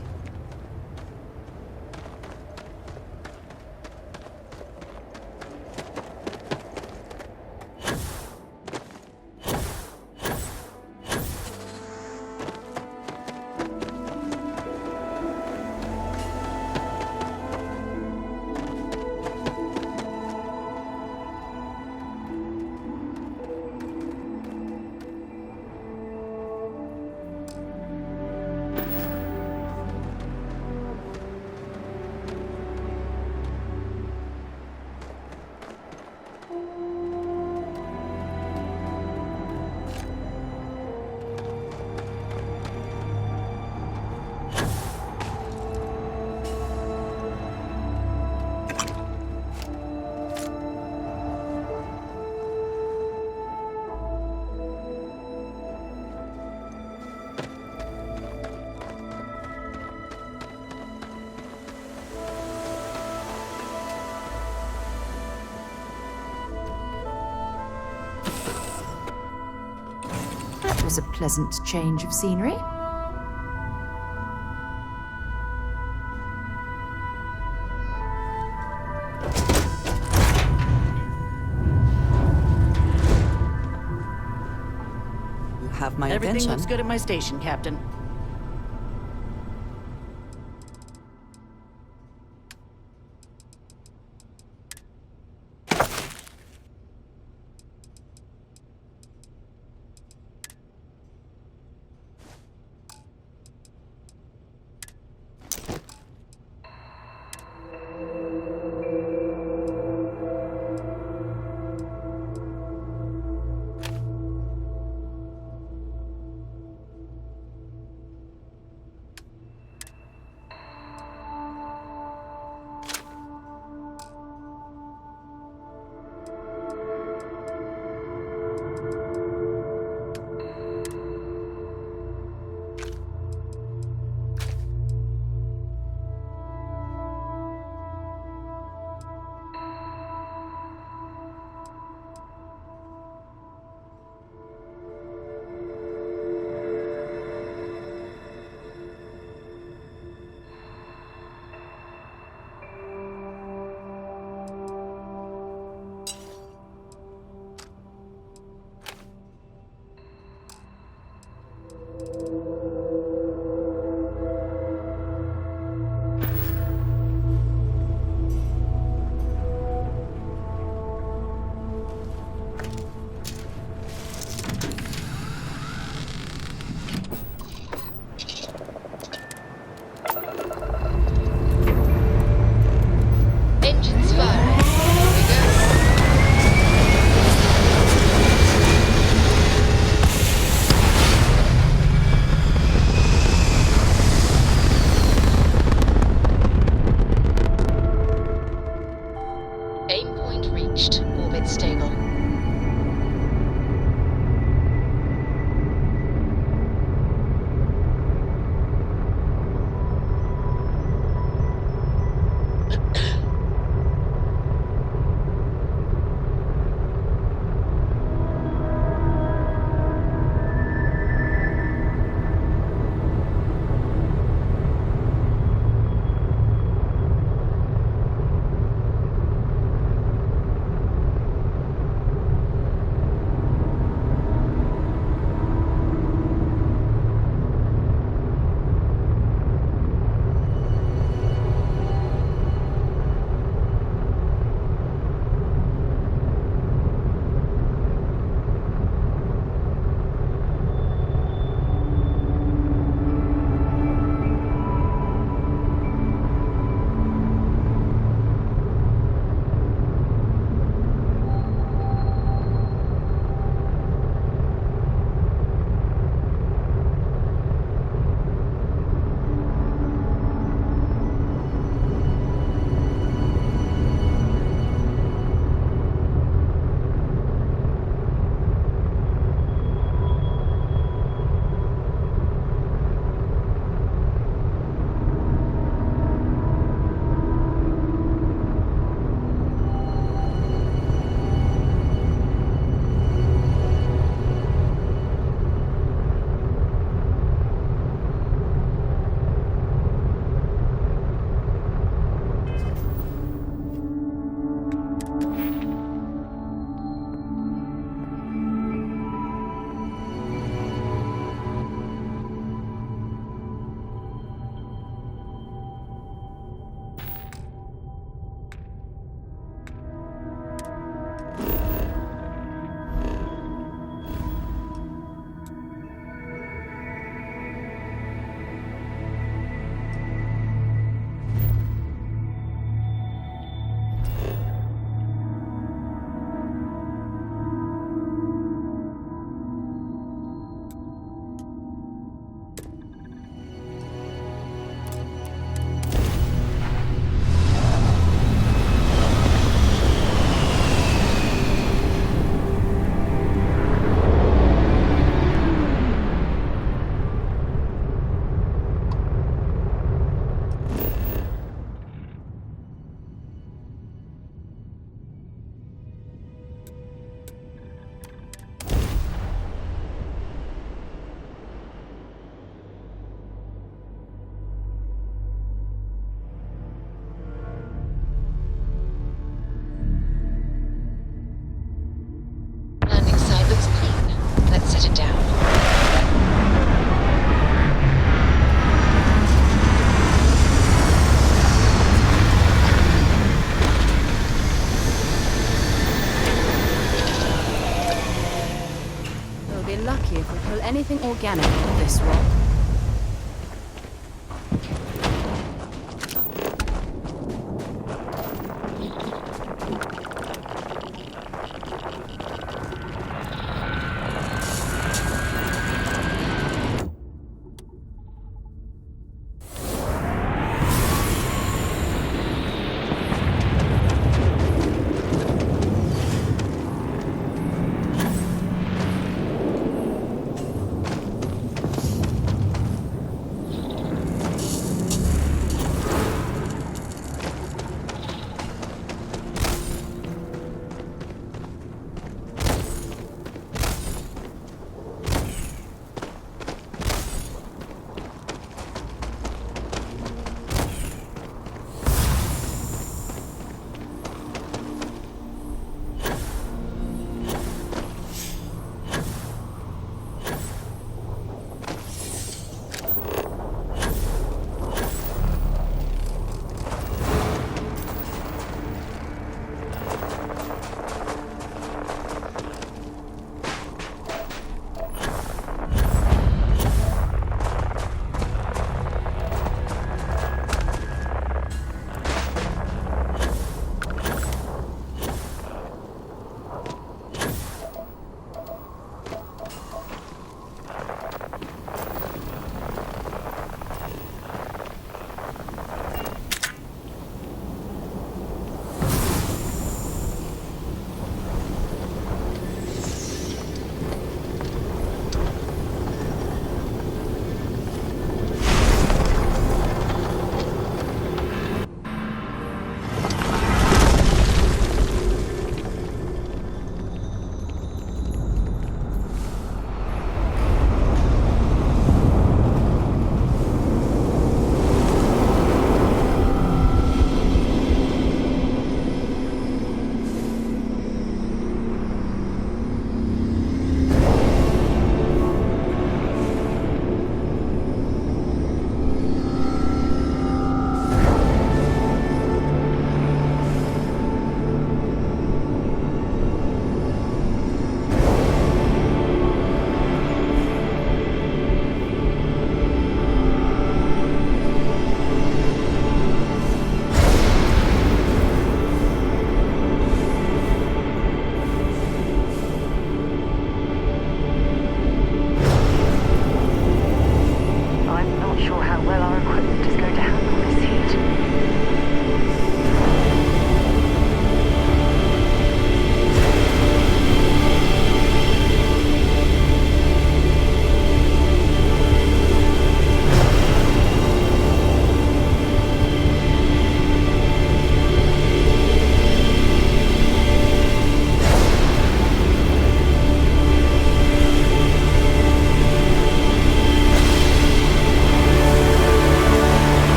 That was a pleasant change of scenery. You have my Everything attention. looks good at my station, Captain. anything organic on this rock?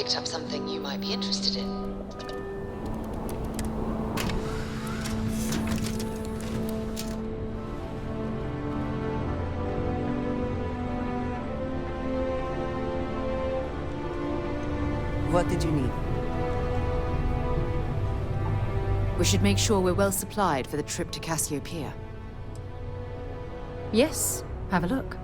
picked up something you might be interested in. What did you need? We should make sure we're well supplied for the trip to Cassiopeia. Yes, have a look.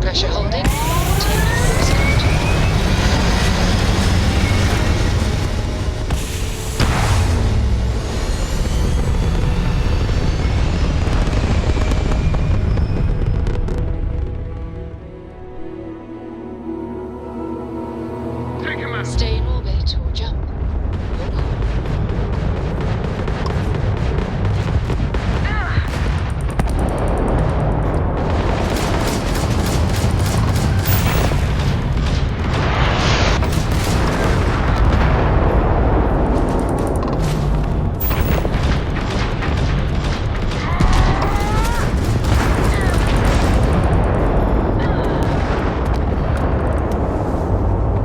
Pressure holding. Take full start. Stay in orbit or jump. Your call.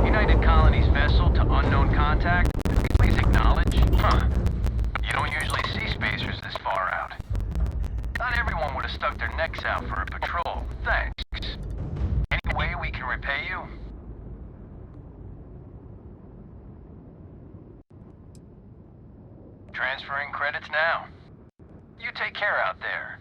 United Colonies vessel to unknown contact. Please acknowledge. Huh. You don't usually see spacers this far out. Not everyone would have stuck their necks out for a patrol. Thanks. Any way we can repay you? Transferring credits now. You take care out there.